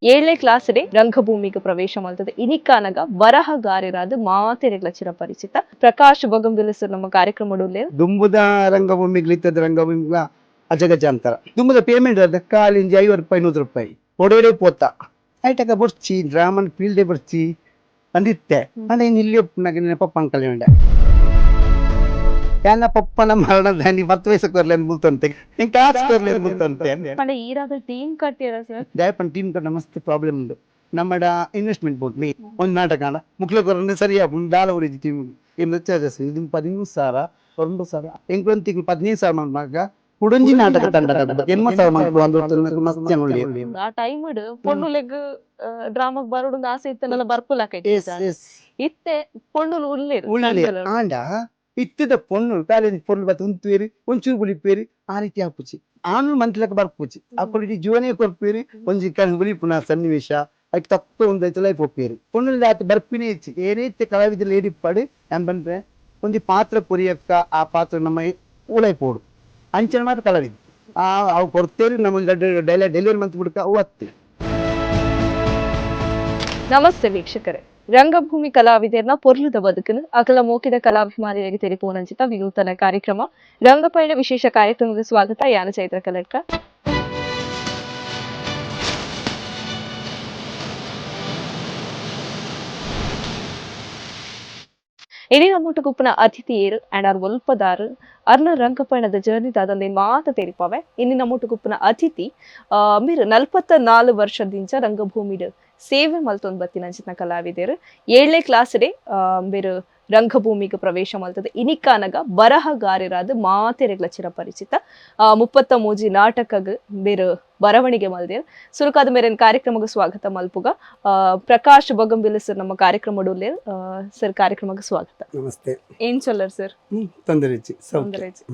ಏಳನೇ class day ರಂಗಭೂಮಿಗೆ ಪ್ರವೇಶ ಮಾಡ್ತದೆ ಇನಿಕಾನಗ ಬರಹಗಾರರಾದ ಮಾತೆರೆಗ್ಲ ಚಿರಪರಿಚಿತ ಪ್ರಕಾಶ್ ಬೊಗಂಬಿಲ ಸರ್ ನಮ್ಮ ಕಾರ್ಯಕ್ರಮ ದುಂಬುದ ರಂಗಭೂಮಿಗೆ ಇತ್ತದ ರಂಗಭೂಮಿಗ ಅಜಗಜ ಅಂತಾರ ದುಂಬುದ ಪೇಮೆಂಟ್ ಅದ ಕಾಲಿಂಜಿ 50 ರೂಪಾಯಿ 100 ರೂಪಾಯಿ ಒಡೆಯಡೆ ಪೋತ ಐಟಕ ಬರ್ಚಿ ಡ್ರಾಮನ್ ಫೀಲ್ಡೆ ಬರ್ಚಿ ಅಂದಿತ್ತೆ ಅಂದ್ರೆ ಇಲ್ಲಿ ಒಪ್ಪನಾಗ ಪಪ್ಪ ಅಂಕಲ್ ಉಂಡೆ ಯಾನ ಪಪ್ಪನ ಮರಣದ ನೀ 10 ವಯಸ್ಸು ಕೊರ್ಲೆ ಅಂತ ಮುಲ್ತಂತೆ ನಿಂಗೆ ಕಾಸು ಕೊರ್ಲೆ ಅಂತ ಮುಲ್ತಂತೆ ಪಂಡ ಈರಾದ ಟೀಮ್ ಕಟ್ಟಿರ ಸರ್ ದಯಪನ್ ಟೀಮ್ ಕಟ್ಟ ಮಸ್ತ್ ಪ್ರಾಬ್ಲಮ್ ಉಂಟು ನಮ್ಮಡ ಇನ್ವೆಸ್ಟ್ಮೆಂಟ್ ಬೋಟ್ ಮೀ ಒಂದು ನಾಟಕ ಮುಕ್ಲಕೊರನೆ ಸರಿಯಾ ದಾಲ ಉರಿದಿ ಟೀಮ್ ಏನು ಚಾರ್ಜಸ್ ಇದು 15,000 2,000 ಎಂಕ್ರೊಂದು ತಿಂಗಳು 15,000 ಮಗ ಕುಡಂಜಿ ನಾಟಕ ತಂಡ ಆ ಟೈಮ್ ಪೊಣ್ಣುಲೆಗ್ ಡ್ರಾಮಾಗ್ ಬರೋಡು ಆಸೆ ಇತ್ತನಲ್ಲ ಬರ್ಪುಲಾಕೈತಿ ಇತ್ತೆ ಪೊಣ್ಣು ಉಳ್ಳೇರು ಆಂಡ ಇತ್ತದ ಪೊಣ್ಣು ಕಾಲೇಜ್ ಪೊಣ್ಣು ಬತ್ತ ಉಂತುವೇರಿ ಒಂಚೂರು ಬುಲಿಪೇರಿ ಆ ರೀತಿ ಹಾಪುಚಿ ಆನು ಮಂತ್ಲಕ್ಕೆ ಬರ್ಪುಚಿ ಅಪ್ಪಳಿಗೆ ಜೀವನೇ ಕೊರ್ಪೇರಿ ಒಂಜಿ ಕಣ್ ಬುಲಿಪುನ ಸನ್ನಿವೇಶ ಅದಕ್ಕೆ ತಪ್ಪ ಒಂದೈತೆ ಲೈಫ್ ಒಪ್ಪೇರಿ ಪೊಣ್ಣು ಆತ ಬರ್ಪಿನೇ ಇಚ್ಚಿ ಏನೇ ಕಲಾವಿದ ಲೇಡಿ ಪಡಿ ನಾನು ಬಂದ್ರೆ ಒಂದು ಪಾತ್ರ ಪುರಿಯಕ್ಕ ಆ ಪಾತ್ರ ನಮ್ಮ ಉಳೈ ಪೋಡು ಅಂಚನೆ ಮಾತ್ರ ಕಲಾವಿದ ಅವು ಕೊಡ್ತೇರಿ ನಮಗೆ ಡೆಲಿವರಿ ಮಂತ್ ಬಿಡ್ಕ ಅವು ಹತ್ತಿ. ನಮಸ್ತೆ ವೀಕ್ಷಕರೇ, ರಂಗಭೂಮಿ ಕಲಾವಿದರನ್ನ ಪೊರ್ಲುದ ಬದುಕನ್ನು ಅಗಲ ಮೋಕಿದ ಕಲಾಭಿಮಾನಿಯಾಗಿ ತೆರಿಪೋನಂಚಿತ ವಿನೂತನ ಕಾರ್ಯಕ್ರಮ ರಂಗಪಯಣ ವಿಶೇಷ ಕಾರ್ಯಕ್ರಮದ ಸ್ವಾಗತ ಯಾನ ಚೈತ್ರ ಕಲಟ್ರ. ಇಡೀ ನಮ್ಮೊಟ್ಟು ಗುಪ್ಪನ ಅತಿಥಿಯರು ಅಂಡ್ ಅವ್ರ ಒಲ್ಪದಾರು ಅರ್ನ ರಂಗಪಯಣದ ಜರ್ನಿ ದಾದಂದೆ ಮಾತ ತೆರಿಪಾವೆ. ಇನ್ನು ನಮ್ಮೊಟ್ಟು ಗುಪ್ಪನ ಅತಿಥಿ ಮೀರು 44 ವರ್ಷದಿಂದ ರಂಗಭೂಮಿಡ್ ಸೇವೆ ಮಲ್ತೊಂದು ಬತ್ತಿನಂಚಿನ ಕಲಾವಿದರು. 7ನೇ ಕ್ಲಾಸ್ ಡೇ ಬೇರು ರಂಗಭೂಮಿಗೆ ಪ್ರವೇಶ ಮಾಡ್ತದೆ ಇನಿಕಾನಗ ಬರಹಗಾರರಾದ ಮಾತೆರೆಗ್ಲ ಚಿರಪರಿಚಿತ 33 ನಾಟಕಗ ಬೇರು ಬರವಣಿಗೆ ಮಲ್ದೇರ್ ಸುರುಕಾದ ಮೇರೆನ್ ಕಾರ್ಯಕ್ರಮಕ್ಕೆ ಸ್ವಾಗತ ಮಲ್ಪುಗ ಪ್ರಕಾಶ್ ಬೊಗಂಬಿಲ ಸರ್ ನಮ್ಮ ಕಾರ್ಯಕ್ರಮ ಡೋಲ್ಲೇರ್ ಸರ್ ಕಾರ್ಯಕ್ರಮಕ್ಕೆ ಸ್ವಾಗತ. ನಮಸ್ತೆ. ಏನ್ ಚೊಲ್ಲರ್ ಸರ್? ತೊಂದರೆಚ್ಚಿ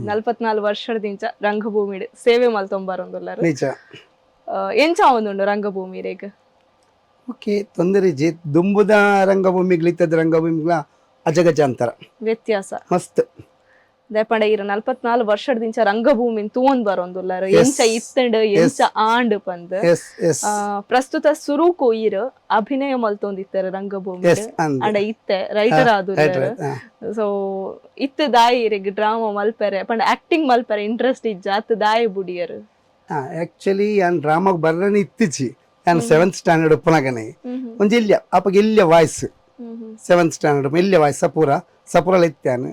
44 ವರ್ಷದಿಂದ ರಂಗಭೂಮಿ ಸೇವೆ ಮಲ್ತೊಂಬಾರೊಂದುಲ್ಲಾರ ನಿಜ ಎಂಚ ಒಂದುಂಡು ರಂಗಭೂಮಿ ರೇಗ ಓಕೆ ತೊಂದರೆ ಜಿ ದುಂಬುದ ರಂಗಭೂಮಿಗೆ ಇತ್ತದ ರಂಗಭೂಮಿಗ ಅಜಗಜ ಅಂತಾರ ವ್ಯತ್ಯಾಸ ಮಸ್ತ್ ದಯಪಂಡ ಇರ 44 ವರ್ಷದಿಂದ ರಂಗಭೂಮಿ ತೂಂದ್ ಬರೋಂದುಲ್ಲಾರ ಎಂಚ ಇತ್ತಂಡ್ ಎಂಚ ಆಂಡ್ ಪಂದ್ ಪ್ರಸ್ತುತ ಸುರು ಕೊಯ್ಯಿರ ಅಭಿನಯ ಮಲ್ತೊಂದಿತ್ತರ ರಂಗಭೂಮಿ ಅಂಡ ಇತ್ತೆ ರೈಟರ್ ಆದುಲ್ಲಾರ ಸೊ ಇತ್ತ ದಾಯಿ ಇರೆಗ್ ಡ್ರಾಮಾ ಮಲ್ಪೆರೆ ಪಂಡ ಆಕ್ಟಿಂಗ್ ಮಲ್ಪೆರೆ ಇಂಟ್ರೆಸ್ಟ್ ಇಜ್ಜ ಅತ್ತ ದಾಯಿ ಬುಡಿಯರು ಆಕ್ಚುಲಿ ಯಾನ್ ಡ್ರಾಮಾಗ್ ಬರ್ರನೆ ಇತ್ತಿಜಿ ನಾನು 7th ಸ್ಟ್ಯಾಂಡರ್ಡ್ ಉಪ್ಪನಾಗನೆ ಒಂಜಿ ಇಲ್ಯ ಅಪ್ಪಗ ಇಲ್ಯ ವಾಯ್ಸ್ 7th ಸ್ಟ್ಯಾಂಡರ್ಡ್ ಇಲ್ಯ ವಾಯ್ಸ್ ಸಪುರಲ ಇತ್ತಾನು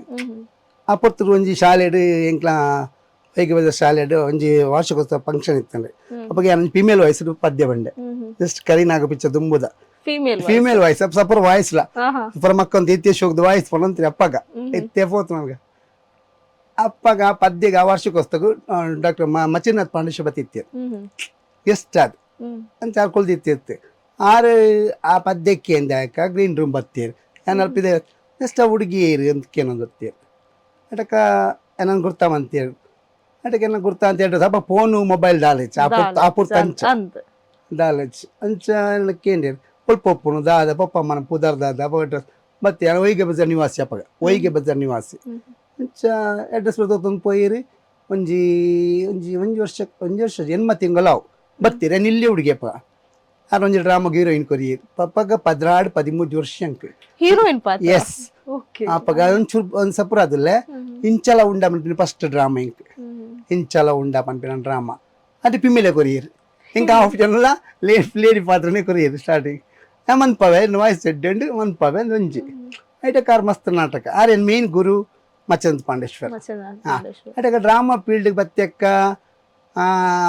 ಅಪ್ಪತ್ತು ಒಂಜಿ ಶಾಲೆಡ್ ಎಂಕ್ಲ ಐಕ್ಯ ಶಾಲೆಡ್ ಒಂಜಿ ವಾರ್ಷಿಕೋತ್ಸವ ಫಂಕ್ಷನ್ ಇತ್ತಂಡೆ ಅಪ್ಪಗೆ ಫೀಮೇಲ್ ವಾಯ್ಸ್ ಪದ್ಯ ಬಂಡೆ ಜಸ್ಟ್ ಕರಿನಾಗ ಪಿಚ್ಚ ದುಂಬುದ ಫೀಮೇಲ್ ವಾಯ್ಸ್ ಸಪುರ ವಾಯ್ಸ್ಲ ಸಪುರ ಮಕ್ಕಂತ ಎತ್ತಿ ಹೋಗ್ದು ವಾಯ್ಸ್ ಪೊಲಂತ್ರಿ ಅಪ್ಪಗ ಎತ್ತೆ ಹೋತು ನಮ್ಗೆ ಅಪ್ಪಗ ಪದ್ಯಗ ವಾರ್ಷಿಕೋತ್ಸವ ಡಾಕ್ಟರ್ ಮಚಿನಾಥ್ ಪಾಂಡೇಶ್ವರ ಬತ್ತಿತ್ತು ಎಷ್ಟ ಅದು ಅಂತ ಕೊಲ್ದಿತ್ತಿರ್ತೆ ಆರು ಆ ಪದ್ಯಕ್ಕೆ ಎಂದಾಕ ಗ್ರೀನ್ ರೂಮ್ ಬತ್ತೀರಿ ನಾನು ಅಲ್ಪಿದೆ ಎಷ್ಟ ಹುಡುಗಿಯರು ಅಂತ ಕೇನೊಂದು ಬತ್ತೀರಿ ಅಟಕ ಏನನ್ನು ಗುರ್ತಾವಂತೀರಿ ಅಟಕ್ಕೆ ಏನ ಗುರ್ತಾ ಅಂತ ಹೇಳ್ರೆ ಸ್ವಲ್ಪ ಫೋನು ಮೊಬೈಲ್ ದಾಲೆಚ್ ಆಪುರ್ತ ಅಂಚ ದಾಲೆಚ್ ಅಂಚ ಕೇಂದ್ರಿ ಸ್ವಲ್ಪ ಒಪ್ಪುನು ದಾದ ಪಪ್ಪ ಅಮ್ಮನ ಪುದರ್ ದಾದ ಮತ್ತೆ ಒಯ್ಗೆ ಬಜಾರ್ ನಿವಾಸಿ ಅಪ್ಪಗ ಒಯ್ಗೆ ಬಜಾರ್ ನಿವಾಸಿ ಅಂಚ ಅಡ್ರೆಸ್ ಬರ್ತೊಂದು ಪೋಯಿರಿ ಒಂಜಿ ಒಂಜಿ ಒಂಜಿ ವರ್ಷ ಜನ್ಮ ತಿಂಗಳವು ಬತ್ತೀರ ನಿಲ್ಲಿ ಹುಡುಗಿಯಪ್ಪ ಅದೊಂದು ಡ್ರಾಮಾಗ ಹೀರೋಯಿನ್ ಕೊರಿಯರ್ ಪಪ್ಪಗ 13 ವರ್ಷ ಅಂಕ ಹೀರೋಯಿನ್ ಎಸ್ ಅಪ್ಪಗ ಒಂಚೂರು ಒಂದು ಸಪುರ ಅದಲ್ಲೇ ಇಂಚಲ ಉಂಡ ಪಂಪಿನ ಫಸ್ಟ್ ಡ್ರಾಮಾ ಇಂಕ್ ಇಂಚಲ ಉಂಡ ಪಂಪಿನ ಡ್ರಾಮಾ ಅದು ಪಿಮ್ಮಿಲೆ ಕೊರಿಯರ್ ಇಂಕ ಹಾಫ್ ಜನಲ್ಲ ಲೇಡಿ ಪಾತ್ರನೇ ಕೊರಿಯರ್ ಸ್ಟಾರ್ಟಿಂಗ್ ಮನ್ಪವೆ ವಾಯ್ಸ್ ಎಡ್ಡೆಂಡು ಮನ್ಪವೆ ಒಂಜಿ ಐಟ ಕಾರ್ ಮಸ್ತ್ ನಾಟಕ ಆರೇನು ಮೇನ್ ಗುರು ಮಚಂದ್ ಪಾಂಡೇಶ್ವರ್ ಐಟಕ ಡ್ರಾಮಾ ಫೀಲ್ಡ್ಗೆ ಬತ್ತಕ್ಕ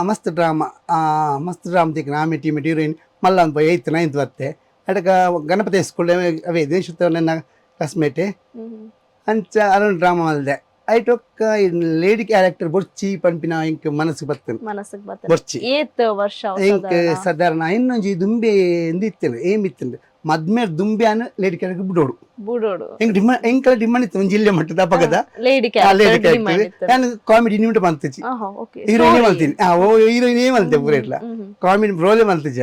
ಮಸ್ತ್ ಡ್ರಾಮಾ ತಿಕ್ಕ ಆಮೆ ಟೀಮ್ ಹೀರೋಯಿನ್ ಮಲ್ಲ ಒಂದು 8th 9th ಬತ್ತೆ ಅಡಕ ಗಣಪತಿ ಸ್ಕೂಲ್ ಅವೇ ದೇಶ ನನ್ನ ಕ್ಲಾಸ್ಮೇಟೆ ಅಂಚ ಅದೊಂದು ಡ್ರಾಮಾ ಮಲ್ದೆ ಐಟೊಕ್ಕ ಲೇಡಿ ಕ್ಯಾರೆಕ್ಟರ್ ಬೊರ್ಚಿ ಪಂಪಿನ ಇಂಕ್ ಮನಸ್ಸಿಗೆ ಬರ್ತೇನೆ ಬೊರ್ಚಿ ಇಂಕ್ ಸಾಧಾರಣ ಇನ್ನೊಂಜಿ ದುಂಬೆ ಎಂದಿತ್ತೇನೆ ಏಮಿತ್ತಂದ್ರೆ ಮದ್ಮೇಲೆ ದುಂಬೆ ಅನ್ನ ಲೇಡಿ ಕ್ಯಾರೆಕ್ಟರ್ ಬುಡೋಡು ಎಂಕಲ ಡಿಮಾಂಡ್ ಇತ್ತು ಒಂದು ಜಿಲ್ಲೆ ಮಟ್ಟದ ಅಪಗದ ಲೇಡಿ ಕ್ಯಾರೆಕ್ಟರ್ ನಾನು ಕಾಮಿಡಿ ನಿಮಿಟ ಮಲ್ತಿಜಿ ಹೀರೋಯಿನ್ ಮಲ್ತೀನಿ ಹೀರೋಯಿನ್ ಮಲ್ತೆ ಪೂರ ಇಟ್ಲ ಕಾಮಿಡಿ ರೋಲ್ ಮಲ್ತಿಜಿ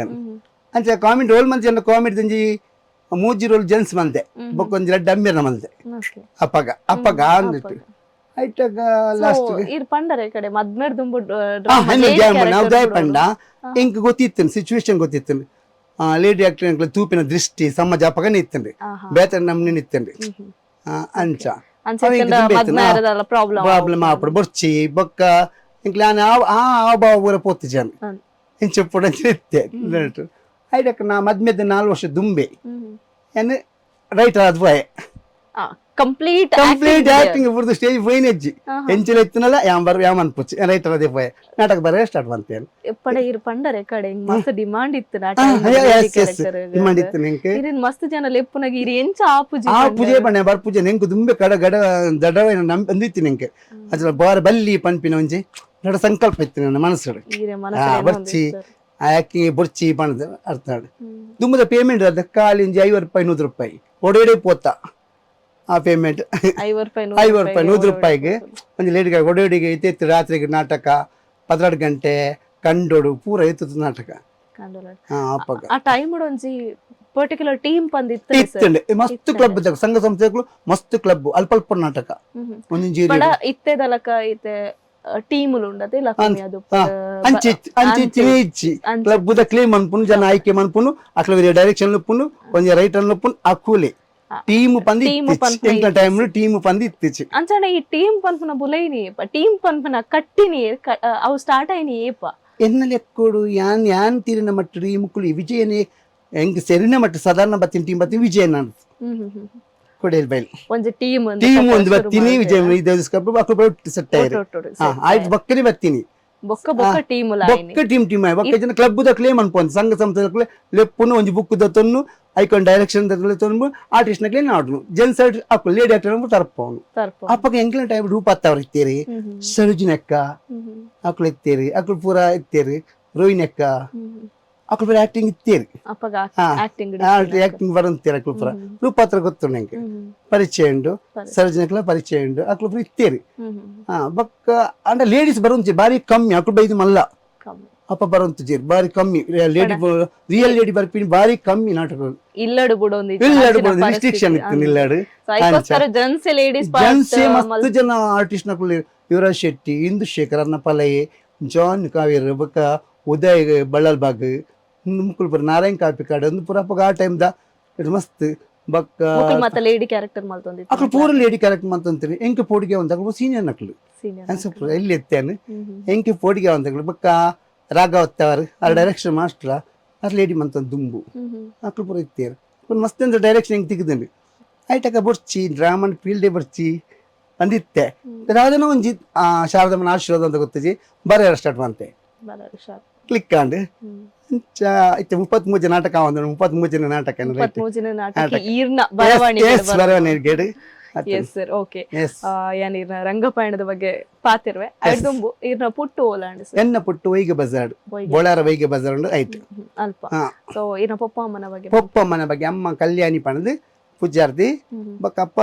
ಅಂಚ ಕಾಮಿಡಿ ರೋಲ್ ಮಲ್ತಿ ಅನ್ನ ಕಾಮಿಡಿ ತಂಜಿ 3 ರೋಲ್ ಜೆಂಟ್ಸ್ ಮಲ್ತೆ ಬೊಕ್ಕೊಂಜಿ ರೆಡ್ ಅಂಬಿರ್ನ ಮಲ್ತೆ ಅಪ್ಪಗ ಅಂದಿಟ್ಟು ಐಟಗ ಲಾಸ್ಟ್ ಇರ್ ಪಂಡರೆ ಕಡೆ ಮದ್ಮೇರ್ ದುಂಬು ನಾವು ದಯ ಪಂಡ ಎಂಕ್ ಗೊತ್ತಿತ್ತು ಸಿಚುವೇಶನ್ ಗೊತ್ತಿತ್ತು ಲೇಡಿ ಆಕ್ಟರ್ ತೂಪಿನ ದೃಷ್ಟಿ ಸಮಾಜ ಪಗನೆ ಇತ್ತಂడి ಬೇತರ ನಮ್ನೆ ಇತ್ತಂడి ಅಂಚ ప్రాబ్లం అప్పుడు బొచ్చి బొక్క ఇంట్లో ఆ బాబు కూడా పోతిచ్చాను నేను చెప్పడం చెప్తే అయితే నా మధ్య మధ్య 4 ವರ್ಷ దుంబే అని రైట్ అది పోయే కంప్లీట్ యాక్టింగ్ ఇప్పుడు స్టేజ్ పోయినజ్జి ఎంచెలు ఎత్తునಲ್ಲ ಯಾಮನ್ಪುಚ್ಚಿ ರೈಟರ್ ಅದೇ పోయే ನಾಟಕ ಬರೇ ಸ್ಟಾರ್ಟ್ ಮಾಡ್ತೇನೆ ಎಪ್ಪಡ ಇರ್ ಪಂಡರೆ ಕಡೆ ಮಸ್ತ್ ಡಿಮಾಂಡ್ ಇತ್ತು ಡಿಮಾಂಡ್ ಇತ್ತು ನಿಂಗೆ ಇರಿನ್ ಮಸ್ತ್ ಜನ ಲೆಪ್ಪುನಗಿ ಇರಿ ಎಂಚ ಆಪುಜೆ ಬಣ್ಣ ಬರ್ಪುಜೆ ನಿಂಗೆ ದುಂಬೆ ಕಡ ಗಡ ದಡವೈನ ಅಂದಿತ್ತು ನಿಂಗೆ ಅದ್ರ ಬಾರ ಬಲ್ಲಿ ಪನ್ಪಿನ ಒಂಜಿ ನಡ ಸಂಕಲ್ಪ ಇತ್ತು ನನ್ನ ಮನಸ್ಸು ಬರ್ಚಿ ಆ ಆಕ್ಟಿಂಗ್ ಬೊರ್ಚಿ ಪಣದ ಅರ್ಥ ದುಂಬದ ಪೇಮೆಂಟ್ ಅದ ಕಾಲಿ 50 ರೂಪಾಯಿ 100 ರೂಪಾಯಿ ಒಡೆಡೆ ಪೋತ ಆ ಪೇಮೆಂಟ್ 50 ರೂಪಾಯಿ 100 ರೂಪಾಯಿಗೆ ಒಂದು ಲೇಡಿಗೆ ಒಡೆಡಿಗೆ ಇತ್ತು ರಾತ್ರಿಗೆ ನಾಟಕ 12 ಗಂಟೆ ಕಂಡೋಡು ಪೂರ ಇತ್ತು ನಾಟಕ ಆ ಟೈಮ್ ಒಂಜಿ ಪರ್ಟಿಕ್ಯುಲರ್ ಟೀಮ್ ಬಂದಿತ್ತು ಇತ್ತಂಡೆ ಮಸ್ತ್ ಕ್ಲಬ್ ಸಂಘ ಸಂಸ್ಥೆಗಳು ಮಸ್ತ್ ಕ್ಲಬ್ ಅಲ್ಪ ಅಲ್ಪ ನಾಟಕ ಒಂಜಿ ಇತ್ತೆದಲಕ ಇತ್ತೆ ಟೀಮುಲು ఉండదు లక్ష్మి ಅದು అంచి క్లబ్ ద క్లెయిమ్ అన్పును జన ఆಯ್ಕೆ మన్పును అట్లా వేరే డైరెక్షన్ లొప్పును కొంచెం రైటర్ లొప్పును అక్కులే ಟೀಮ್ ಪಂದಿ ಎಂತ ಟೈಮ್ ಟೀಮ್ ಪಂದಿ ಇತ್ತಿಚ್ಚಿ ಅಂಚನೆ ಈ ಟೀಮ್ ಪನ್ಪನ ಬುಲೈನಿ ಟೀಮ್ ಪನ್ಪನ ಕಟ್ಟಿನಿ ಅವು ಸ್ಟಾರ್ಟ್ ಆಯ್ನಿ ಏಪ ಎನ್ನಲೆ ಎಕ್ಕೋಡು ಯಾನ್ ತೀರಿನ ಮಟ್ಟ ಟೀಮ್ಕುಲಿ ವಿಜಯನೇ ಹೆಂಗ್ ಸೆರಿನ ಮಟ್ಟ ಸಾಧಾರಣ ಬತ್ತಿನ ಟೀಮ್ ಬತ್ತಿ ವಿಜಯ ನಾನು ಕೊಡೆಲ್ ಬೈಲ್ ಒಂಜ ಟೀಮ್ ಒಂದು ಬತ್ತಿನಿ ವಿಜಯ ಇದಸ್ಕಪ್ಪ ಅಕ್ಕು ಸೆಟ್ ಆಯ್ರು ಆಯ್ತು ಬಕ್ಕರಿ ಬತ್ತಿನಿ ಬೊಕ್ಕ ಟೀಮ್ ಬೊಕ್ಕ ಟೀಮ್ ಬೊಕ್ಕ ಜನ ಕ್ಲಬ್ ದ ಕ್ಲೇಮ್ ಅನ್ಪೊಂದು ಸಂಘ ಸಂಸ್ಥೆ ಲೆಪ್ಪುನು ಒಂಜಿ ಬುಕ್ ದತ್ತೊನ್ನು ಐಕೊಂಡ್ ಡೈರೆಕ್ಷನ್ ತೊಂದು ಆರ್ಟಿಸ್ಟ್ ನಕ್ಲೆ ನಾಡ್ನು ಜೆಂಟ್ಸ್ ಅಕ್ಕು ಲೇಡಿ ಆಕ್ಟರ್ ತರ್ಪವನು ಅಪ್ಪಗೆ ಎಂಕ್ಲ ಟೈಮ್ ರೂಪತ್ತವ್ರು ಇತ್ತೇರಿ ಸರುಜಿನಕ್ಕ ಅಕ್ಳು ಇತ್ತೇರಿ ಅಕ್ಳು ಪೂರ ಇತ್ತೇರಿ ರೋಹಿಣಕ್ಕ ಅಕ್ಳು ಪೂರ ಆಕ್ಟಿಂಗ್ ಇತ್ತೇರಿ ಆಕ್ಟಿಂಗ್ ಬರಂತೀರಿ ಅಕ್ಳು ಪೂರ ರೂಪಾತ್ರ ಗೊತ್ತು ನಂಗೆ ಪರಿಚಯ ಉಂಡು ಸರುಜಿನಕ್ಲ ಪರಿಚಯ ಉಂಡು ಅಕ್ಳು ಪೂರ ಇತ್ತೇರಿ ಬೊಕ್ಕ ಅಂಡ ಲೇಡೀಸ್ ಬರುಂಚಿ ಬಾರಿ ಕಮ್ಮಿ ಅಕ್ಳು ಬೈದು ಮಲ್ಲ ಅಪ್ಪ ಬರುವಂತ ಬಾರಿ ಕಮ್ಮಿ ಲೇಡಿ ರಿಯಲ್ ಲೇಡಿ ಬರ್ಪಿನಿ ಬಾರಿ ಕಮ್ಮಿ ನಾಟಕಗಳು ಇಲ್ಲಡು ಬಿಡು ರಿಸ್ಟ್ರಿಕ್ಷನ್ ಇತ್ತು ಇಲ್ಲಡು ಜನ್ಸೆ ಮಸ್ತ್ ಜನ ಆರ್ಟಿಸ್ಟ್ ನಕಲು ಯುವರಾಜ್ ಶೆಟ್ಟಿ ಇಂದು ಶೇಖರ್ ಅನ್ನಪಲಯೆ ಜಾನ್ ಕಾವೇರಿ ಬೊಕ್ಕ ಉದಯ್ ಬಳ್ಳಲ್ ಬಾಗ್ ಮುಕ್ಕುಲ್ ಪುರ ನಾರಾಯಣ್ ಕಾಪಿ ಕಾಡು ಒಂದು ಪುರ ಆ ಟೈಮ್ ದ ಮಸ್ತ್ ಬೊಕ್ಕ ಲೇಡಿ ಕ್ಯಾರೆಕ್ಟರ್ ಮಲ್ತೊಂದಿ ಅಕ್ಳು ಪೂರ ಲೇಡಿ ಕ್ಯಾರೆಕ್ಟರ್ ಮಲ್ತೊಂತೀರಿ ಎಂಕೆ ಪೋಡಿಗೆ ಒಂದು ಅಕ್ಳು ಸೀನಿಯರ್ ನಕ್ಲು ಅನ್ಸಪ್ಪ ಎಲ್ಲಿ ಎತ್ತೇನು ಎಂಕೆ ಪೋಡಿಗೆ ಒಂದು ಬೊಕ್ಕ ರಾಘವತ್ತವರು ಆ ಡೈರೆಕ್ಷನ್ ಮಾಸ್ಟರ್ ಅದು ಲೇಡಿ ಮಂತ ದುಂಬು ಅಕ್ಳು ಪೂರ ಇತ್ತೇರು ಮಸ್ತ್ ಅಂದ್ರೆ ಡೈರೆಕ್ಷನ್ ಹೆಂಗೆ ತೆಗೆದಂಡು ಐಟಕ ಬರ್ಚಿ ಡ್ರಾಮನ್ ಫೀಲ್ಡೇ ಬರ್ಚಿ ಅಂದಿತ್ತೆ ಯಾವ್ದನ ಒಂಜಿ ಶಾರದಮ್ಮನ ಆಶೀರ್ವಾದ ಅಂತ ಗೊತ್ತಿಜಿ ಬರ ಸ್ಟಾರ್ಟ್ ಮಾಡ್ತೆ ಕ್ಲಿಕ್ ಆಂಡ್ ಇತ್ತೆ 33 ನಾಟಕ 33 ನಾಟಕ ಬರವಣಿಗೆ ಎಸ್ ಸರ್ ಓಕೆ ಯಾನ್ ಇರ್ನ ರಂಗಪಯಣದ ಬಗ್ಗೆ ಪಾತಿರ್ವೆ ಐದುಂಬು ಇರ್ನ ಪುಟ್ಟು ಓಲಾಂಡ್ ಸರ್ ಎನ್ನ ಪುಟ್ಟು ವೈಗೆ ಬಜಾರ್ ಬೋಳಾರ ವೈಗೆ ಬಜಾರ್ ಉಂಡು ಐಟ್ ಅಲ್ಪ ಸೊ ಇರ್ನ ಪಪ್ಪಮ್ಮನ ಬಗ್ಗೆ ಅಮ್ಮ ಕಲ್ಯಾಣಿ ಪಣದು ಪೂಜಾರ್ತಿ ಬೊಕ್ಕ ಅಪ್ಪ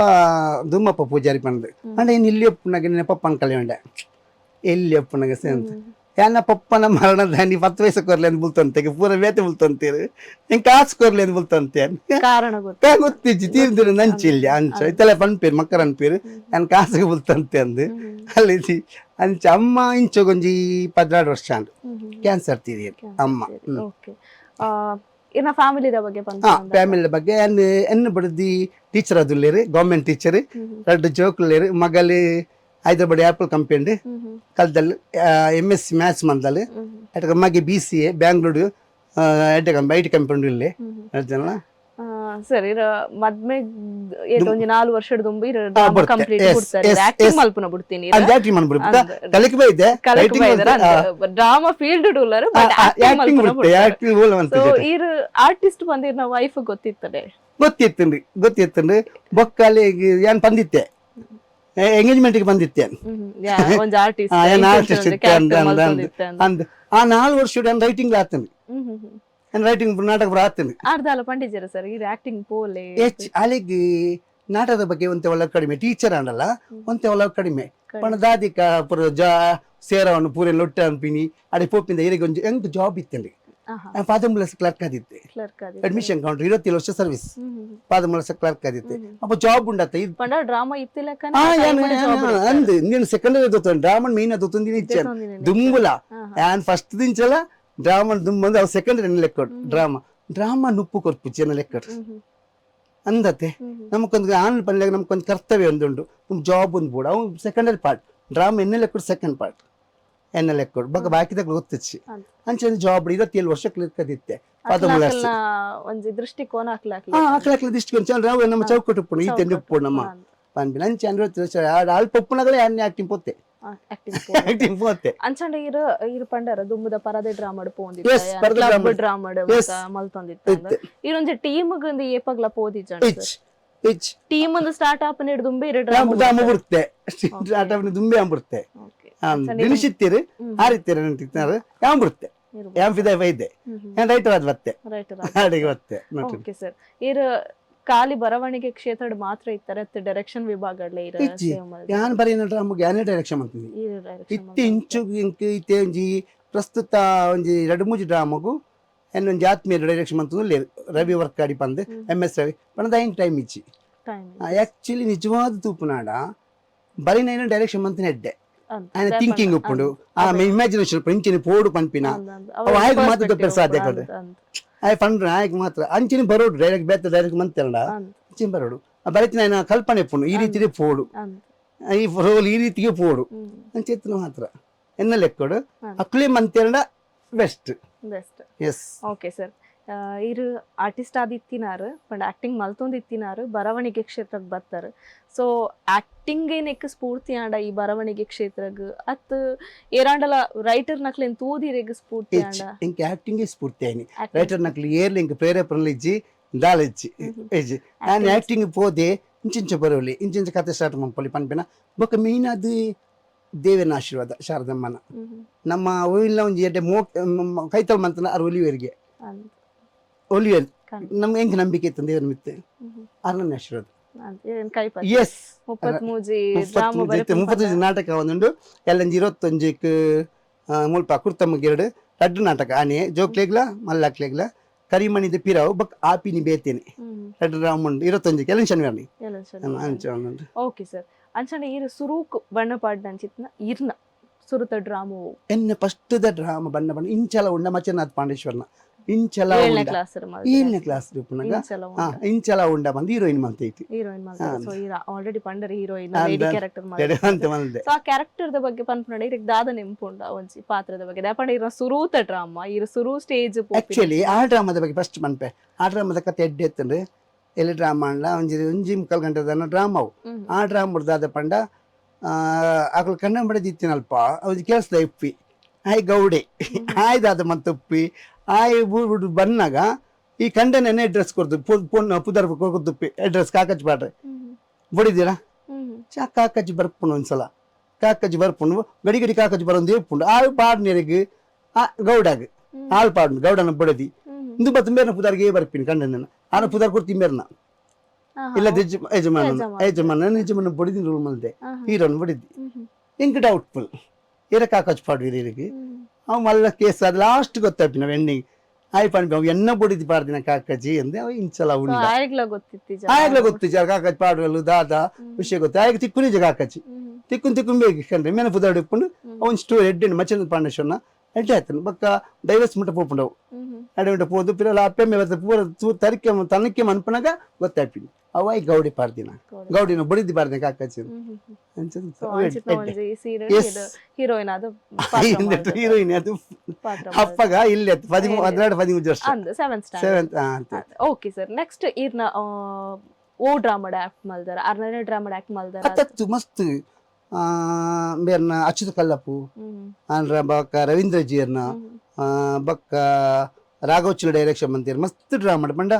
ದುಮ್ಮಪ್ಪ ಪೂಜಾರಿ ಪಣದು ಅಂಡ್ ಇನ್ನು ಇಲ್ಲಿ ಒಪ್ಪುನಾಗ ಪಪ್ಪನ ಕಲ್ಯಾಣ ಎಲ್ಲಿ ಒಪ್ಪುನಾಗ ಸೇಂತ ಯಾನ ಪಪ್ಪನ ಮರಣ ದಾನಿ 10 ವಯಸ್ಸು ಕೊರ್ಲಿ ಅಂತ ಬುಲ್ತಂತೆ ಪೂರ ವೇತೆ ಬುಲ್ತಂತೀರಿ ಹೆಂಗೆ ಕಾಸು ಕೊರ್ಲಿ ಅಂತ ಬುಲ್ತಂತೆ ಕಾರಣ ಗೊತ್ತಿಜ್ಜಿ ತೀರ್ದಿರು ನಂಚಿಲ್ಲ ಅಂಚ ಇತ್ತಲೆ ಪನ್ಪೇರು ಮಕ್ಕರ ಅನ್ಪೇರು ನಾನು ಕಾಸಿಗೆ ಬುಲ್ತಂತೆ ಅಂದು ಅಲ್ಲಿ ಅಂಚ ಅಮ್ಮ ಇಂಚೊಗೊಂಜಿ 16 ವರ್ಷ ಅಂಡು ಕ್ಯಾನ್ಸರ್ ತೀರಿ ಅಮ್ಮ ಫ್ಯಾಮಿಲಿ ಬಗ್ಗೆ ಎನ್ನ ಬಡದಿ ಟೀಚರ್ ಅದುಲ್ಲೇರು ಗೌರ್ಮೆಂಟ್ ಟೀಚರ್ 2 ಜೋಕ್ಲೇರು ಮಗಲು ಹೈದರಾಬಾದ್ ಆಪಲ್ ಕಂಪನಿ ಕಲ್ದಲ್ಲಿ MSc ಮ್ಯಾಥ್ಸ್ ಮಂದಲ್ಲಿ ಅಟ್ಟ ಮಗೆ BCA ಬ್ಯಾಂಗ್ಳೂರು ಐಟಿ ಕಂಪನಿ ಇಲ್ಲಿ ಜನ ಸರಿ ಮದ್ಮೆ ಒಂಜಿ 4 ವರ್ಷದ ದುಂಬಿ ಡ್ರಾಮಾ ಕಂಪ್ಲೀಟ್ ಬಿಡ್ತಾರೆ ಆಕ್ಟಿಂಗ್ ಮಲ್ಪನ ಬಿಡ್ತೀನಿ ಆಕ್ಟಿಂಗ್ ಮಾಡ್ಬಿಡ್ತಾ ಕಲಿಕೆ ಬೈದೆ ಡ್ರಾಮಾ ಫೀಲ್ಡ್ ಡೂಲರ್ ಬಟ್ ಆಕ್ಟಿಂಗ್ ಮಲ್ಪನ ಆಕ್ಟಿಂಗ್ ಬೋಲ್ ಅಂತ ಸೋ ಈ ಆರ್ಟಿಸ್ಟ್ ಬಂದಿರ ನಾ ವೈಫ್ ಗೊತ್ತಿತ್ತಂಡಿ ಬೊಕ್ಕಲಿ ಯಾನ್ ಬಂದಿತ್ತೆ ಎಂಗೇಜ್ಮೆಂಟ್ ಗೆ ಬಂದಿತ್ತೆ ಒಂದ್ ಆರ್ಟಿಸ್ಟ್ ಆ 4 ವರ್ಷ ರೈಟಿಂಗ್ ಆತನಿ ರೈಟಿಂಗ್ ನಾಟಕ ಬರ ಆತನಿ ಅರ್ಧಾಲ ಪಂಡಿಜರ ಸರ್ ಇದು ಆಕ್ಟಿಂಗ್ ಪೋಲೆ ಅಲ್ಲಿಗೆ ನಾಟಕದ ಬಗ್ಗೆ ಒಂತೆ ಒಳ್ಳೆ ಕಡಿಮೆ ಟೀಚರ್ ಅಂಡಲ್ಲ ಒಂತೆ ಒಳ್ಳೆ ಕಡಿಮೆ ಪಣ ದಾದಿಕ ಪುರ ಸೇರವನ್ನು ಪೂರ ಲೊಟ್ಟೆ ಅನ್ಪಿನಿ ಅಡೆ ಪೋಪಿಂದ ಇರಿಗೆ ಒಂದು ಎಂಟು ಜಾಬ್ ಇತ್ತಲ್ಲಿ ಪಾದಮೂಲಸ ಕ್ಲರ್ಕ್ ಆದಿತ್ತೆ ಅಡ್ಮಿಷನ್ ಕೌಂಟರ್ 27 ವರ್ಷ ಸರ್ವಿಸ್ ಪಾದಮೂಲಸ ಕ್ಲರ್ಕ್ ಆದಿತ್ತೆ ಅಪ್ಪ ಜಾಬ್ ಉಂಡತ್ತ ಡ್ರಾಮಾ ಇತ್ತಿಲ್ಲ ಅಂದ್ ನೀನು ಸೆಕೆಂಡರಿ ಗೊತ್ತು ಡ್ರಾಮನ್ ಮೀನ್ ಅದೊಂದಿನ ಇಚ್ಛೆ ದುಂಬುಲ ಯಾನ್ ಫಸ್ಟ್ ದಿಂಚಲ ಡ್ರಾಮನ್ ದುಂಬಂದು ಅವ್ ಸೆಕೆಂಡರಿ ಲೆಕ್ಕ ಡ್ರಾಮಾ ಡ್ರಾಮಾ ನುಪ್ಪು ಕೊರ್ಪು ಜನ ಲೆಕ್ಕ ಅಂದತೆ ನಮಕೊಂದು ಆನ್ಲೈನ್ ಪನ್ಲಾಗ ನಮ್ಗೊಂದು ಕರ್ತವ್ಯ ಒಂದುಂಡು ಜಾಬ್ ಒಂದು ಕೂಡ ಅವು ಸೆಕೆಂಡರಿ ಪಾರ್ಟ್ ಡ್ರಾಮಾ ಎನ್ನೆ ಲೆಕ್ಕ ಸೆಕೆಂಡ್ ಪಾರ್ಟ್ ಎನ್ನ ಲೆಕ್ಕ ಬಗ ಬಾಕಿದಾಗ ಗೊತ್ತಿಚ್ಚಿ ಅಂಚೆ ಜಾಬ್ 27 ವರ್ಷಕ್ಕೆ ಲೆಕ್ಕದಿತ್ತೆ ಒಂಜಿ ದೃಷ್ಟಿಕೋನ ಆಕ್ಲಾಕ್ಲ ದೃಷ್ಟಿಕೋನ ಚಂದ್ರ ನಮ್ಮ ಚೌಕಟ್ಟು ಉಪ್ಪುಣ ಈ ತೆಂದು ಉಪ್ಪು ನಮ್ಮ ಪನ್ಬಿನ ಅಂಚೆ ಅಂದ್ರೆ ಅಲ್ಪ ಉಪ್ಪುನಗಳೇ ಅನ್ನ ಆಕ್ಟಿಂಗ್ ಪೋತೆ ಆಕ್ಟಿಂಗ್ ಪೋತೆ ಅಂಚಂಡ ಇರು ಪಂಡರ ದುಮ್ಮದ ಪರದೆ ಡ್ರಾಮಾ ಪೋಂದಿ Yes, ಪರದೆ ಕ್ಲಬ್ drama. ಡ್ರಾಮಾ ಮಲ್ತೊಂದಿತ್ತ ಇರೊಂಜಿ ಟೀಮ್ ಗಂದು ಏಪಗ್ಲ ಪೋದಿ ಇಚ್ ಟೀಮ್ ಒಂದು ಸ್ಟಾರ್ಟ್ ಆಪ್ ನೀಡು ದುಂಬೆ ಇರು ಡ್ರಾಮಾ ಬರುತ್ತೆ ಆಟವನ್ನ ದುಂಬೆ ಅಂಬುತ್ತೆ ನಿಮಿಷಿತ್ತೀರಿ ಹಾರಿತ್ತೀರಿ ಅಂತಿರ್ತಾರೆ ಯಾವ ಬರುತ್ತೆ ಯಾವ ಫಿದೆ ವೈದೆ ರೈಟರ್ ಅದ್ ಬತ್ತೆ ಹಾಡಿಗೆ ಬತ್ತೆ ಓಕೆ ಸರ್ ಇರು ಖಾಲಿ ಬರವಣಿಗೆ ಕ್ಷೇತ್ರ ಮಾತ್ರ ಇತ್ತಾರೆ ಡೈರೆಕ್ಷನ್ ವಿಭಾಗಡ್ಲೆ ಇರ ಯಾನ್ ಬರೀನ ಡ್ರಾಮಾಗೆ ಯಾನೇ ಡೈರೆಕ್ಷನ್ ಮಾಡ್ತೀನಿ ಇತ್ತಿ ಇಂಚು ಇಂಕ್ ಇತ್ತೆ ಒಂಜಿ ಪ್ರಸ್ತುತ ಒಂಜಿ 2-3 ಡ್ರಾಮಾಗು ಎನ್ನೊಂಜಿ ಆತ್ಮೀಯ ಡೈರೆಕ್ಷನ್ ಮಾಡ್ತು ರವಿ ವರ್ಕಾಡಿ ಪಂದ್ MS ರವಿ ಪಂದ ಐನ್ ಟೈಮ್ ಇಚ್ಚಿ ಆಕ್ಚುಲಿ ನಿಜವಾದ ತೂಪುನಾಡ ಬರೀನ ಡೈರೆಕ್ಷನ್ ಮಂತಿನ ಎಡ್ಡೆ ఆయన థింకింగ్ ఇప్పుడు ఆ ఇమాజినేషన్ పెంచిన పోడు పనిపిన ఆయకు మాత్రం చెప్పారు సాధ్య కదా ఆయన పండు ఆయకు మాత్రం అంಚಿನ ಬರೋಡು ಡೈರೆಕ್ಟ್ ಬೇತ ಡೈರೆಕ್ಟ್ ಮಂತಲ್ಲ ಅಂಚಿನ ಬರೋಡು ಬರೀತಿನ ఆయన ಕಲ್ಪನೆ ಎಪ್ಪುಂಡು ಈ ರೀತಿಗೆ ಪೋಡು ಈ ರೋಲ್ ಈ ರೀತಿಗೆ ಪೋಡು ಅಂಚೆತ್ತಿನ ಮಾತ್ರ ಎನ್ನ ಲೆಕ್ಕೋಡು ಅಕ್ಲಿ ಮಂತೇಳ ಬೆಸ್ಟ್ ಎಸ್ ಓಕೆ ಸರ್ ಇರು ಆರ್ಟಿಸ್ಟ್ ಆದ ಇತ್ತಿನಾರು ಪಂಡ ಆಕ್ಟಿಂಗ್ ಮಲ್ತೊಂದು ಇತ್ತಿನಾರು ಬರವಣಿಗೆ ಕ್ಷೇತ್ರಕ್ಕೆ ಬರ್ತಾರೆ ಸೊ ಆಕ್ಟಿಂಗ್ ಏನಕ್ಕೆ ಸ್ಫೂರ್ತಿ ಆಂಡ ಈ ಬರವಣಿಗೆ ಕ್ಷೇತ್ರಗ್ ಅತ್ ಏರಾಂಡಲ ರೈಟರ್ ನಕ್ಲೆ ತೂದಿರೆಗ್ ಸ್ಫೂರ್ತಿ ಆಂಡ ಇಂಕ ಆಕ್ಟಿಂಗ್ ಸ್ಫೂರ್ತಿ ಆಯ್ನಿ ರೈಟರ್ ನಕ್ಲೆ ಏರ್ಲಿ ಇಂಕ ಪ್ರೇರೇಪಣೆ ಇಜ್ಜಿ ದಾಳಿಜ್ಜಿ ಇಜ್ಜಿ ಆನ್ ಆಕ್ಟಿಂಗ್ ಪೋದೆ ಇಂಚಿಂಚ ಬರೋಲಿ ಇಂಚಿಂಚ ಕತೆ ಸ್ಟಾರ್ಟ್ ಮಾಡ್ಕೊಳ್ಳಿ ಪನ್ಪಿನ ಬೊಕ್ಕ ಮೇನ್ ಅದು ದೇವನ ಆಶೀರ್ವಾದ ಶಾರದಮ್ಮನ ನಮ್ಮ ಒಯ್ಲ ಒಂಜಿ ಎಡ್ಡೆ ಕೈತಲ್ ಮಂತನ ಅರ್ ಒಲಿವರಿಗೆ ಒಲಿಯರ್ ನಮ್ಗೆ ಹೆಂಗ್ ನಂಬಿಕೆ ಇತ್ತು ದೇವರ ಮಿತ್ತೆ ಅರ್ನ ಆಶೀರ್ವಾದ ಎಸ್ 35 ನಾಟಕ ಒಂದುಂಡು ಎಲ್ಲಂಜಿ 21 ಮುಲ್ಪ ಕುರ್ತಮ್ಮಗೆ 2 ಲಡ್ಡು ನಾಟಕ ಆನೆ ಜೋಕ್ಲೆಗ್ಲ ಮಲ್ಲಾಕ್ಲೆಗ್ಲ ಕರಿಮಣಿದ ಪಿರಾವ್ ಬಕ್ ಆಪಿನಿ ಬೇತೇನೆ ಲಡ್ಡು ರಾಮುಂಡು 25 ಎಲ್ಲ ಶನಿವಾರ ಓಕೆ ಸರ್ ಅಂಚನೆ ಇರು ಸುರೂಕ್ ಬಣ್ಣ ಪಾಡ್ನ ಅಂಚಿತ್ನ ಇರ್ನ ಸುರುತ ಡ್ರಾಮು ಎನ್ನ ಫಸ್ಟ್ ದ ಡ್ರಾಮ ಬಣ್ಣ ಇಂಚಲ ಉಂಡ ಮಚನಾಥ್ ಪಾಂಡೇಶ್ವರನ ಇಂಚಲ 7ನೇ ಕ್ಲಾಸ್ ಇಂಚಲ ಉಂಡ ಬಂದು ಹೀರೋಯಿನ್ ಮಂತೈತಿ ಸೊ ಆಲ್ರೆಡಿ ಪಂಡರ ಹೀರೋಯಿನ್ ಲೇಡಿ ಕ್ಯಾರೆಕ್ಟರ್ ಸೊ ಆ ಕ್ಯಾರೆಕ್ಟರ್ ದ ಬಗ್ಗೆ ಪನ್ಪುನಡ ಇರಕ್ ದಾದ ನೆಂಪುಂಡ ಒಂಜಿ ಪಾತ್ರದ ಬಗ್ಗೆ ದಾಪಂಡ ಇರ ಸುರೂತ ಡ್ರಾಮಾ ಇರ ಸುರು ಸ್ಟೇಜ್ ಆಕ್ಚುಲಿ ಆ ಡ್ರಾಮಾದ ಬಗ್ಗೆ ಫಸ್ಟ್ ಮನ್ಪೆ ಆ ಡ್ರಾಮಾದ ಕತೆ ಎಡ್ಡೆ ಎತ್ತಂದ್ರೆ ಎಲ್ಲಿ ಡ್ರಾಮಾ ಅಂಡ ಒಂಜಿ 3 ಗಂಟೆದ ಡ್ರಾಮಾವು ಆ ಡ್ರಾಮಾ ದಾದ ಪಂಡ ಆಕಳು ಕಣ್ಣ ಬಡದಿತ್ತಿನಲ್ಪ ಅವ್ರಿಗೆ ಕೇಳಿಸ್ದ ಇಪ್ಪಿ ಆಯ್ ಗೌಡೆ ಆಯ್ದಾದ ಮಂತುಪ್ಪಿ ಆಯ್ ಬೂಡು ಬನ್ನಾಗ ಈ ಕಂಡನೇ ಅಡ್ರೆಸ್ ಕೊಡ್ದು ಪುದರ್ ಕೊಡ್ದುಪ್ಪಿ ಅಡ್ರೆಸ್ ಕಾಕಜ್ ಬಾಡ್ರೆ ಬಡಿದೀರಾ ಕಾಕಜ್ ಬರ್ಪುಣು ಒಂದ್ಸಲ ಕಾಕಜ್ ಬರ್ಪುಣು ಗಡಿ ಕಾಕಜ್ ಬರೋದು ಏಪುಂಡು ಆ ಪಾಡ್ನಿರಿಗೆ ಆ ಗೌಡಾಗ ಆಳ್ ಪಾಡ್ನು ಗೌಡನ ಬಡದಿ ಇಂದು ಬತ್ತ ಮೇರ್ನ ಪುದರ್ಗೆ ಬರ್ಪಿನಿ ಕಂಡನ ಆನ ಪುದರ್ ಕೊಡ್ತಿ ಮೇರ್ನ ಇಲ್ಲ ಯಜಮಾನ ಬಡಿದಿ ರೂಲ್ ಮಲ್ದೆ ಹೀರೋನ್ ಬಡಿದಿ ಇಂಕ ಡೌಟ್ಫುಲ್ ಏರ ಕಾಕಜ್ ಪಾಡ್ವಿ ಇರಿಗೆ ಅವ್ ಮಲ್ಲ ಕೇಸ್ ಅದು ಲಾಸ್ಟ್ ಗೊತ್ತಾಪಿ ನಾವ್ ಎಣ್ಣಿಗೆ ಆಯ್ ಪಣ್ಣ ಅವ್ ಎನ್ನ ಬಡಿದಿ ಪಾಡ್ದಿನ ಕಾಕಜಿ ಅಂದೆ ಅವ ಇಂಚಲ ಉಂಡ ಆಗ್ಲ ಗೊತ್ತಿಜ್ಜ ಕಾಕಜ್ ಪಾಡುವಲು ದಾದ ವಿಷಯ ಗೊತ್ತ ಆಗ ತಿಕ್ಕುನಿ ಜಗ ಕಾಕಜಿ ತಿಕ್ಕುನ್ ಬೇಗ ಕಂಡ್ರೆ ಮೇನ ಪುದಾಡಿ ಇಪ್ಪುಂಡು ಅವನ್ ಸ್ಟೋರಿ ಎಡ್ಡೆಣ್ಣು ಮಚ್ಚನ ಪಾಂಡೇಶ್ವರನ ಎಡ್ಡೆ ಆಯ್ತಾನೆ ಬಕ್ಕ ಡೈವರ್ಸ್ ಮುಟ್ಟ ಪೋಪುಂಡವು ಎಡೆ ಪೋದು ಪಿರಲ ಅಪ್ಪೆಮ್ಮೆ ಬರ್ತದೆ ಪೂರ ತರಿಕೆ ತನಕ್ಕೆ ಮನ್ಪನಾಗ ಗೊತ್ತಾಪಿನಿ ಅವಾಯ್ ಗೌಡಿ ಪಾಡ್ದಿನ ಗೌಡಿನ ಬಡಿದಿ ಪಾಡ್ದಿನ ಕಾಕಜಿ ಹೀರೋಯಿನ್ ಅದು ಅಪ್ಪಗ ಇಲ್ಲಿ 13 ವರ್ಷ ಓಕೆ ಸರ್ ನೆಕ್ಸ್ಟ್ ಇರ್ನ ಓ ಡ್ರಾಮಾಡ ಆಕ್ಟ್ ಮಲ್ದಾರ 6ನೇ ಡ್ರಾಮಾಡ ಆಕ್ಟ್ ಮಲ್ದಾರ ಅತ್ತತ್ತು ಮಸ್ತ್ ಬೇರ್ನ ಅಚ್ಯುತ ಕಲ್ಲಪ್ಪು ಅಂದ್ರ ಬಕ್ಕ ರವೀಂದ್ರ ಜಿಯರ್ನ ಬಕ್ಕ ರಾಘವಚುಲ ಡೈರೆಕ್ಷನ್ ಮಂತೀರ್ ಮಸ್ತ್ ಡ್ರಾಮಾ ಪಂಡ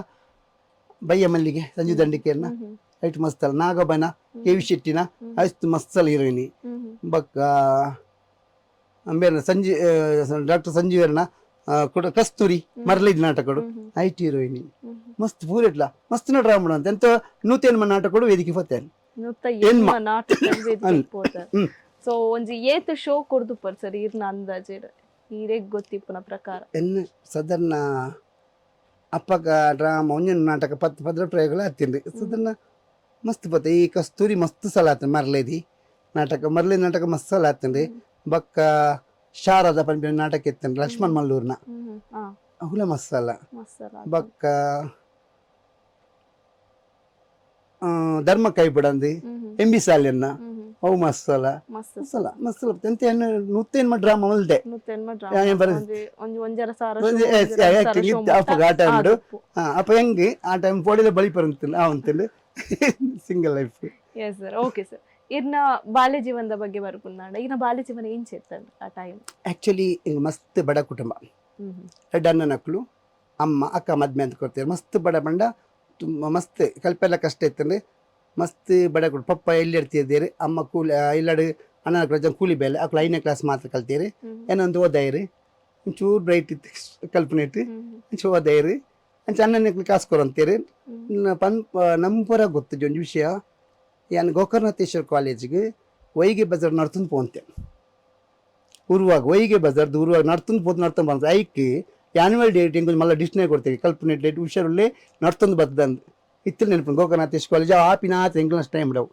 ಬಯ್ಯ ಮಲ್ಲಿಗೆ ಸಂಜು ದಂಡಿಕೆರ್ನ ಐಟ್ ಮಸ್ತ್ ಅಲ್ಲ ನಾಗಬನ ಕೆ ವಿ ಶೆಟ್ಟಿನ ಅಷ್ಟು ಮಸ್ತ್ ಅಲ್ಲ ಹೀರೋಯಿನಿ ಬಕ್ಕ ಬೇರೆ ಡಾಕ್ಟರ್ ಸಂಜೀವರ್ನ ಕಸ್ತೂರಿ ಮರಳಿದ ನಾಟಕಗಳು ಐಟ್ ಹೀರೋಯಿನಿ ಮಸ್ತ್ ಪೂರೆಟ್ಲ ಮಸ್ತ್ ಡ್ರಾಮಾ ಅಂತ ಎಂತ ನೂತನ ನಾಟಕಗಳು ವೇದಿಕೆ ಬರ್ತೇನೆ ಸೊ ಒಂಜಿ ಏತ್ ಶೋ ಕೊರ್ದು ಸರ್ ಇರ್ನ ಅಂದಾಜೆ ಈರೇಗ್ ಗೊತ್ತಿಪ್ಪನ ಪ್ರಕಾರ ಎನ್ನ ಸಾಧಾರಣ ಅಪ್ಪಗ ಡ್ರಾಮಾ ಒಂಜನ್ ನಾಟಕ 10 ಪ್ರಯೋಗಗಳು ಹತ್ತಿನ್ರಿ ಸಾಧಾರಣ ಮಸ್ತ್ ಪತ್ತ ಈ ಕಸ್ತೂರಿ ಮಸ್ತ್ ಸಲ ಆತನ ಮರ್ಲೇದಿ ನಾಟಕ ಮಸ್ತ್ ಸಲ ಆತನ್ರಿ ಬಕ್ಕ ಶಾರದ ಪಂಪಿನ ನಾಟಕ ಇತ್ತನ್ರಿ ಲಕ್ಷ್ಮಣ್ ಮಲ್ಲೂರ್ನ ಹುಲ ಮಸಾಲ ಮಸಾಲ ಬೊಕ್ಕ ಧರ್ಮಕಾಯಿ ಬಿಡಂದಿ ಎಂಬಿ ಸಾಲೆನ್ನ ಅವು ಮಸಾಲ ಮಸ್ತ್ ಮಸಾಲ ಮಸಾಲ ಎಂತ ನೂತೇನ್ ಡ್ರಾಮಾ ಮಲ್ದೆ ಒಂಜರ ಸಾರ ಆ ಟೈಮ್ ಅಪ್ಪ ಹೆಂಗೆ ಆ ಟೈಮ್ ಪೋಡಿಲ ಬಳಿ ಪರಂತಿಲ್ಲ ಅವಂತಿಲ್ಲ single life. Yes sir, okay sir. ಇನ್ನ ಬಾಲ್ಯ ಜೀವನದ ಬಗ್ಗೆ ಬರ್ಕೊಂಡ ಇನ್ನ ಬಾಲ್ಯ ಜೀವನ ಏನ್ ಸೇರ್ತದೆ ಆ ಟೈಮ್? ಆಕ್ಚುಲಿ ಮಸ್ತ್ ಬಡ ಕುಟುಂಬ, ಎರಡು ಅಣ್ಣ ನಕ್ಕಳು, ಅಮ್ಮ ಅಕ್ಕ ಮದ್ಮೆ ಅಂತ ಕೊಡ್ತಾರೆ. ಮಸ್ತ್ ಬಡ ಬಂಡ, ತುಂಬ ಮಸ್ತ್ ಕಲ್ಪೆಲ್ಲ ಕಷ್ಟ ಇತ್ತಂದ್ರೆ ಮಸ್ತ್ ಬಡ ಕುಟುಂಬ. ಪಪ್ಪ ಎಲ್ಲಿ ಇರ್ತಿದ್ದೀರಿ, ಅಮ್ಮ ಕೂಲಿ ಇಲ್ಲಾಡು ಅಣ್ಣ ನಕ್ಕಳು ಕೂಲಿ ಬೇಲೆ ಅಕ್ಕಳು 5ನೇ ಕ್ಲಾಸ್ ಮಾತ್ರ ಕಲ್ತೀರಿ. ಏನೊಂದು ಓದಾಯಿರಿ ಒಂಚೂರು ಬ್ರೈಟ್ ಇತ್ತು ಕಲ್ಪನೆ ಇಟ್ಟು ಒಂಚೂರು ಓದಾಯಿರಿ ಅಂಚ ಅಣ್ಣನ ಕಾಸು ಕೊರಂತೀರಿ. ನಮ್ಮ ಪುರ ಗೊತ್ತು ಒಂದು ವಿಷಯ, ಏನು ಗೋಕರ್ಣತೇಶ್ವರ ಕಾಲೇಜಿಗೆ ವೈಗೆ ಬಜಾರ್ ನಡ್ತಂದು ಪೋಂತೆ ಉರುವಾಗ ವೈಗೆ ಬಜಾರ್ದು ಉರುವಾಗ ನಡ್ತಂದು ಪೋತು ನಡ್ತಂದು ಬಂದು ಐಕಿ ಆ್ಯನ್ಯುವಲ್ ಡೇಟ್ ಹೆಂಗೆ ಮళ్ళీ ಡಿಸ್ನೇ ಕೊಡ್ತೀವಿ ಕಲ್ಪನೆ ಡೇಟ್ ಹುಷಾರಲ್ಲಿ ನಡ್ತಂದು ಬರ್ತದಂದು ಇತ್ತಿಲ್ಲ ನೆನಪು. ಗೋಕರ್ಣತೇಶ್ವರ college ಆಪಿನಾತ್ರ ಎಂಗ್ಲಸ್ time ಬಿಡವು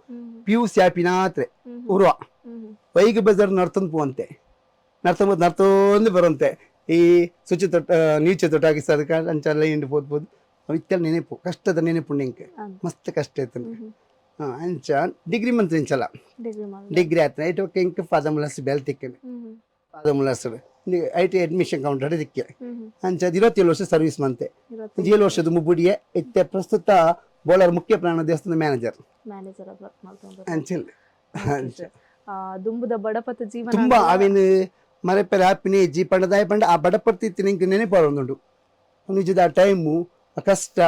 PUC ಆಪಿನಾತ್ರೆ Urwa ವೈಗೆ Bazaar ನಡ್ತಂದು ಪೋಂತೆ ನಡ್ತೊಂದು ಬರುವಂತೆ ಈ ಶುಚಿ ತೊಟ್ಟ ನೀಚೆ ತೊಟ್ಟಾಗಿ ಅದಕ್ಕೆ ಅಂಚೆಲ್ಲ ಹಿಂಡು ಪೋದ್ಬೋದು ಇತ್ತೆಲ್ಲ ನೆನಪು, ಕಷ್ಟದ ನೆನಪು ನಿಂಗೆ ಮಸ್ತ್ ಕಷ್ಟ ಇತ್ತು. ಅಂಚ ಡಿಗ್ರಿ ಮಂತ್ರ ಇಂಚಲ್ಲ ಡಿಗ್ರಿ ಆಯ್ತು ಐಟ್ ಓಕೆ ಇಂಕ ಪಾದಮುಲಸ್ ಬೆಲ್ ತಿಕ್ಕನೆ ಪಾದಮುಲಸ್ IT ಅಡ್ಮಿಷನ್ ಕೌಂಟರ್ ದಿಕ್ಕೆ ಅಂಚ 27 ವರ್ಷ ಸರ್ವಿಸ್ ಮಂತೆ 7 ವರ್ಷದ ಮುಬ್ಬುಡಿಗೆ ಇತ್ತೆ ಪ್ರಸ್ತುತ ಬೋಳರ್ ಮುಖ್ಯ ಪ್ರಾಣ ದೇವಸ್ಥಾನ ಮ್ಯಾನೇಜರ್ ಅಂಚಲ್ ದುಂಬುದ ಬಡಪತ ಜೀವನ ತುಂಬಾ ಅವೇನು ಮರೆಪೆರ ಹ್ಯಾಪಿನೇ ಜಿ ಪಂಡದಾಯ ಪಂಡ ಆ ಬಡಪಡ್ತಿತ್ತು ನಿಂಗೆ ನೆನಪು ಒಂದುಂಡು ನಿಜದ ಆ ಟೈಮು ಆ ಕಷ್ಟ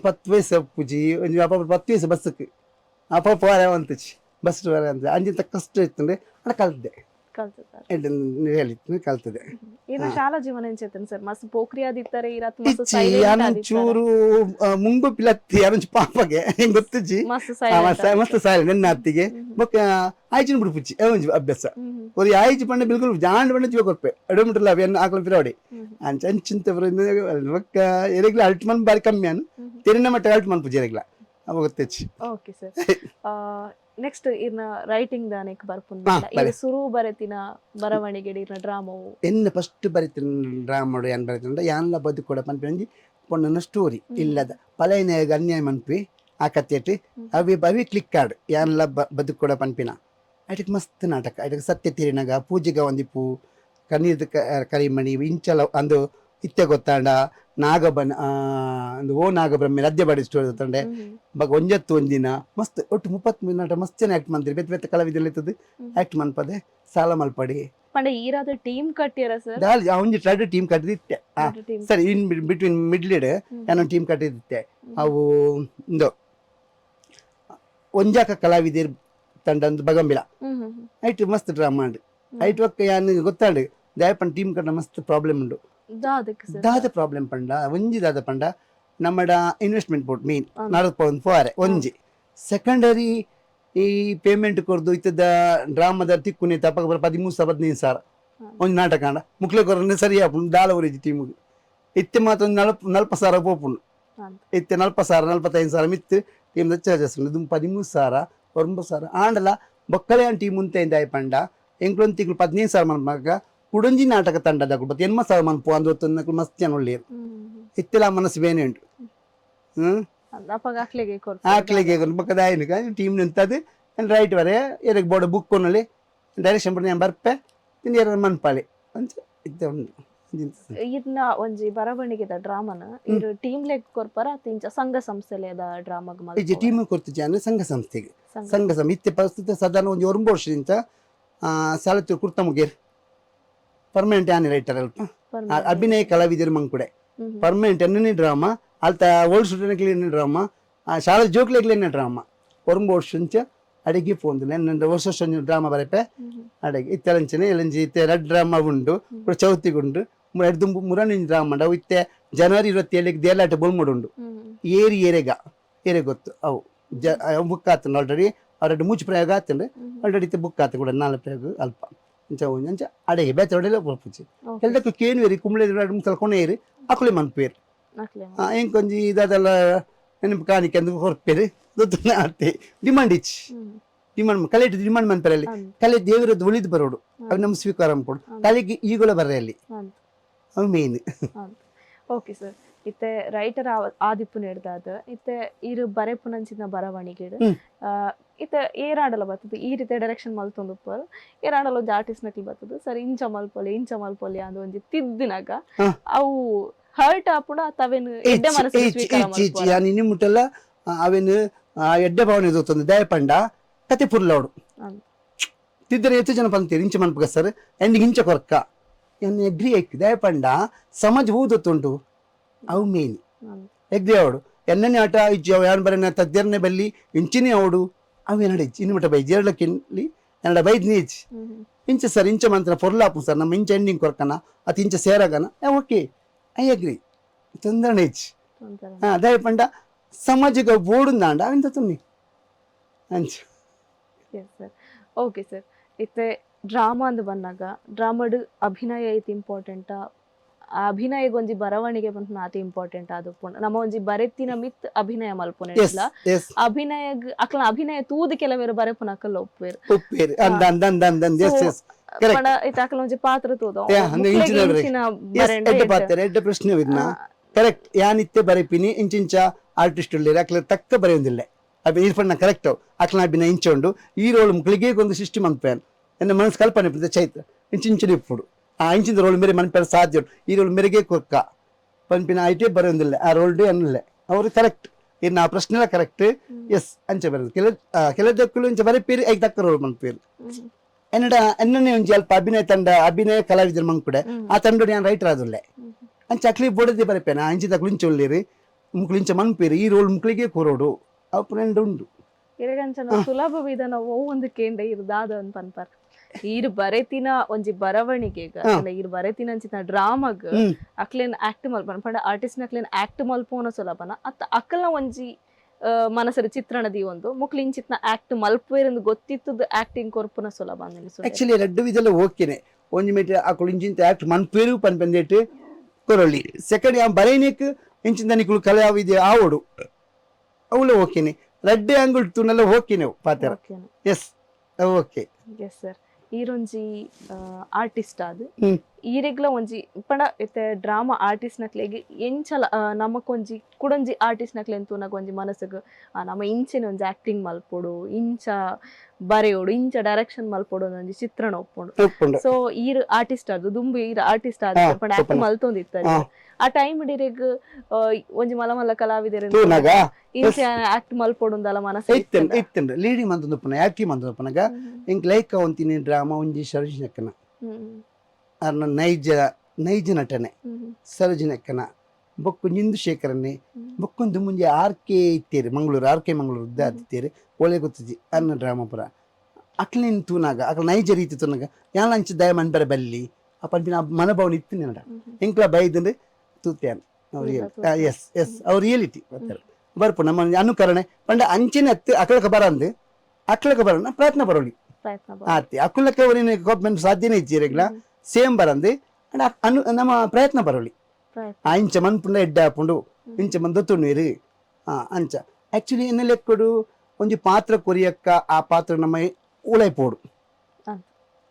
10 ವಯಸ್ಸು ಪೂಜಿ ಒಂದು 10 ವಯಸ್ಸು ಬಸ್ಸಕ್ಕೆ ಅಪ್ಪ ವಾರ ಅಂತಚಿ ಬಸ್ ವಾರ ಅಂತ ಅಂಜಿಂತ ಕಷ್ಟ ಇತ್ತಂದ್ರೆ ಅಡ ಕಲ್ತಿದ್ದೆ ಹೇಳಿತ್ತು ಕಲ್ತದೆ. ಇದು ಶಾಲಾ ಜೀವನ ಎಂಚೇತನ್ ಸರ್ ಮಸ್ತ್ ಪೋಖ್ರಿಯಾದಿತ್ತಾರೆ ಇರತ್ ಚೂರು ಮುಂಗು ಪಿಲತ್ತಿ ಅರಂಚು ಪಾಪಗೆ ಹೆಂಗ್ ಗೊತ್ತಿಜ್ಜಿ ಮಸ್ತ್ ಸಾಯಲ್ ನನ್ನ ಅತ್ತಿಗೆ ಬೊಕ್ಕ ಆಯ್ಚಿನ ಬಿಡು ಪುಚ್ಚಿ ಒಂಜಿ ಅಭ್ಯಾಸ ಒಂದು ಆಯ್ಚಿ ಪಂಡ ಬಿಲ್ಕುಲ್ ಜಾಂಡ್ ಪಂಡ ಜೀವ ಕೊಡ್ಪೆ ಅಡಮಿಟ್ರಲ್ಲ ಅವೆನ್ನ ಆಕಲ ಪಿರಾವಡಿ ಅಂಚ ಅಂಚಿಂತ ಬೊಕ್ಕ ಎರೆಗ್ಲ ಅಲ್ಟ್ ಮನ್ ಬಾರಿ ಕಮ್ಮಿ ಅನ್ ತೆರಿನ ಮಟ್ಟ ಅಲ್ಟ್ ಮನ್ ಪೂಜೆ ಎರೆಗ್ಲ ಅವ ಗೊತ್ತಿಚ್ಚಿ. ಓಕೆ ಸರ್, ನೆಕ್ಸ್ಟ್ ಇರ್ನ ರೈಟಿಂಗ್ ದಾನೆಕ್ ಬರ್ಪುಂಡು ಸುರು ಬರೆತಿನ ಬರವಣಿಗೆ ಇರ್ನ ಡ್ರಾಮಾವು ಎನ್ನ ಫಸ್ಟ್ ಬರಿತಿನ ಡ್ರಾಮಾ ಏನ್ ಬರಿತಿನ ಯಾನ್ಲ ಬದುಕು ಕೂಡ ಪನ್ಪಿ ಪೊನ್ನ ಸ್ಟೋರಿ ಇಲ್ಲದ ಪಲೈನಾಗ ಅನ್ಯಾಯ ಮನ್ಪಿ ಆ ಕಥೆಟ್ ಅವಿ ಕ್ಲಿಕ್ ಕಾರ್ಡ್ ಯಾನ್ಲ ಬದುಕು ಕೂಡ ಪನ್ಪಿನ ಅದಕ್ಕೆ ಮಸ್ತ್ ನಾಟಕ. ಅದಕ್ಕೆ ಸತ್ಯ ತೀರಿನಾಗ ಪೂಜೆಗ ಒಂದಿಪ್ಪು ಕಣ್ಣೀರ್ದ ಕರಿಮಣಿ ಇಂಚಲ ಅಂದು ಇತ್ತೆ ಗೊತ್ತಾಂಡ ನಾಗಬನ ಒಂದು ನಾಗಬ್ರಹ್ಮೆ ರದ್ದೆ ಬಾಡಿ ಸ್ಟೋರಿ ಗೊತ್ತಂಡೆ ಬಗ್ ಒಂಜತ್ತು ಒಂದಿನ ಮಸ್ತ್ ಒಟ್ಟು 30 ನಾಟ ಮಸ್ತ್ ಜನ ಆಕ್ಟ್ ಮಾಡ್ತೀರಿ ಬೆತ್ತ ಬೆತ್ತ ಕಲಾವಿದಲ್ಲಿ ಆಕ್ಟ್ ಮನ್ಪದೆ ಸಾಲ ಮಲ್ಪಡಿ ಪಂಡೆ ಈರಾದ ಟೀಮ್ ಕಟ್ಟಿಯರ ಸರ್ ದಾಲ್ ಅವನಿಗೆ ಟ್ರೈಡ್ ಟೀಮ್ ಕಟ್ಟಿದಿತ್ತೆ ಸರಿ ಇನ್ ಬಿಟ್ವೀನ್ ಮಿಡ್ಲಿಡ್ ನಾನು ಟೀಮ್ ಕಟ್ಟಿದಿತ್ತೆ ಅವು ಒಂದು ಒಂಜಾಕ ಕಲಾವಿದರ್ ತಂಡ ಒಂದು ಬಗಂಬಿಳ ಐಟ್ ಮಸ್ತ್ ಡ್ರಾಮಾ ಮಾಡಿ ಐಟ್ ಒಕ್ಕ ಯಾನ್ ಗೊತ್ತಾಂಡು ದಯಪನ್ ಟೀಮ್ ಕಟ್ಟ ಮಸ್ತ್ ಪ್ರಾಬ್ಲಮ್ ಉಂಡು ದಾದ ಪ್ರಾಬ್ಲಮ್ ಪಂಡ ಒಂಜಿ ದಾದ ಪಂಡ ನಮ್ಮಡ ಇನ್ವೆಸ್ಟ್ಮೆಂಟ್ ಬೋರ್ಡ್ ಮೀನ್ 40 ಪೌಂಡ್ ಫಾರೆ ಒಂಜಿ ಸೆಕೆಂಡರಿ ಈ ಪೇಮೆಂಟ್ ಕೊರ್ದು ಇತ್ತದ ಡ್ರಾಮಾದ ತಿಕ್ಕುನಿ ತಪ್ಪ 13,000-15,000 ಒಂದು ನಾಟಕ ಅಂಡ ಮುಕ್ಲೆ ಕೊರ ಸರಿ ಆಪುಂಡು ದಾಲ ಊರಿಜಿ ಟೀಮಿಗೆ ಇತ್ತೆ ಮಾತ್ರ ಒಂದು 40,000 ಪೋಪುಂಡು ಇತ್ತೆ 40,000-45,000 ಮಿತ್ತು ಟೀಮ್ ಚಾರ್ಜಸ್ ಉಂಡು ಇದು 13,000 9,000 ಆಂಡಲ ಬೊಕ್ಕಲೆ ಟೀಮ್ ಮುಂತೆ ಪಂಡ ಎಂಕ್ಲೊಂದು ತಿಂಗಳು 15,000 ಮನ್ಪಾಗ ಕುಡಂಜಿ ನಾಟಕ ತಂಡದ 80,000 ಮನ್ಪು ಅಂದು ಮಸ್ತ್ ಜನ ಒಳ್ಳೆಯರು ಇತ್ತೆಲ್ಲ ಮನಸ್ಸು ಬೇನೆ ಉಂಟು ಆಕ್ಲೆಗೆ ಬಕ್ಕದ ಟೀಮ್ ನಿಂತದ್ದು ರೈಟ್ ವರೆ ಎರಿಗೆ ಬೋರ್ಡ್ ಬುಕ್ ಕೊನಲ್ಲಿ ಡೈರೆಕ್ಷನ್ ಬರ್ ನಾನು ಬರ್ಪೆ ತಿಂದು ಮನ್ಪಾಲಿ ಅಂತ ಇದ್ದೆ ಉಂಟು. ಇದನ್ನ ಒಂಜಿ ಬರವಣಿಗೆದ ಡ್ರಾಮಾನ ಇದು ಟೀಮ್ ಲೆಗ್ ಕೊರ್ಪರ ತಿಂಚ ಸಂಘ ಸಂಸ್ಥೆಲೆದ ಡ್ರಾಮಾಗ ಈ ಟೀಮ್ ಕೊಡ್ತಿದ್ದೆ ಅಂದ್ರೆ ಸಂಘ ಸಂಸ್ಥೆಗೆ ಸಂಘ ಇತ್ತೆ ಪರಿಸ್ಥಿತಿ ಸಾಧಾರಣ ಒಂದು 2 ವರ್ಷದಿಂದ ಸಾಲತ್ತು ಕುರ್ತ ಮುಗೇರ್ ಪರ್ಮನೆಂಟ್ ಆನೆ ರೈಟರ್ ಅಲ್ಪ ಅಭಿನಯ ಕಲಾವಿದರು ಮಂಕುಡೆ ಪರ್ಮನೆಂಟ್ ಎನ್ನೇ ಡ್ರಾಮಾ ಅಲ್ತ ಓಲ್ಡ್ ಸ್ಟೂಡೆಂಟ್ ಡ್ರಾಮಾ ಶಾಲಾ ಜೋಕ್ಲೆಗ್ಲೇನೆ ಡ್ರಾಮಾ 1 ವರ್ಷ ಅಡಿಗೆ ಪೋಂದಿಲ್ಲ ನನ್ನ ವರ್ಷ ಡ್ರಾಮಾ ಬರಪೆ ಅಡಿಗೆ ಇತ್ತಲಂಚನೆ ಎಲಂಜಿ ಇತ್ತೆ 2 ಡ್ರಾಮಾ ಉಂಡು ಚೌತಿಗುಂಡು 2 ಮುರನಿ ಡ್ರಾಮಾ ಅವು ಇತ್ತೆ ಜನವರಿ 27 ದೇಲಾಟ ಬೋಲ್ಮುಡುಂಡು ಏರೆ ಗೊತ್ತು ಅವು ಬುಕ್ ಆತಂಡು ಆಲ್ರೆಡಿ ಅವ್ರ ಮೂಚು ಪ್ರಯೋಗ ಆತಂಡು ಆಲ್ರೆಡಿ ಇತ್ತೆ ಬುಕ್ ಆತ ಕೂಡ 4 ಪ್ರಯೋಗ ಅಲ್ಪ ಅಂಚ ಅಡೆಗೆ ಬೇತೊಡೆಲ್ಲ ಪೊಪ್ಪುಚಿ ಎಲ್ಲದಕ್ಕೂ ಕೇನುವೇರಿ ಕುಂಬಳೆ 2-3 ಕೊನೆಯೇರಿ ಅಕುಲೆ ಮನ್ಪೇರು ಎಂಕೊಂಜಿ ಇದೆಲ್ಲ ನೆನಪು ಕಾಣಿಕೆ ಅಂದು ಹೊರಪೇರು ಆಡ್ತೆ ಡಿಮಾಂಡ್ ಇಚ್ಚಿ ಡಿಮಾಂಡ್ ಕಲೆ ಡಿಮಾಂಡ್ ಮನ್ಪೇರಲ್ಲಿ ಕಲೆ ದೇವರದ್ದು ಉಳಿದು ಬರೋಡು ಅವು ನಮ್ಮ ಸ್ವೀಕಾರ ಕೊಡು ಕಲೆಗೆ ಈಗಲೂ ಬರ್ರೆ ಅಲ್ಲಿ ಅವು ಮೇನ್. ಓಕೆ ಸರ್ ಇತ್ತೆ ರೈಟರ್ ಆದಿಪ್ಪು ನೆಡ್ದಾದ ಇತ್ತೆ ಇರು ಬರೆಪುನಂಚಿನ ಬರವಣಿಗೆಡ್ ಇತ್ತೆ ಏರಾಡಲ ಬರ್ತದೆ ಈ ರೀತಿ ಡೈರೆಕ್ಷನ್ ಮಲ್ತೊಂದು ಉಪ್ಪರ್ ಏರಾಡಲ ಒಂಜಿ ಆರ್ಟಿಸ್ಟ್ ನಕ್ಲಿ ಬರ್ತದೆ ಸರ್ ಇಂಚ ಮಲ್ಪೊಲಿ ಅಂದ್ ಒಂಜಿ ತಿದ್ದಿನಾಗ ಅವು ಹರ್ಟ್ ಆಪುಡ ತವೆನ್ ಎಡ್ಡೆ ಮನಸ್ಸು ಸ್ವೀಕಾರ ಮಲ್ಪೊರ ನಿನ್ನ ಮುಟ್ಟಲ್ಲ ಅವೆನ್ ಎಡ್ಡೆ ಭಾವನೆ ದೊತ್ತೊಂದು ದಯಪಂಡ ಕತೆ ಪುರ್ಲವಡು ತಿದ್ದರೆ ಹೆಚ್ಚು ಜನ ಪಂತೀರಿ ಇಂಚ ಮನ್ಪಗ ಸರ್ ಎಂಡಿಗೆ ಇಂಚ ಕೊರ್ಕ ಎನ್ನು ಎಗ್ರಿ ಐಕ್ ದಯಪಂಡ ಸಮಾಜ ಹೂದೊತ್ತುಂಟು ಅವು ಮೇನ್ ಎಗ್ರಿ ಅವಡು ಎನ್ನನೆ ಆಟ ಇಜ್ಜಿ ಅವು ಯಾರು ಬರ ತದ್ಯರ್ನೆ ಬಲ್ಲಿ ಇಂಚಿನೇ ಅವಡು ಅವು ಏನಡ ಇಜ್ಜಿ ಇನ್ನು ಮಟ್ಟ ಬೈ ಜೇರ್ಲಕ್ಕಿನ್ಲಿ എന്നട ಬೈದ್ ನೀಚ್ ಇಂಚ ಸರ್ ಇಂಚ ಮಂತ್ರ ಪೊರ್ಲಾಪು ಸರ್ ನಮ್ಮ ಇಂಚ ಎಂಡಿಂಗ್ ಕೊರ್ಕನ ಅತಿ ಇಂಚ ಸೇರಗನ ಓಕೆ ಐ ಅಗ್ರಿ ತೊಂದರೆ ಇಚ್ ದಯಪಂಡ ಸಮಾಜಕ್ಕೆ ಬೋಡುಂದಾಂಡ ಅವಿಂದ ತುಮ್ಮಿ ಅಂಚ ಸರ್ ಓಕೆ ಸರ್ ಇತ್ತೆ ಡ್ರಾಮಾ ಅಂದ್ ಬಂದಾಗ ಡ್ರಾಮಾಡ್ ಅಭಿನಯ ಐತಿ ಇಂಪಾರ್ಟೆಂಟಾ ಅಭಿನಯ ಒಂಜಿ ಬರವಣಿಗೆ ಬಂತು ನಾತಿ ಇಂಪಾರ್ಟೆಂಟ್ ಆದು ನಮ್ಮ ಒಂಜಿ ಬರೆತಿನ ಮಿತ್ ಅಭಿನಯ ಮಲ್ಪೊನೆ ಅಭಿನಯ ಅಕ್ಲ ಅಭಿನಯ ತೂದು ಕೆಲವೇರು ಬರೆಪುನ ಅಕ್ಕಲ್ಲ ಒಪ್ಪೇರು ಅಕ್ಲ ಒಂಜಿ ಪಾತ್ರ ತೂದು ಪ್ರಶ್ನೆ ಕರೆಕ್ಟ್ ಯಾನಿತ್ತೆ ಬರೆಪಿನಿ ಇಂಚಿಂಚ ಆರ್ಟಿಸ್ಟ್ ಅಕ್ಲ ತಕ್ಕ ಬರೆಯೊಂದಿಲ್ಲ ಇರ್ಪಣ್ಣ ಕರೆಕ್ಟ್ ಅಕ್ಲ ಅಭಿನಯ ಇಂಚೊಂಡು ಈ ರೋಲ್ ಮುಕ್ಳಿಗೆ ಒಂದು ಸೃಷ್ಟಿ ಮನ್ಪೇನ್ ಎನ್ನ ಮನಸ್ಸು ಕಲ್ಪನೆ ಚೈತ್ರ ಇಂಚಿಂಚನೆ ಇಪ್ಪುಡು ಆ ಇಂಚಿನ ರೋಲ್ ಮೇರೆ ಮನ್ಪೇರ ಸಾಧ್ಯ ಈ ರೋಲ್ ಮೇರೆಗೆ ಕೊರ್ಕ ಪನ್ಪಿನ ಐಟೇ ಬರೆಯೊಂದಿಲ್ಲ ಆ ರೋಲ್ ಡೇ ಅನ್ನಲ್ಲ ಅವರು ಕರೆಕ್ಟ್ ಇನ್ನು ಆ ಪ್ರಶ್ನೆ ಕರೆಕ್ಟ್ ಎಸ್ ಅಂಚೆ ಬರೋದು ಕೆಲದಕ್ಕೂ ಇಂಚ ಬರೆಪೇರಿ ಐದು ತಕ್ಕ ರೋಲ್ ಮನ್ಪೇರು ಎನ್ನಡ ಎನ್ನನೇ ಒಂಜಿ ಅಲ್ಪ ಅಭಿನಯ ಕಲಾವಿದರು ಮಂಕುಡೆ ಆ ತಂಡ ನಾನು ರೈಟರ್ ಆದುಲ್ಲೆ ಅಂಚ ಅಕ್ಲಿ ಬೋಡದೆ ಬರೆಪೇನ ಅಂಚಿದ ಕುಳಿಂಚ ಒಳ್ಳಿರಿ ಮುಕ್ಳಿಂಚ ಮನ್ಪೇರಿ ಈ ರೋಲ್ ಮುಕ್ಳಿಗೆ ಕೊರೋಡು ಅವು ಫ್ರೆಂಡ್ ಉಂಡು ಸುಲಭ ವಿಧಾನ ಒಂದು ಕೇಂದ್ರ ಇರ್ದಾದ ಅಂತ ಪನ್ಪರ್ ಈರು ಬರೆತಿನ ಒಂಜಿ ಬರವಣಿಗೆಗ ಈರು ಬರೆತಿನ ಅಂಚಿನ ಡ್ರಾಮಾಗ ಅಕ್ಲೇನ್ ಆಕ್ಟ್ ಮಲ್ಪನ ಪಂಡ ಆರ್ಟಿಸ್ಟ್ ಅಕ್ಲೇನ್ ಆಕ್ಟ್ ಮಲ್ಪೋನ ಸುಲಭನ ಅತ್ತ ಅಕ್ಕಲ್ನ ಒಂಜಿ ಮನಸ್ಸರ ಚಿತ್ರಣದಿ ಒಂದು ಮುಕ್ಲಿಂಚಿತ್ನ ಆಕ್ಟ್ ಮಲ್ಪೇರೆಂದು ಗೊತ್ತಿತ್ತದ ಆಕ್ಟಿಂಗ್ ಕೊರ್ಪುನ ಸುಲಭ ಆಕ್ಚುಲಿ ರೆಡ್ಡು ವಿಧಲ್ಲ ಓಕೆನೆ ಒಂಜಿ ಮೀಟರ್ ಅಕ್ಕಳು ಇಂಚಿಂತ ಆಕ್ಟ್ ಮನ್ಪೇರು ಪನ್ಪಂದೇಟ್ ಕೊರೊಳ್ಳಿ ಸೆಕೆಂಡ್ ಯಾವ ಬರೇನೇಕ್ ಇಂಚಿಂದ ನಿಕ್ಕಳು ಕಲೆ ಯಾವಿದೆ ಆವಡು ಅವಳು ಓಕೆನೆ ರೆಡ್ಡೆ ಅಂಗುಳ್ ತುನೆಲ್ಲ ಓಕೆನೆ ಪಾತ್ರ ಎಸ್ ಓಕೆ ಎಸ್ ಸರ್ ಈರೊಂಜಿ ಆರ್ಟಿಸ್ಟ್ ಆದ್ ಈರೆಗ್ಲ ಒಂಜಿ ಪಂಡ ಇತ್ತೆ ಡ್ರಾಮಾ ಆರ್ಟಿಸ್ಟ್ ನಕ್ಲೆಗ್ ಎಂಚಲ ನಮಕೊಂಜಿ ಕುಡೊಂಜಿ ಆರ್ಟಿಸ್ಟ್ ನಕ್ಲೆ ಎಂತೂನಗ ಒಂಜಿ ಮನಸ್ಸುಗ್ ನಮ್ಮ ಇಂಚೆನೆ ಒಂಜಿ ಆಕ್ಟಿಂಗ್ ಮಲ್ಪೊಡು ಇಂಚ ಬರೆಯೋಡು ಇಂಚ ಡೈರೆಕ್ಷನ್ ಮಲ್ಪೊಡು ಒಂಜಿ ಚಿತ್ರಣ ಒಪ್ಪುಂಡು ಸೊ ಈರ್ ಆರ್ಟಿಸ್ಟ್ ಆದ್ ದುಂಬು ಈರ್ ಆರ್ಟಿಸ್ಟ್ ಆದ್ ಪಂಡ ಆಕ್ಟ್ ಮಲ್ತೊಂದಿತ್ತ ಆ ಟೈಮ್ ಹಿಡಿರೆಗ್ ಒಂಜಿ ಮಲ್ಲ ಕಲಾವಿದರ ಇಂಚ ಆಕ್ಟ್ ಮಲ್ಪೊಡುಂದಲ ಮನಸ್ಸು ಇತ್ತಂಡ್ರೆ ಲೀಡಿಂಗ್ ಮಂತೊಂದುಪ್ಪನ ಆಕ್ಟಿಂಗ್ ಮಂತೊಂದುಪ್ಪನಗ ಇಂಕ್ ಲೈಕ್ ಒಂತಿನಿ ಡ್ರಾಮಾ ಒಂಜಿ ಸರ್ಜನಕ್ಕನ ಅರ್ನ ನೈಜ ನಟನೆ ಸರ್ಜನಕ್ಕನ ಬೊಕ್ಕು ನಿಂದು ಶೇಖರನೆ ಬೊಕ್ಕೊಂದು ಮುಂಜೆ ಆರ್ಕೆ ಇತ್ತೇರಿ ಮಂಗಳೂರು ಇದ್ದೇರಿ ಒಳ್ಳೆ ಗೊತ್ತಿದ್ದಿ ಅರ್ನ ಡ್ರಾಮಾ ಪುರ ಅಕ್ಲಿನ ತೂನಾಗ ಅಕ್ಲ ನೈಜ ರೀತಿ ತೂನಾಗ ಯಾನ ಅಂಚ ದಯ ಮನ್ಬರ ಬಲ್ಲಿ ಆ ಪಂಪಿನ ಮನೋಭಾವನೆ ಇತ್ತು ನಡ ಇಂಕ್ಲ ಬೈದಂದ್ರೆ ತೂತ್ಯಾನ ಎಸ್ ಎಸ್ ಅವ್ರ ರಿಯಾಲಿಟಿ ಬರ್ತಾರೆ ಬರ್ಪು ನಮ್ಮ ಅನುಕರಣೆ ಪಂಡ ಅಂಚಿನ ಹತ್ತು ಅಕ್ಲಕ ಬರೋಣ ಪ್ರಯತ್ನ ಬರೋಳಿ ಆತಿ ಅಕ್ಕುಲಕ್ಕೆ ಅವರಿನ ಗೌರ್ಮೆಂಟ್ ಸಾಧ್ಯನೇ ಇಜ್ಜಿರೆಗ್ಲ ಸೇಮ್ ಬರಂದು ನಮ್ಮ ಪ್ರಯತ್ನ ಬರೋಳಿ ಆ ಇಂಚ ಮನ್ಪುಂಡ ಎಡ್ಡ ಹಾಪುಂಡು ಇಂಚ ಮಂದೊತ್ತು ನೀರು ಅಂಚ ಆಕ್ಚುಲಿ ಎನ್ನ ಲೆಕ್ಕಡು ಒಂಜಿ ಪಾತ್ರ ಕೊರಿಯಕ್ಕ ಆ ಪಾತ್ರ ನಮ್ಮ ಉಳೈಪೋಡು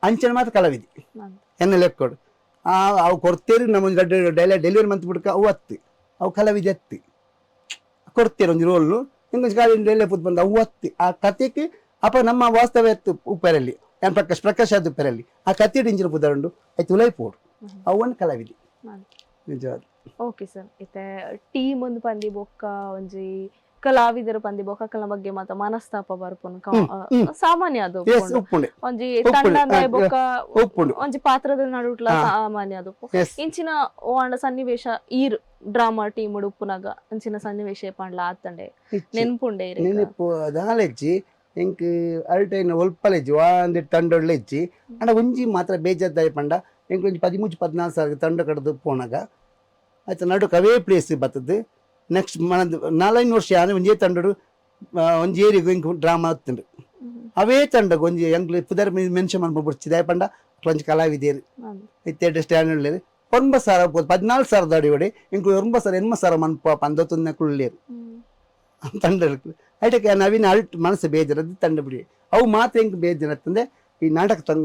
ಅಂಚನ ಮಾತ್ರ ಕಲಾವಿದಿ ಎನ್ನ ಲೆಕ್ಕಡು ಅವು ಕೊಡ್ತೇರಿ ನಮ್ಮ ಡೆಲಿವರಿ ಮಂತ್ ಬಿಡ್ಕ ಅವು ಅವು ಕಲಾವಿದಿ ಕೊಡ್ತೇರಿ ಒಂಜಿ ರೋಲ್ ಹಿಂಗೊಂದು ಗಾಡಿ ಡೆಲ್ಲಿ ಪುತ್ ಬಂದ ಅವು ಆ ಕತೆಗೆ ಅಪ್ಪ ನಮ್ಮ ವಾಸ್ತವ ಉಪ್ಪರಲ್ಲಿ ನಾನು ಪ್ರಕಾಶ್ ಆದ ಉಪ್ಪರಲ್ಲಿ ಆ ಕತೆ ಡಿಂಜಿನ ಪುದರಂಡು ಆಯ್ತು ಉಲೈಪೋಡು ಅವನ್ನ ಕಲಾವಿದಿ ನಿಜವಾದ ಓಕೆ ಸರ್ ಇತ್ತೆ ಟೀಮ್ ಒಂದು ಪಂದಿ ಬೊಕ್ಕ ಒಂಜಿ ಕಲಾವಿದರ ಪಂದಿ ಬೊಕ್ಕ ಅಕ್ಕಲ ಬಗ್ಗೆ ಮಾತ ಮನಸ್ತಾಪ ಬರ್ಪುನು ಸಾಮಾನ್ಯ ಅದು ಒಂಜಿ ತಂಡ ಬೊಕ್ಕ ಒಂಜಿ ಪಾತ್ರದ ನಡುಟ್ಲ ಸಾಮಾನ್ಯ ಅದು ಇಂಚಿನ ಓಂಡ ಸನ್ನಿವೇಶ ಈರ್ ಡ್ರಾಮಾ ಟೀಮ್ ಉಪ್ಪುನಾಗ ಅಂಚಿನ ಸನ್ನಿವೇಶ ಪಂಡ್ಲ ಆತಂಡೆ ನೆನ್ಪುಂಡೆ ನೆನಪು ದಾಲೆಜ್ಜಿ ಎಂಕ್ ಅಲ್ಟೈನ ಒಲ್ಪಲೆಜ್ಜಿ ಒಂದಿ ತಂಡೊಳ್ಳೆಜ್ಜಿ ಅಂಡ ಒಂಜಿ ಮಾತ್ರ ಬೇಜಾರ್ದಾಯಿ ಪಂಡ ಎಂಕ್ ಒಂಜಿ 13-14 ಸಾವಿರ ತಂಡ ಕಡ್ದು ಪೋನಾಗ ಆಯ್ತು ನಡುಕ್ ಅವೇ ಪ್ಲೇಸ್ ಬರ್ತದೆ ನೆಕ್ಸ್ಟ್ ಮನದು 4 ವರ್ಷ ಆನೆ ಒಂಜೇ ತಂಡಡು ಒಂಜಿ ಏರಿಗೂ ಇಂಕ್ ಡ್ರಾಮಾ ಹತ್ತುಂಡು ಅವೇ ತಂಡಗ ಒಂಜಿ ಎಂಕ್ಲು ಪುದರ್ ಮೆನ್ಷನ್ ಮನ್ಪು ಬಿಡ್ಚಿದಾಯ ಪಂಡ ಒಂಜಿ ಕಲಾವಿದೇರು ಇತ್ತೆಡ್ಡೆ ಸ್ಟ್ಯಾಂಡ್ ಉಳ್ಳೇರು 9,000 14,000 ಅಡಿ ಹೊಡೆ ಇಂಕ್ಲು 9,000 ಮನ್ಪ ಪಂದೊತ್ತೊಂದನೇ ಕುಳ್ಳೇರು ತಂಡ ಐಟಕ್ಕೆ ನವೀನ ಅಲ್ಟ್ ಮನಸ್ಸು ಬೇಜಾರದ್ದು ತಂಡ ಬಿಡಿ ಅವು ಮಾತ್ರ ಹೆಂಗೆ ಬೇಜಾರತ್ತಂದ್ರೆ ಈ ನಾಟಕ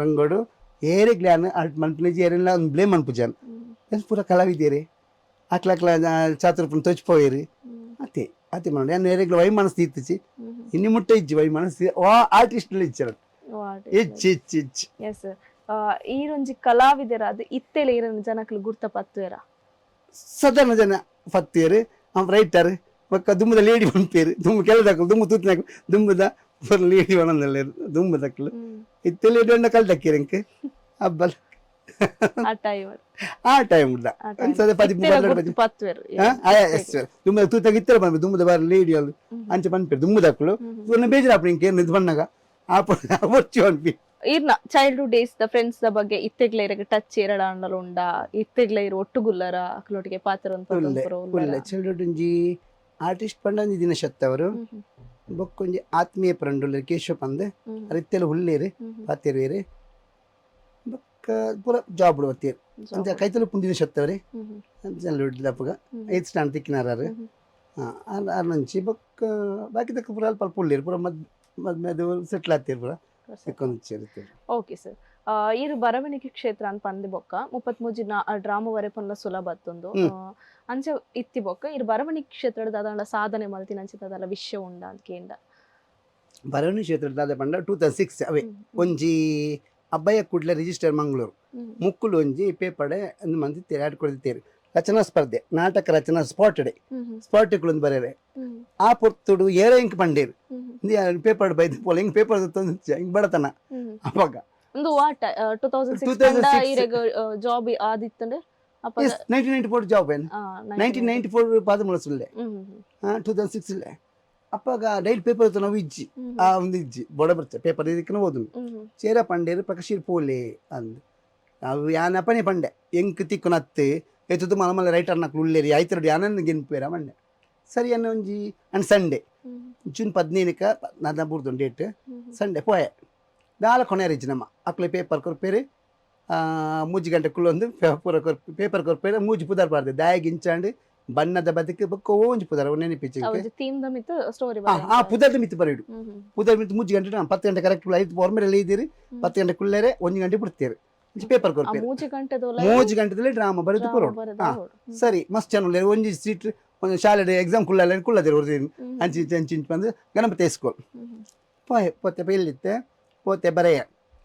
ರಂಗೋಡು ಏರೆ ಗ್ಲಾನ್ ಅಲ್ಟ್ ಮನ್ಪುಜಿ ಏರೆಲ್ಲ ಒಂದು ಬ್ಲೇಮ್ ಮನ್ಪುಜಾನ್ ಪೂರ ಕಲಾವಿದೇರಿ ಅಕ್ಲ ಚಾತುರ್ಪುನ ತೊಚ್ಚಿపోయేరు ಅದೇ ಅದೇ ಮಾಡಿ ನಾನು ಏರೆಗ್ಲ ವೈ ಮನಸ್ಸು ಇತ್ತಿಚ್ಚಿ ಇನ್ನು ಮುಟ್ಟ ಇಜ್ಜಿ ವೈ ಮನಸ್ಸು ಆರ್ಟಿಸ್ಟ್ಗಳು ಇಚ್ಚಾರ ಹೆಚ್ಚು ಎಸ್ ಈರೊಂಜಿ ಕಲಾವಿದರಾದ ಇತ್ತೆಲೆ ಇರನ ಜನಕ್ಲು ಗುರ್ತಪತ್ತುವೆರ ಸಾಧಾರಣ ಜನ ಪತ್ತೇರು ರೈಟರ್ ಒಕ್ಕ ದುಮ್ಮದ ಲೇಡಿ ಬಂತೇರು ದುಮ್ಮ ಕೆಲದಕ್ಕಲು ದುಮ್ಮ ತೂತಿನಾಕ ದುಮ್ಮದ ಲೇಡಿ ಒಣಂದಲ್ಲ ದುಮ್ಮದಕ್ಕಲು ಇತ್ತೆಲೆ ಡೊಂಡ ಕಲ್ದಕ್ಕಿರಂಕ ಹಬ್ಬಲ ಆ ಟೈಮ್ ಇಲ್ಲ ಅನ್ಸದೆ 13 ಪತ್ತುವೆರ ದುಮ್ಮದ ತೂತಾಗ ಇತ್ತರ ಬಂದು ದುಮ್ಮದ ಬಾರ ಲೇಡಿ ಅಲ್ಲ ಅಂಚೆ ಬಂದ್ಪೇರು ದುಮ್ಮದಕ್ಕಲು ಬೇಜಾರಪ್ಪ ನಿಂಗೆ ಇದು ಬಂದಾಗ ಆಪೊಚ್ಚು ಅನ್ಪಿ ಈರ್ನ childhood days the friends the ಬಗ್ಗೆ ಇತ್ತೆಗ್ಲೈರಗೆ ಟಚ್ ಏರಡ ಅಂಡಲ ಉಂಡ ಇತ್ತೆಗ್ಲೈರು ಒಟ್ಟುಗುಲ್ಲರ ಅಕ್ಲೊಟ್ಟಿಗೆ ಪಾತ್ರ ಚೈಲ್ಡ್ಹುಡ್ ಒಂಜಿ ಆರ್ಟಿಸ್ಟ್ ಪಂಡ ದಿನ ಶತ್ತವರು ಬೊಕ್ಕೊಂಜಿ ಆತ್ಮೀಯ ಫ್ರೆಂಡ್ ಕೇಶವ ಪಂದ್ ಅರಿತ್ತೆಲ್ಲ ಹುಲ್ಲೇರು ಪಾತಿರ್ವೇರು ಬೊಕ್ಕ ಪೂರ ಜಾಬ್ ಬತ್ತೇರು ಅಂತ ಕೈತಲು ಪುಂದಿನ ಶತ್ತವ್ರೆ ಚೈಲ್ಡ್ಹುಡ್ ದಪ್ಪಗ 8th ಸ್ಟ್ಯಾಂಡರ್ಡ್ ತಿಕ್ಕಿನಾರು ಆರ್ ನಂಚಿ ಬೊಕ್ಕ ಬಾಕಿ ತಕ್ಕ ಪೂರ ಅಲ್ಪ ಅಲ್ಪ ಉಳ್ಳೇರು ಪೂರ ಮದ್ಮೇದು ಸೆಟ್ಲ್ ಆಗ್ತೀರಿ ಪೂರ ಓಕೆ ಸರ್ ಈರು ಬರವಣಿಗೆ ಕ್ಷೇತ್ರ ಅಂತ ಪಂದಿ ಬೊಕ್ಕ 33 ಡ್ರಾಮಾ ವರೆ ಪನ್ಲ ಸುಲಭ ಅತ್ತೊಂದು ಅಂಚೆ ಇತ್ತಿ ಬೊಕ್ಕ ಇರು ಬರವಣಿಗೆ ಕ್ಷೇತ್ರದ ದಾದಂಡ ಸಾಧನೆ ಮಲ್ತಿನ ಅಂಚಿತದಲ್ಲ ವಿಷಯ ಉಂಡ ಅಂತ ಕೇಂದ ಬರವಣಿಗೆ ಕ್ಷೇತ್ರದ ದಾದ ಪಂಡ 2006 ಅವೇ ಒಂಜಿ ಅಬ್ಬಯ್ಯ ಕುಡ್ಲ ರಿಜಿಸ್ಟರ್ ಮಂಗಳೂರು ಮುಕ್ಕುಲು ಒಂಜಿ ಪೇಪಡೆ ಒಂದು ಮಂದಿ ಆಡ್ ಕೊಡ್ತೇರಿ ರಚನಾ ಸ್ಪರ್ಧೆ ನಾಟಕ ರಚನಾ ಸ್ಪಾಟ್ಗಳು ಬರೇರೆ ಆ ಪೊರ್ತುಡು ಏರೋ ಇಂಕ್ ಪಂಡೇರು ಪೇಪರ್ ಬೈದು ಪೋಲ ಹಿಂಗ್ ಪೇಪರ್ ಹಿಂಗ್ ಬಡತನ ಅವಾಗ ಒಂದು ವಾಟ 2006 ಜಾಬ್ ಆದಿತ್ತಂದ್ರೆ 1994 ಜಾಬ್ ಏನು 1994 ಪಾದಮೂಲ ಸುಳ್ಳೆ 2006 ಇಲ್ಲೇ ಅಪ್ಪಾಗ ಡೈಲಿ ಪೇಪರ್ ನಾವು ಇಜ್ಜಿ ಆ ಒಂದು ಇಜ್ಜಿ ಬೊಡ ಬರ್ತೆ ಪೇಪರ್ ಇದಕ್ಕೆ ಓದು ಚೇರ ಪಂಡೇರು ಪ್ರಕಾಶ್ ಪೋಲೆ ಅಂದ್ ಅವು ಯಾನಪ್ಪನೇ ಪಂಡೆ ಎಂಕ್ ತಿಕ್ಕುನತ್ತೆ ಎತ್ತದು ಮಲಮಲ್ಲ ರೈಟರ್ ನಕ್ಲು ಉಳ್ಳೇರಿ ಆಯ್ತು ಯಾನನ್ನು ಗೆನ್ಪೇರ ಮಂಡೆ ಸರಿ ಅನ್ನೋ ಒಂಜಿ ಅಂಡ್ ಸಂಡೇ ಜೂನ್ 15ಕ್ಕೆ ನನ್ನ ಬುರ್ದು ಡೇಟ್ ಸಂಡೇ ಪೋಯೆ ನಾಲ ಕೊನೆ ರೀಚ್ ನಮ್ಮ ಅಕ್ಲೆ ಪೇಪರ್ ಕೊರ್ಪೇರಿ 3 ಗಂಟೆ ಕುಳ್ಳೊಂದು ಪೂರ ಪೇಪರ್ ಕೊರ್ಪೇರಿ ಮೂಜಿ ಪುದಾರ್ ಬಾರ್ದೆ ದಾಯಗ್ ಇಂಚಾಂಡ್ ಬಣ್ಣದ ಬದುಕು ಬೊಕ್ಕ ಒಂಜಿ ಪುದಾರ ನೆನಪಿಚ್ಚಿ ಆ ಪುದರ್ದ ಮಿತ್ತು ಬರೀಡು ಪುದರ್ ಮಿತ್ತು 3 ಗಂಟೆ 10 ಗಂಟೆ ಕರೆಕ್ಟ್ ಐದು ಫಾರ್ಮೇಲೆ ಇದ್ದೀರಿ 10 ಗಂಟೆ ಕುಳ್ಳೇರೆ 1 ಗಂಟೆ ಬಿಡ್ತೀರಿ ಪೇಪರ್ ಕೊರ್ಪೇರಿ 3 ಗಂಟೆದಲ್ಲಿ ಡ್ರಾಮಾ ಬರೆದು ಕೊರೋಡು ಸರಿ ಮಸ್ತ್ ಚೆನ್ನಾಗಿ ಒಂಜಿ ಸೀಟ್ ಒಂದು ಶಾಲೆ ಎಕ್ಸಾಮ್ ಕುಳ್ಳದಿರು ಹೊರದೇನು ಅಂಚಿ ಬಂದು ಗಣಪತಿ ಸ್ಕೂಲ್ ಪೋಯೆ ಪೋತೆ ಎಲ್ಲಿತ್ತೆ ಪೋತೆ ಬರೆಯ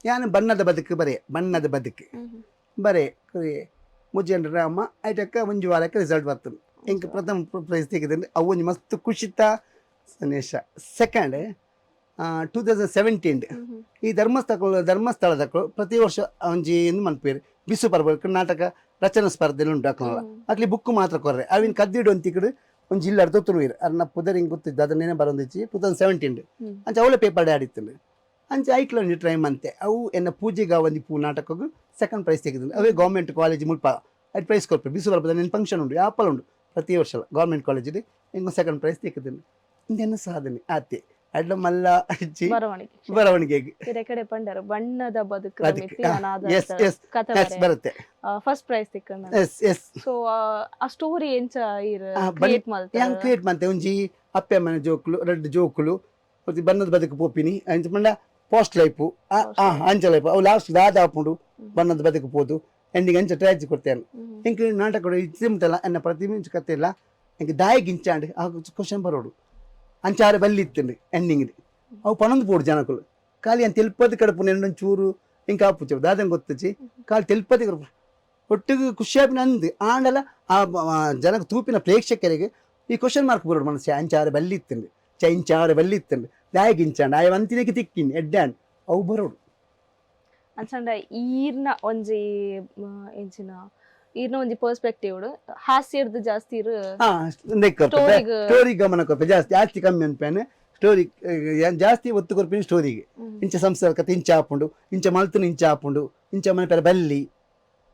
ಯಾನು ಬಣ್ಣದ ಬದುಕು ಬಣ್ಣದ ಬದುಕು ಬರೆ 3 ಗಂಟೆ ಡ್ರಾಮಾ ಐಟಕ್ಕ ಒಂಜಿ ವಾರಕ್ಕೆ ರಿಸಲ್ಟ್ ಬರ್ತದೆ ಇಂಕ ಪ್ರಥಮ ಪ್ರೈಸ್ ತೆಗೆದ್ರೆ ಅವು ಒಂಜಿ ಮಸ್ತ್ ಖುಷಿತ ಸನ್ನಿವೇಶ ಸೆಕೆಂಡ್ 2017 ಈ ಧರ್ಮಸ್ಥಳದಕ್ಕಳು ಪ್ರತಿ ವರ್ಷ ಒಂಜಿ ಏನು ಮನ್ಪೇರು ಬಿಸು ಪರ್ಬೇಕು ನಾಟಕ ರಚನಾ ಸ್ಪರ್ಧೆಲು ಉಂಟು ಹಾಕೋಲ್ಲ ಅಕ್ಲಿ ಬುಕ್ ಮಾತ್ರ ಕೊರ್ರೆ ಅವಿನ ಕದ್ದಿಡು ಅಂತಿಕಡು ಒಂದು ಜಿಲ್ಲಾಡ್ ತೊತ್ತುರುವೀರು ಅರ್ನ ಪುದರ್ ಹಿಂಗೆ ಗೊತ್ತಿದ್ದು ಅದನ್ನೇನೆ ಬರೋದಿಚ್ಚಿ 2017 ಅಂಚ ಅವಳೆ ಪೇಪರ್ ಆಡಿತ್ತು ಅಂಚ ಐಕ್ಲ ಒಂದು ಟ್ರೈ ಅಂತೆ ಅವು ಎನ್ನ ಪೂಜೆಗೆ ಒಂದು ನಾಟಕಕ್ಕೂ ಸೆಕೆಂಡ್ ಪ್ರೈಸ್ ತೆಗೆದು ಅವೇ ಗೌರ್ಮೆಂಟ್ ಕಾಲೇಜ್ ಮುಲ್ಪ ಅದು ಪ್ರೈಸ್ ಕೊಡ್ಬೇಕು ಬಿಸು ಬರ್ಬೋದು ನನ್ನ ಫಂಕ್ಷನ್ ಉಂಟು ಆಪಲ್ ಉಂಟು ಪ್ರತಿ ವರ್ಷ ಗೌರ್ಮೆಂಟ್ ಕಾಲೇಜಲ್ಲಿ ಹಿಂಗೆ ಸೆಕೆಂಡ್ ಪ್ರೈಸ್ ತೆಗೆದಿನಿ ಇಂದೇನು ಸಾಧನೆ ಆತೆ ಅಡ್ಲ ಮಲ್ಲ ಅಜ್ಜಿ ಬರವಣಿಗೆಗೆ ಕಡೆ ಪಂಡರು ಬಣ್ಣದ ಬದುಕು ಬರುತ್ತೆ ಫಸ್ಟ್ ಪ್ರೈಸ್ ಸೊ ಆ ಸ್ಟೋರಿ ಎಂಚ ಕ್ರಿಯೇಟ್ ಮಾಡ್ತೆ ಒಂಜಿ ಅಪ್ಪೆ ಮನೆ ಜೋಕುಲು ರೆಡ್ ಜೋಕುಲು ಮತ್ತೆ ಬಣ್ಣದ ಬದುಕು ಪೋಪಿನಿ ಅಂಚ ಮಂಡ ಪೋಸ್ಟ್ ಲೈಫು ಅಂಚ ಲೈಫ್ ಅವು ಲಾಸ್ಟ್ ದಾದ ಹಾಕೊಂಡು ಬಣ್ಣದ ಬದುಕು ಪೋದು ಎಂಡಿಗೆ ಅಂಚ ಟ್ರಾಜಿ ಕೊಡ್ತೇನೆ ಇಂಕ ನಾಟಕ ಇತ್ತಲ್ಲ ಎನ್ನ ಪ್ರತಿಮಿಂಚ ಕತೆ ಇಲ್ಲ ಇಂಕ ದಾಯಿಗೆ ಇಂಚಾಂಡ್ ಆ ಕ್ವಶನ್ ಬರೋಡು ಅಂಚಾರೆ ಬಲ್ಲಿ ಇತ್ತಂడి ಎಂಡಿಂಗ್ ಅವು ಪನೊಂದು ಪೋಡು ಜನಕುಲು ಖಾಲಿ ಅಂತ ತೆಲ್ಪದಿ ಕಡಪು ನೆಂಡೊಂದು ಚೂರು ಇಂಕ ಆಪುಚ್ಚು ದಾದಂಗೆ ಗೊತ್ತಚ್ಚಿ ಖಾಲಿ ತೆಲ್ಪದಿ ಕಡಪು ಒಟ್ಟಿಗೆ ಖುಷಿಯಾಪಿನ ಅಂದು ಆಂಡಲ ಆ ಜನಕ್ಕೆ ತೂಪಿನ ಪ್ರೇಕ್ಷಕರಿಗೆ ಈ ಕ್ವಶನ್ ಮಾರ್ಕ್ ಬರೋಡು ಮನಸ್ಸು ಅಂಚಾರೆ ಬಲ್ಲಿ ಇತ್ತಂడి ಇಂಚಾರೆ ಬಲ್ಲಿ ಇತ್ತಂడి ದಾಯಿಗೆ ಇಂಚಾಂಡ್ ಆಯ ವಂತಿನಕ್ಕೆ ತಿಕ್ಕಿನಿ ಎಡ್ಡಾಂಡ್ ಅವು ಬರೋಡು ಅಂಚಂಡ ಈರ್ನ ಒಂಜಿ ಎಂಚಿನ ಈರ್ನ ಒಂಜಿ ಪರ್ಸ್ಪೆಕ್ಟಿವ್ ಹಾಸ್ಯರ್ದು ಜಾಸ್ತಿ ಸ್ಟೋರಿ ಗಮನ ಕೊರ್ಪೆ ಜಾಸ್ತಿ ಕಮ್ಮಿ ಅನ್ಪೇನೆ ಸ್ಟೋರಿ ಜಾಸ್ತಿ ಒತ್ತು ಕೊರ್ಪಿನ ಸ್ಟೋರಿಗೆ ಇಂಚ ಸಂಸಾರ ಕತೆ ಇಂಚ ಹಾಪುಂಡು ಇಂಚ ಮಲ್ತನ ಇಂಚ ಹಾಪುಂಡು ಇಂಚ ಮನೆ ಪೇರ ಬಲ್ಲಿ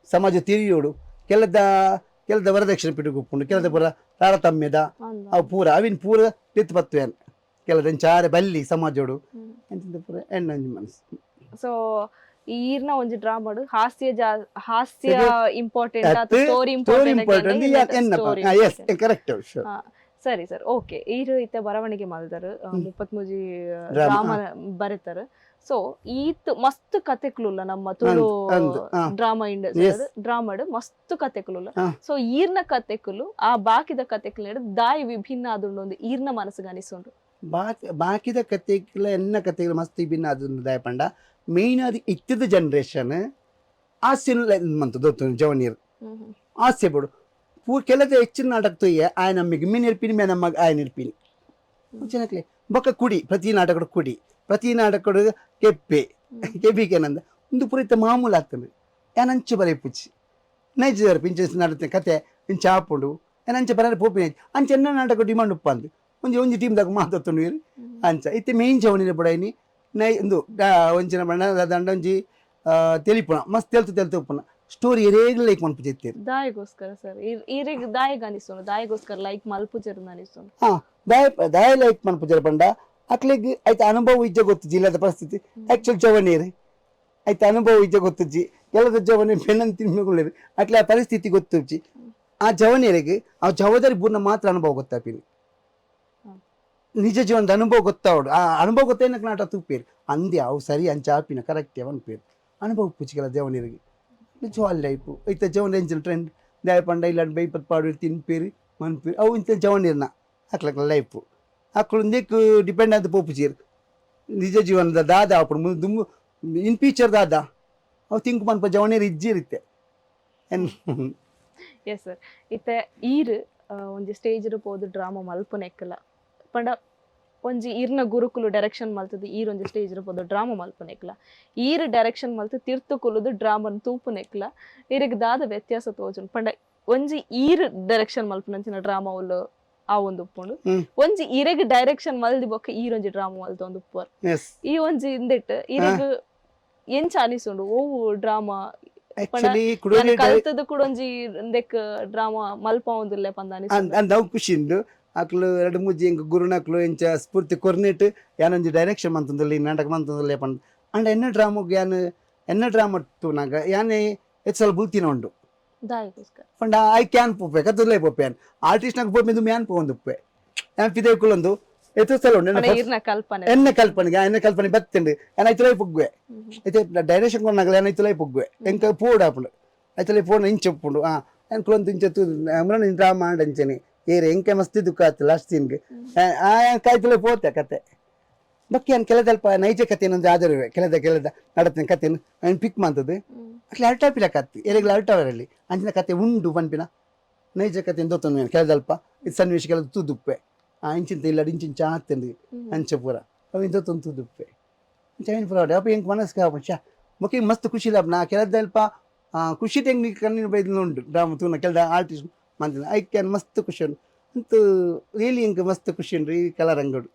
ಸಮಾಜ ತಿರಿಯೋಡು ಕೆಲದ ವರದಕ್ಷಿಣೆ ಪಿಟುಗುಪ್ಪುಂಡು ಕೆಲದ ಪೂರ ತಾರತಮ್ಯದ ಅವು ಪೂರ ಅವಿನ ಪೂರ ತೆತ್ತು ಬತ್ತುವೇನು ಕೆಲದ ಇಂಚಾರೆ ಬಲ್ಲಿ ಸಮಾಜೋಡು ಎಂತ ಪೂರ ಎಣ್ಣಂಜಿ ಮನಸ್ಸು ಸೊ ಈರ್ನ ಒಂಜಿ ಡ್ರಾಮಾಡು ಹಾಸ್ಯ ಇಂಪಾರ್ಟೆಂಟ್ ಸ್ಟೋರಿ ಇಂಪಾರ್ಟೆಂಟ್ ಕರೆಕ್ಟ್ ಸರಿ ಸರ್ ಓಕೆ ಈರು ಇತ್ತೆ ಬರವಣಿಗೆ ಮಲ್ದರು 33 ಡ್ರಾಮಾ ಬರೀತಾರೆ ಸೊ ಈತ್ ಮಸ್ತ್ ಕತೆಕ್ಲುಲ್ಲ ನಮ್ಮ ತುಳು ಅಂದ್ ಆ ಡ್ರಾಮಾ ಇಂಡಸ್ಟ್ರಿ ಡ್ರಾಮಾಡ್ ಮಸ್ತ್ ಕತೆಕ್ಲುಲ್ಲ ಆ. ಸೊ ಈರ್ನ ಕತೆಕುಲು ಆ ಬಾಕಿದ ಕತೆಕ್ಲು ದಾಯಿ ವಿಭಿನ್ನ ಆದುಂಡು ಈರ್ನ ಮನಸ್ಸಿಗೆ ಅನಿಸುಂಡು. ಬಾಕಿದ ಕತೆಗಳ ಎನ್ನ ಕತೆಗಳು ಮಸ್ತ್ ಭಿನ್ನ ಅದೊಂದು ದಯ ಪಂಡ ಮೇಯ್ನ್ ಅದು ಇತ್ತಿದ ಜನರೇಷನ್ ಹಾಸ್ಯ ಮಂತು ದೊತ್ತು ಜವನೀರ್ ಹಾಸ್ಯ ಬಿಡು ಕೆಲದ ಹೆಚ್ಚಿನ ನಾಟಕ ತೊಯ್ಯ ಆಯ ನಮಗೆ ಮೀನು ಇರ್ಪಿನಿ ಮೇ ನಮಗೆ ಆಯ ನಿರ್ಪಿನಿ ಜನಕ್ಲೆ ಬೊಕ್ಕ ಕುಡಿ ಪ್ರತಿ ನಾಟಕಡು ಕುಡಿ ಪ್ರತಿ ನಾಟಕಡು ಕೆಬ್ಬಿಕೆನಂದ ಒಂದು ಪುರಿತ ಮಾಮೂಲು ಆಗ್ತದೆ ಯಾನಂಚು ಬರೀ ಪುಚ್ಚಿ ನೈಜ ಪಿಂಚ ನಡತೆ ಕತೆ ಇಂಚ ಹಾಪುಂಡು ಏನಂಚ ಬರ ಪೋಪಿ ಅಂಚ ಎನ್ನ ನಾಟಕ ಡಿಮಾಂಡ್ ಉಪ್ಪಂದು ಒಂಜಿ ಟೀಮ್ದಾಗ ಮಾತಾಡ್ಕೊಂಡು ಅಂಚ ಇತ್ತೆ ಮೇಯ್ನ್ ಜವನಿನ ಬುಡೈನಿ ನೈ ಒಂದು ಒಂಚಿನ ಬಣ್ಣ ದಂಡ ಒಂಜಿ ತೆಲಿಪುಣ ಮಸ್ತ್ ತೆಲ್ತು ಉಪ್ಪುನ ಸ್ಟೋರಿ ರೇಗ್ ಲೈಕ್ ಮನ್ಪುಜಿತ್ತೇರು ದಾಯಿಗೋಸ್ಕರ ಸರ್ ಈರಿಗೆ ದಾಯಿಗ್ ಅನಿಸೋನು ದಾಯಿಗೋಸ್ಕರ ಲೈಕ್ ಮಲ್ಪುಜರ್ ಅನಿಸೋನು. ಹಾ ದಾಯ ಲೈಕ್ ಮನ್ಪುಜರ ಪಂಡ ಅಕ್ಲಿಗೆ ಆಯ್ತು ಅನುಭವ ಇಜ್ಜ ಗೊತ್ತು ಜಿಲ್ಲದ ಪರಿಸ್ಥಿತಿ ಆಕ್ಚುಲ್ ಜವನೇರಿ ಆಯ್ತು ಅನುಭವ ಇಜ್ಜ ಗೊತ್ತುಜ್ಜಿ ಎಲ್ಲದ ಜವನೇ ಬೆನ್ನನ್ನು ತಿನ್ನುಕೊಳ್ಳೇರಿ ಅಕ್ಲೆ ಆ ಪರಿಸ್ಥಿತಿ ಗೊತ್ತುಜ್ಜಿ ಆ ಜವನೇರಿಗೆ ಆ ಜವಾಬ್ದಾರಿ ಪೂರ್ಣ ಮಾತ್ರ ಅನುಭವ ಗೊತ್ತಾಪಿನಿ ನಿಜ ಜೀವನದ ಅನುಭವ ಗೊತ್ತಾವಡು ಆ ಅನುಭವ ಗೊತ್ತೇನಕ್ಕೆ ನಾಟ ತೂಪೇರು ಅಂದೆ ಅವು ಸರಿ ಅಂಚ ಆಪಿನ ಕರೆಕ್ಟ್ ಅವನ್ ಪೇರು ಅನುಭವ ಪುಚ್ಚಿಗೆಲ್ಲ ಜವನೀರಿಗೆ ಜವಾಲ್ ಲೈಫು ಐತ ಜವನ ಎಂಜಲ್ ಟ್ರೆಂಡ್ ದಾಯ ಪಂಡ ಇಲ್ಲ ಬೈಪತ್ ಪಾಡು ತಿನ್ಪೇರಿ ಮನ್ಪೇರಿ ಅವು ಇಂಥ ಜವನೀರ್ನ ಹಾಕ್ಲಕ್ಕ ಲೈಫು ಹಾಕ್ಳು ಒಂದೇಕು ಡಿಪೆಂಡ್ ಆದ ಪೋಪುಚೀರು ನಿಜ ಜೀವನದ ದಾದ ಅప్పుడు ದುಮ್ಮು ಇನ್ ಫ್ಯೂಚರ್ ದಾದ ಅವು ತಿಂಕು ಮನ್ಪ ಜವನೀರು ಇಜ್ಜಿರುತ್ತೆ ಎಸ್ ಸರ್ ಇತ್ತೆ ಈರ್ ಒಂಜಿ ಸ್ಟೇಜ್ ಪೋದು ಡ್ರಾಮಾ ಮಲ್ಪನೆಕ್ಕಲ ಪಂಡ ಒಂಜಿ ಈರ್ನ ಗುರುಕುಲು ಡೈರೆಕ್ಷನ್ ಮಲ್ತದು ಈರ್ ಒಂಜಿ ಸ್ಟೇಜ್ ಪೋದು ಡ್ರಾಮಾ ಮಲ್ಪನೆಕ್ಲ ಈರ್ ಡೈರೆಕ್ಷನ್ ಮಲ್ತು ತಿರ್ತುಕುಲುದು ಡ್ರಾಮನ್ ತೂಪುನೆಕ್ಲ ಇರಿಗೆ ದಾದ ವ್ಯತ್ಯಾಸ ತೋಜುಂಡು ಪಂಡ ಒಂಜಿ ಈರ್ ಡೈರೆಕ್ಷನ್ ಮಲ್ಪನಂಚಿನ ಡ್ರಾಮಾ ಉಲ್ಲು ಆ ಒಂದು ಉಪ್ಪುಂಡು ಒಂಜಿ ಇರೆಗ್ ಡೈರೆಕ್ಷನ್ ಮಲ್ದಿ ಬೊಕ್ಕ ಈರೊಂಜಿ ಡ್ರಾಮಾ ಮಲ್ತ ಒಂದು ಉಪ್ಪರ್ ಈ ಒಂಜಿ ಇಂದೆಟ್ ಇರೆಗ್ ಎಂಚ ಅನಿಸುಂಡು ಓವು ಡ್ರಾಮಾ ಕಲ್ತದ ಕೂಡ ಒಂಜಿ ಇಂದೆಕ್ ಡ್ರಾಮಾ ಮಲ್ಪ ಒಂದುಲ್ಲೆ ಪಂದ ಅನಿಸುಂಡು ಖುಷಿ ಉಂಡು ಅಕ್ಲು ಎರಡು ಮುಜ್ಜಿ ಎಂಕ್ ಗುರುನಕ್ಲು ಎಂಚ ಸ್ಫೂರ್ತಿ ಕೊರ್ನೆಟ್ ಯಾನೊಂಜಿ ಡೈರೆಕ್ಷನ್ ಮಂತಂದಲ್ಲಿ ನಾಟಕ ಮಂತಂದಲ್ಲೇ ಪಂಡ ಅಂಡ ಎನ್ನ ಡ್ರಾಮಾಗ್ ಯಾನ್ ಎನ್ನ ಡ್ರಾಮಾ ತೂನಾಗ ಯಾನೆ ಎಚ್ಚಲ್ ಬುಲ್ತಿನ ಉಂಡು ಪಂಡ ಐ ಕ್ಯಾನ್ ಪೋಪೆ ಕತ್ತಲೇ ಪೋಪೆ ಆರ್ಟಿಸ್ಟ್ ನಾಗ ಪೋಪೆ ಮ್ಯಾನ್ ಪೋಂದುಪ್ಪೆ ಯಾನ್ ಪಿದೆ ಕುಲೊಂದು ಎತ್ತಲ ಉಂಡು ಎನ್ನ ಕಲ್ಪನೆ ಬತ್ತಂಡು ಯಾನ್ ಐತಲೈ ಪುಗ್ವೆ ಐತೆ ಡೈರೆಕ್ಷನ್ ಕೊನ್ನಾಗಲ ಯಾನ್ ಐತಲೈ ಪುಗ್ವೆ ಎಂಕ ಪೋಡ್ ಆಪುಂಡು ಐತಲೈ ಪೋಡ್ ಇಂಚ ಉಪ್ಪುಂಡು ಯಾನ್ ಕುಲೊಂದು ಇಂಚ ತೂ ಅಮ್ರನ ಡ್ರಾಮಾ ಅಂಚನೆ ಏರೆ ಎಂಕೆ ಮಸ್ತಿ ದುಃಖ ಆಯ್ತು ಲಾಸ್ಟ್ ಸೀನ್ಗೆ ಕಾಯ್ತಲೇ ಪೋತೆ ಕತೆ ಬಕ್ಕಿ ನಾನು ಕೆಲದಲ್ಪ ನೈಜ ಕಥೆನೊಂದು ಆದರುವೆ ಕೆಲದ ನಡತ್ತಿನ ಕಥೆನು ನಾನು ಪಿಕ್ ಮಾಡ್ತದೆ ಅಟ್లా ಅಲ್ಟಾಪಿಲ ಕತ್ತಿ ಎರೆಗ್ಲ ಅಲ್ಟಾವರಲ್ಲಿ ಅಂಚಿನ ಕತೆ ಉಂಡು ಪನ್ಪಿನ ನೈಜ ಕತೆ ದೊತ್ತನು ನಾನು ಕೆಲದಲ್ಪ ಇದು ಸನ್ನಿವೇಶ ಕೆಲದ ತೂದುಪ್ಪೆ ಇಂಚಿಂತ ಇಲ್ಲ ಇಂಚಿಂಚ ಆತಂದು ಅಂಚ ಪೂರ ಅವು ಇಂದೊತ್ತೊಂದು ತೂದುಪ್ಪೆ ಇಂಚ ಪೂರ ಅಪ್ಪ ಹೆಂಗೆ ಮನಸ್ಸಿಗೆ ಆಪಂಚ ಮುಖ್ಯ ಮಸ್ತ್ ಖುಷಿ ಇಲ್ಲ ನಾ ಕೆಲದಲ್ಪ ಖುಷಿ ತೆಂಗಿ ಕಣ್ಣಿನ ಬೈದು ಉಂಟು ಡ್ರಾಮಾ ತೂನ ಕೆಲದ ಆರ್ಟಿಸ್ಟ್ ಮಂದಿನ ಐಕ್ಯ ಮಸ್ತ್ ಖುಷಿ ಉಂಟು ಅಂತೂ ರಿಯಲಿ ಇಂಕ ಮಸ್ತ್ ಖುಷಿ ಉಂಡು ಈ ಕಲರಂಗಡು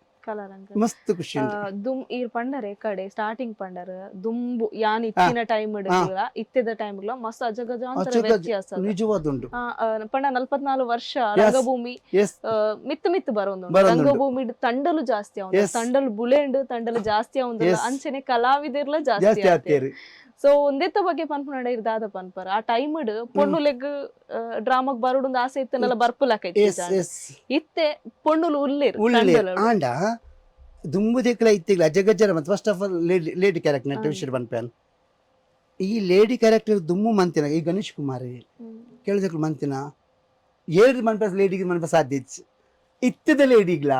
ಮಸ್ತ್ ಖುಷಿ ದುಮ್ ಈರ್ ಪಂಡರೆ ಕಡೆ ಸ್ಟಾರ್ಟಿಂಗ್ ಪಂಡರ ದುಂಬು ಯಾನ್ ಇತ್ತಿನ ಟೈಮ್ ಇತ್ತಿದ ಟೈಮ್ ಮಸ್ತ್ ಅಜಗಜಾಂತರ ವ್ಯತ್ಯಾಸ ನಿಜವಾದುಂಡು ಪಂಡ 44 ವರ್ಷ ರಂಗಭೂಮಿ ಮಿತ್ತು ಬರೋದು ರಂಗಭೂಮಿ ತಂಡಲು ಜಾಸ್ತಿ ಆവുന്നു ತಂಡಲು ಬುಳೆಂಡು ತಂಡಲು ಜಾಸ್ತಿ ಆവുന്നു ಅಂಚನೆ ಕಲಾವಿದರ್ಲ ಜಾಸ್ತಿ ಆಗ್ತಾರೆ ಸೊ ಒಂದೆತ್ತ ಬಗ್ಗೆ ಪನ್ಪುನಡ ಇರ್ದಾದ ಪನ್ಪರ್ ಆ ಟೈಮ್ ಪೊಣ್ಣುಲೆಗ್ ಡ್ರಾಮಾಗ್ ಬರೋಡು ಆಸೆ ಇತ್ತನಲ್ಲ ಬರ್ಪುಲಕೈತಿ ಇತ್ತೆ ಪೊಣ್ಣುಲು ಉಲ್ಲೇರ್ ಆಂಡ ದುಂಬುದೆಕ್ಲ ಇತ್ತಿಗ್ಲ ಅಜಗಜ್ಜರ ಮತ್ತು first of all lady character ನಟ ವಿಷಯ ಪನ್ಪೇನ್ ಈ ಲೇಡಿ ಕ್ಯಾರೆಕ್ಟರ್ ದುಮ್ಮು ಮಂತಿನ ಈ ಗಣೇಶ್ ಕುಮಾರ್ ಕೇಳಿದಕ್ಲು ಮಂತಿನ ಏಳು ಮನ್ಪ ಲೇಡಿಗೆ ಮನ್ಪ ಸಾಧ್ಯ ಇತ್ತದ ಲೇಡಿಗ್ಲ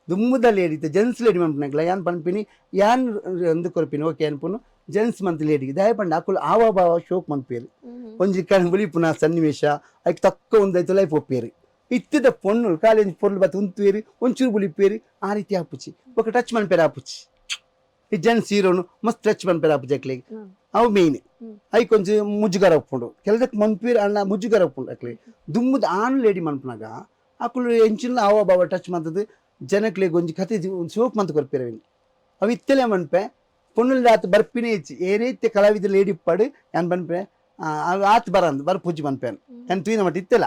ದುಮ್ಮುದ ಲೇಡಿ ಜೆಂಟ್ಸ್ ಲೇಡಿ ಮನ್ಪನಗ್ಲ ಯಾನ್ ಪನ್ಪಿನಿ ಯಾನ್ ಒಂದು ಕೊರ್ಪಿನಿ ಓಕೆ ಅನ್ಪುನು ಜೆಂಟ್ಸ್ ಮಂತ್ ಲೇಡಿಗೆ ದಯ ಪಂಡ ಅಕುಲು ಆವ ಭಾವ ಶೋಕ್ ಮನ್ಪೇರಿ ಒಂಜಿ ಕಣ್ ಬುಲಿಪುನ ಸನ್ನಿವೇಶ ಐಕ್ ತಕ್ಕ ಒಂದೈತು ಲೈಫ್ ಒಪ್ಪೇರಿ ಇತ್ತಿದ ಪೊಣ್ಣು ಕಾಲೇಜ್ ಪೊರ್ಲು ಬತ್ತು ಉಂತುವೇರಿ ಒಂಚೂರು ಬುಲಿಪೇರಿ ಆ ರೀತಿ ಆಪುಚಿ ఒక ಟಚ್ ಮನ್ಪೇರಿ ಆಪುಚಿ ಈ ಜೆಂಟ್ಸ್ ಹೀರೋನು ಮಸ್ತ್ ಟಚ್ ಮನ್ಪೇರಿ ಆಪುಚಿ ಅಕ್ಲಿಗೆ ಅವು ಮೇಯ್ನ್ ಐ ಕೊಂಚ ಮುಜುಗರ ಒಪ್ಪುಂಡು ಕೆಲದಕ್ಕೆ ಮನ್ಪೇರಿ ಅಣ್ಣ ಮುಜುಗರ ಒಪ್ಪುಂಡು ಅಕ್ಲಿ ದುಮ್ಮದ ಆನ್ ಲೇಡಿ ಮನ್ಪನಾಗ ಅಕುಲು ಎಂಚಿನ ಆವ ಭಾವ ಟಚ್ ಮಂತದ್ದು ಜನಕ್ಲೆ ಒಂಜಿ ಕತೆ ಶೋಕ್ ಮಂತ್ ಕೊರ್ಪೇರವಿನಿ ಅವು ಇತ್ತಲೇ ಮನ್ಪೆ ಪೊಣ್ಣುಲ್ ಆತ ಬರ್ಪಿನೇ ಇಚ್ಚಿ ಏನೇತ್ತೆ ಕಲಾವಿದ ಲೇಡಿ ಪಡು ಯಾನ್ ಬನ್ಪೆ ಆತ್ ಬರಂದು ಬರ್ಪೂಜಿ ಬನ್ಪೇನು ಯಾನ್ ತೂಯಿನ ಮಟ್ಟ ಇತ್ತೆಲ್ಲ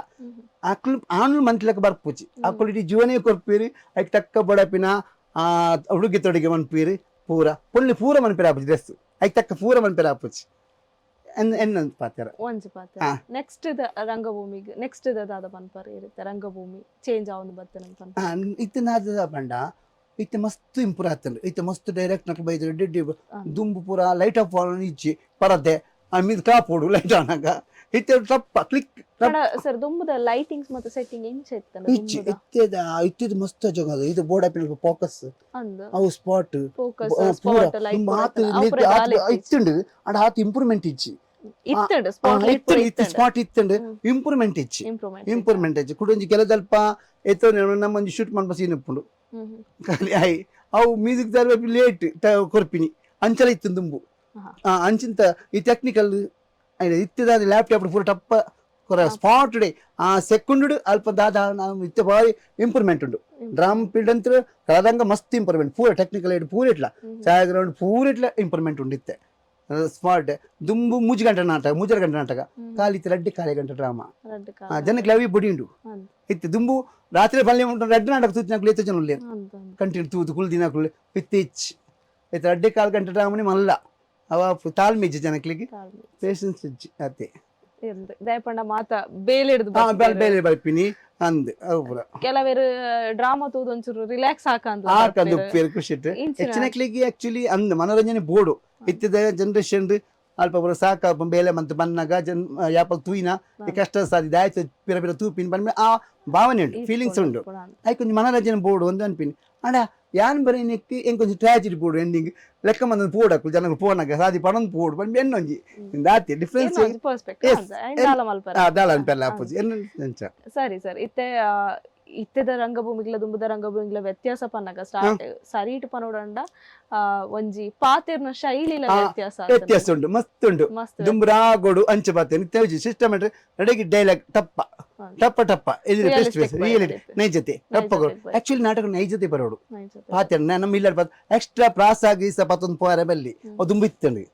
ಅಕ್ಲು ಆನು ಮಂತ್ಲಕ ಬರ್ಪೂಜಿ ಅಕ್ಕಳು ಇಡೀ ಜೀವನೇ ಕೊರ್ಪೀರಿ ಐಕ್ ತಕ್ಕ ಬಡಪಿನ ಉಡುಗೆ ತೊಡುಗೆ ಮನ್ಪೀರಿ ಪೂರ ಪೊಳ್ಳಿ ಪೂರ ಮನ್ಪೇರ ಆಪುಜಿ ಡ್ರೆಸ್ ಐಕ್ ತಕ್ಕ ಪೂರ ಮನ್ಪೇರ ಆಪುಜಿ ಎನ್ನೊಂದು ಪಾತ್ರ ಒಂಜಿ ಪಾತ್ರ ನೆಕ್ಸ್ಟ್ ರಂಗಭೂಮಿಗೆ ನೆಕ್ಸ್ಟ್ ದಾದ ಪನ್ಪರ್ ಇರುತ್ತೆ ರಂಗಭೂಮಿ ಚೇಂಜ್ ಆವೊಂದು ಬರ್ತೇನೆ ಇತ್ತಿನ ಪಂಡ ಇತ್ತೆ ಮಸ್ತ್ ಇಂಪ್ರೂವ್ ಆಗ್ತಂಡು ಇತ್ತೆ ಮಸ್ತ್ ಡೈರೆಕ್ಟ್ ನಕ್ಲು ಬೈದ್ರೆ ಡೆಡ್ಡಿ ದುಂಬು ಪೂರ ಲೈಟ್ ಆಫ್ ಇಚ್ಚಿ ಪರದೆ ಮೀದು ಕಾಪೋಡು ಲೈಟ್ ಆನಾಗ ಇತ್ತೆ ಟಪ್ಪ ಕ್ಲಿಕ್ ಸರ್ ದುಂಬುದ ಲೈಟಿಂಗ್ಸ್ ಮತ್ತೆ ಸೆಟ್ಟಿಂಗ್ ಹೆಂಗ್ ಇಚ್ಚಿ ಇತ್ತಿದ ಮಸ್ತ್ ಜಗದ ಇದು ಬೋರ್ಡ್ ಆಪಿನ ಫೋಕಸ್ ಅಂದ ಅವು ಸ್ಪಾಟ್ ಫೋಕಸ್ ಪೂರ ಸ್ಪಾಟ್ ಲೈಟ್ ಮಾತು ಇತ್ತುಂಡು ಅಡ ಆತು ಇಂಪ್ರೂವ್ಮೆಂಟ್ ಇಚ್ಚಿ ಇತ್ತಂಡ ಸ್ಪಾಟ್ ಲೈಟ್ ಪೂರ ಇತ್ತು ಸ್ಪಾಟ್ ಇತ್ತಂಡು ಇಂಪ್ರೂವ್ಮೆಂಟ್ ಇಚ್ಚಿ ಇಂಪ್ರೂವ್ಮೆಂಟ್ ಇಚ್ಚಿ ಕುಡೊಂಜಿ ಕೆಲದಲ್ಪ ಎತ್ತೋ ನಮ್ಮೊಂಜಿ ಶೂಟ್ ಮನ್ಪ ಸೀನ್ ಉಪ್ಪುಂಡು ಖಾಲಿ ಆಯ್ ಅವು ಮ್ಯೂಸಿಕ್ ದಾರ ಲೇಟ್ ಕೊರ್ಪಿನಿ ಅಂಚಲ ಇತ್ತು ದುಂಬು ಅಂಚಿಂತ ಈ ಟೆಕ್ನಿಕಲ್ ಇತ್ತಿದ ಲ್ಯಾಪ್ಟಾಪ್ ಪೂರ ಟಪ್ಪ ಕೊರ ಸ್ಪಾಟ್ ಡೇ ಆ ಸೆಕೆಂಡ್ ಅಲ್ಪ ದಾದ ನಾವು ಇತ್ತೆ ಬಾರಿ ಇಂಪ್ರೂವ್ಮೆಂಟ್ ಉಂಡು ಡ್ರಾಮ್ ಫೀಲ್ಡ್ ಅಂತ ಕಳದಂಗ ಮಸ್ತ್ ಇಂಪ್ರೂವ್ಮೆಂಟ್ ಪೂರ ಟೆಕ್ನಿಕಲ್ ಐಡ್ ಪೂರ ಇಟ್ಲ ಛಾಯಾಗ್ರೌಂಡ್ ಪೂರ ಇಟ್ಲ ಇಂಪ್ರೂವ್ಮೆಂಟ್ ಉಂಡು ಇತ್ತೆ ಸ್ಮಾರ್ಟ್ ದುಂಬು ಮುಜುಗಂಟ ನಾಟಕ ಮುಜರಗಂಟ ನಾಟಕ ಕಾಲಿತ್ತು ರಡ್ಡಿ ಕಾಲಿ ಗಂಟೆ ಡ್ರಾಮಾ ಜನಕ್ಕೆ ಲವಿ ಬುಡಿ ಉಂಡು ಇತ್ತು ದುಂಬು ರಾತ್ರಿ ಬಲ್ಲೆ ಉಂಟು ರೆಡ್ ನಾಟಕ ತೂತಿನಕ್ಲು ಎತ್ತು ಜನ ಉಳ್ಳೇ ಕಂಟಿನ್ಯೂ ತೂತು ಕುಲ್ ದಿನಕ್ಲು ಇತ್ತು ಇಚ್ ಇತ್ತು ರಡ್ಡಿ ಕಾಲು ಗಂಟೆ ಡ್ರಾಮನಿ ಮಲ್ಲ ಅವ ತಾಳ್ಮೆ ಇಜ್ಜಿ ಜನಕ್ಲಿಗೆ ಪೇಷನ್ಸ್ ಇಜ್ಜಿ ಅತ್ತೆ ದಯಪಂಡ ಮಾತ ಬೇಲಿಡ್ದು ಬೇಲೆ ಬರ್ಪಿನಿ ಅಂದ್ ಅವು ಪೂರ ಕೆಲವೇರು ಡ್ರಾಮಾ ತೂದು ಒಂಚೂರು ರಿಲ್ಯಾಕ್ಸ್ ಆಕಂದು ಉಪ್ಪೇರು ಖುಷಿ ಇಟ್ಟು ಹೆಚ್ಚಿನಕ್ಲಿಗೆ ಆಕ್ಚುಲಿ ಅಂದ್ ಮನೋರಂಜನೆ ಬೋರ್ಡು ಇತ್ತಿದ ಜನರೇಷನ್ ಅಲ್ಪ ಪೂರ ಸಾಕ ಬೇಲೆ ಮಂತ್ ಬನ್ನಾಗ ಯಾಪಲ್ ತೂಯಿನ ಕಷ್ಟ ಸಾಧಿದ ಆಯ್ತು ಪಿರ ಪಿರ ತೂಪಿನ ಬಂದ್ಮೇಲೆ ಆ ಭಾವನೆ ಉಂಟು ಫೀಲಿಂಗ್ಸ್ ಉಂಟು ಆಯ್ಕೊಂಚು ಮನೋರಂಜನೆ ಬೋರ್ಡು ಒಂದು ಅನ್ಪಿನಿ ಅಣ್ಣ ಯಾನ್ ಬರೀ ನೆಕ್ಕಿ ಎಂಕೊಂಚು ಟ್ರಾಜಿಡಿ ಬೋರ್ಡು ಎಂಡಿಂಗ್ ಲೆಕ್ಕ ಮಂದ ಪೋಡಕ್ಕು ಜನಗಳು ಪೋನಾಗ ಸಾದಿ ಪಣನ್ ಪೋಡು ಬಂದು ಎನ್ನೊಂಜಿ ದಾತಿ ಡಿಫ್ರೆನ್ಸ್ ದಾಳ ಅನ್ಪೆಲ್ಲ ಆಪೋಸಿ ಎಂಚ ಸರಿ ಸರ್ ಇತ್ತೆದ ರಂಗಭೂಮಿಗ್ಲ ದುಂಬುದ ರಂಗಭೂಮಿಗ್ಲ ವ್ಯತ್ಯಾಸ ಪನ್ನಗ ಸ್ಟಾರ್ಟ್ ಸರೀಟ್ ಪನೋಡಂಡ ಒಂಜಿ ಪಾತೆರ್ನ ಶೈಲಿಲ ವ್ಯತ್ಯಾಸ ಉಂಟು ಮಸ್ತ್ ಉಂಟು ದುಂಬುರಾಗೋಡು ಅಂಚೆ ಪಾತೆ ನಿತ್ಯ ಸಿಸ್ಟಮೆಟ್ರಿ ರೆಡಿಗೆ ಡೈಲಾಗ್ ಟಪ್ಪ ಟಪ್ಪ ಟಪ್ಪ ಇದು ರಿಯಾಲಿಟಿ ನೈಜತೆ ಟಪ್ಪಗಳು ಆಕ್ಚುಲಿ ನಾಟಕ ನೈಜತೆ ಬರೋಡು ಪಾತೆರ್ ನಮ್ಮ ಇಲ್ಲ ಎಕ್ಸ್ಟ್ರಾ ಪ್ರಾಸ ಗೀಸ ಪತ್ತೊಂದು ಪೋರೆ ಬಲ್ಲಿ ದುಂಬು ಇತ್ತಂಡಿ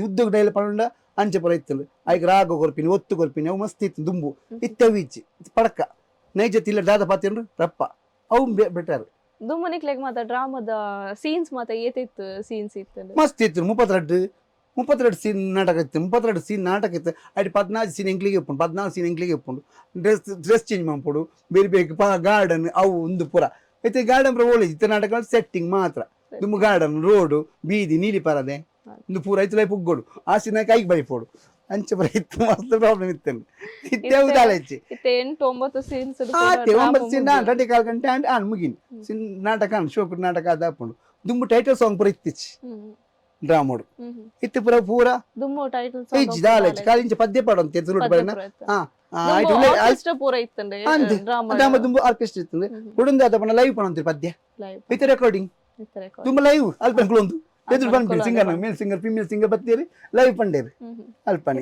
ಉದ್ಯೋಗ ಡೈಲಾಗ್ ಪಡೋಣ ಅಂಚೆ ಪುರ ಇತ್ತಂಡು ಆಯ್ಕೆ ರಾಗ ಕೊರ್ಪಿನಿ ಒತ್ತು ಕೊರ್ಪಿನಿ ಅವು ಮಸ್ತ್ ಇತ್ತು ದುಂಬು ಇತ್ತವು ಇಚ್ಚಿ ಪಡಕ ನೈಜತೆ ಇಲ್ಲ ದಾದ ಪಾತೆಂಡ್ರು ರಪ್ಪ ಅವು ಬೆಟರ್ ದುಂಬನಿಕ್ಲೆಗ್ ಮಾತ ಡ್ರಾಮಾದ ಸೀನ್ಸ್ ಮಾತ ಏತಿತ್ತು ಸೀನ್ಸ್ ಇತ್ತು ಮಸ್ತ್ ಇತ್ತು 32 ಸೀನ್ ನಾಟಕ ಇತ್ತು 32 ಸೀನ್ ನಾಟಕ ಇತ್ತು ಅಡಿ 14 ಸೀನ್ ಎಂಕ್ಲಿಗೆ ಇಪ್ಪುಂಡು 14 ಸೀನ್ ಎಂಕ್ಲಿಗೆ ಇಪ್ಪುಂಡು ಡ್ರೆಸ್ ಚೇಂಜ್ ಮಾಡ್ಪುಡು ಬೇರೆ ಬೇಗ ಗಾರ್ಡನ್ ಅವು ಒಂದು ಪುರ ಐತೆ ಗಾರ್ಡನ್ ಪುರ ಓಳಿಜ್ ಇತ್ತು ನಾಟಕ ಸೆಟ್ಟಿಂಗ್ ಮಾತ್ರ ದುಂಬು ಗಾರ್ಡನ್ ರೋಡು ಬೀದಿ ನೀಲಿ ಪರದೆ ಒಂದು ಪೂರ ಐತು ಲೈಫ್ ಉಗ್ಗೋಡು ಆ ಸೀನ ಕೈಗೆ ಬೈಪೋಡು ಅಂಚೆ ಬರ ಇತ್ತು ಮಸ್ತ್ ಪ್ರಾಬ್ಲಮ್ ಇತ್ತೇನೆ ಇತ್ತೆ ಉದಾಲೆಚ್ಚಿ 8-9 ಸೀನ್ಸ್ 9 ಸೀನ್ 2.5 ಗಂಟೆ ಅಂಡ್ ಮುಗಿನ್ ಸೀನ್ ನಾಟಕ ಶೋಕುಡ್ ನಾಟಕ ಅದಾಪುಂಡು ದುಂಬು ಟೈಟಲ್ ಸಾಂಗ್ ಪುರ ಇತ್ತಿಚ್ಚಿ ಡ್ರಾಮೋಡು ಇತ್ತು ಪುರ ಪೂರ ದುಂಬು ಟೈಟಲ್ ಸಾಂಗ್ ಇಜ್ಜಿ ಕಾಲಿಂಚ ಪದ್ಯ ಪಾಡು ಅಂತ ಎದುರು ಬರನ ಆರ್ಕೆಸ್ಟ್ರಾ ಪೂರ ಇತ್ತಂಡೆ ಡ್ರಾಮಾ ದುಂಬು ಆರ್ಕೆಸ್ಟ್ರಾ ಇತ್ತಂದೆ ಕುಡುಂದ ಅದಪ್ಪನ ಲೈವ್ ಪಣಂತ ಪದ್ಯ ಇತ್ತು ರೆಕಾರ್ಡಿಂಗ್ ದುಂಬು ಲೈವ್ ಅಲ್ಪ ಕುಳೊಂದು ಎದುರು ಬಂದ್ಬಿಡಿ ಸಿಂಗರ್ ಮೇಲ್ ಸಿಂಗರ್ ಫಿಮೇಲ್ ಸಿಂಗರ್ ಬತ್ತೀರಿ ಲೈವ್ ಪಂಡೇರಿ ಅಲ್ಪನಿ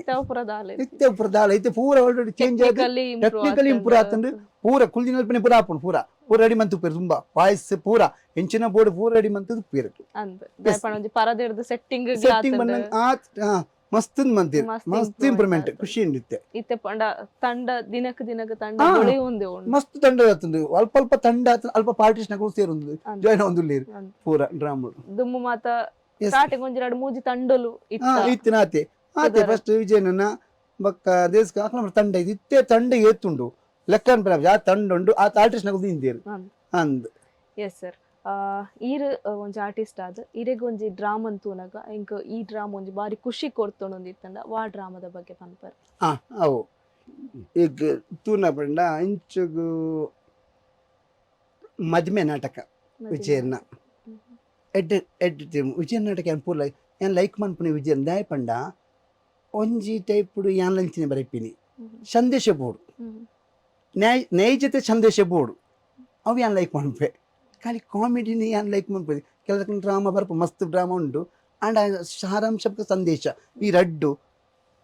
ಇತ್ತೆ ಪುರದಾಲ ಇತ್ತೆ ಪೂರ ಆಲ್ರೆಡಿ ಚೇಂಜ್ ಆಗಿ ಟೆಕ್ನಿಕಲಿ ಇಂಪ್ರೂವ್ ಆತಂಡು ಪೂರ ಕುಲ್ದಿನ ಅಲ್ಪನೆ ಪೂರ ಆಪುಂಡು ಪೂರ ರೆಡಿ ಮಂತು ಉಪ್ಪೇರು ತುಂಬಾ ವಾಯ್ಸ್ ಪೂರ ಎಂಚಿನ ಬೋರ್ಡ್ ಪೂರ ರೆಡಿ ಮಂತು ಉಪ್ಪೇರು ಸೆಟ್ಟಿಂಗ್ ಬಂದ ಮಸ್ತ್ ಮಂತೀರಿ ಮಸ್ತ್ ಇಂಪ್ರೂವ್ಮೆಂಟ್ ಖುಷಿ ಉಂಡಿತ್ತೆ ಇತ್ತೆ ಪಂಡ ತಂಡ ದಿನಕ್ಕೆ ತಂಡ ಮಸ್ತ್ ತಂಡ ಆತಂದು ಅಲ್ಪ ಅಲ್ಪ ತಂಡ ಅಲ್ಪ ಪಾರ್ಟಿಷನ್ ಕೂಡ ಸೇರೊಂದು ಜಾಯ್ನ್ ಒಂದುಲ್ಲೇರು ಪೂರ ಡ್ರಾಮಾ ದುಮ್ಮು ಮಾತ ಸ್ಟಾರ್ಟಿಂಗ್ ಒಂಜಿ 2-3 ತಂಡಲು ಇತ್ತು ನಾತೆ ಆತೆ ಫಸ್ಟ್ ವಿಜಯನ ಬಕ್ಕ ದೇಶಕ ಆಕ್ಲಮ ತಂಡ ಇತ್ತೆ ತಂಡ ಏತುಂಡು ಲೆಕ್ಕ ಅನ್ಪರ ಆ ತಂಡ ಉಂಡು ಆ ಆರ್ಟಿಸ್ಟ್ ನಗದು ಇಂದೇರು ಅಂದ್ ಎಸ್ ಸರ್ ಈರ್ ಒಂಜಿ ಆರ್ಟಿಸ್ಟ್ ಆದ್ ಇರೆಗ್ ಒಂಜಿ ಡ್ರಾಮಾ ಅಂತೂನಗ ಇಂಕ ಈ ಡ್ರಾಮಾ ಒಂಜಿ ಬಾರಿ ಖುಷಿ ಕೊಡ್ತೊಂದಿತ್ತಂಡ ವಾ ಡ್ರಾಮಾದ ಬಗ್ಗೆ ಪನ್ಪರ್ ಅವು ಈಗ ತೂನ ಪಂಡ ಇಂಚಗು ಮದ್ಮೆ ನಾಟಕ ವಿಜಯನ್ನ ಎಡ್ ವಿಜಯ ನಾಟಕ ಏನ್ ಪೂರ ಏನ್ ಲೈಕ್ ಮನ್ಪುನಿ ವಿಜಯನ್ ದಾಯ್ ಪಂಡ ಒಂಜಿ ಟೈಪುಡು ಯಾನ್ ಲಂಚಿನ ಬರೆಪಿನಿ ಸಂದೇಶ ಬೋರ್ಡು ನೈಜತೆ ಸಂದೇಶ ಬೋರ್ಡು ಅವು ಯಾನ್ ಲೈಕ್ ಮನ್ಪೆ ಖಾಲಿ ಕಾಮಿಡಿನಿ ಯಾನ್ ಲೈಕ್ ಮನ್ಪದೆ ಕೆಲವು ಡ್ರಾಮಾ ಬರ್ಪ ಮಸ್ತ್ ಡ್ರಾಮಾ ಉಂಟು ಅಂಡ್ ಸಾರಾಂಶ ಸಂದೇಶ ಈ ರಡ್ಡು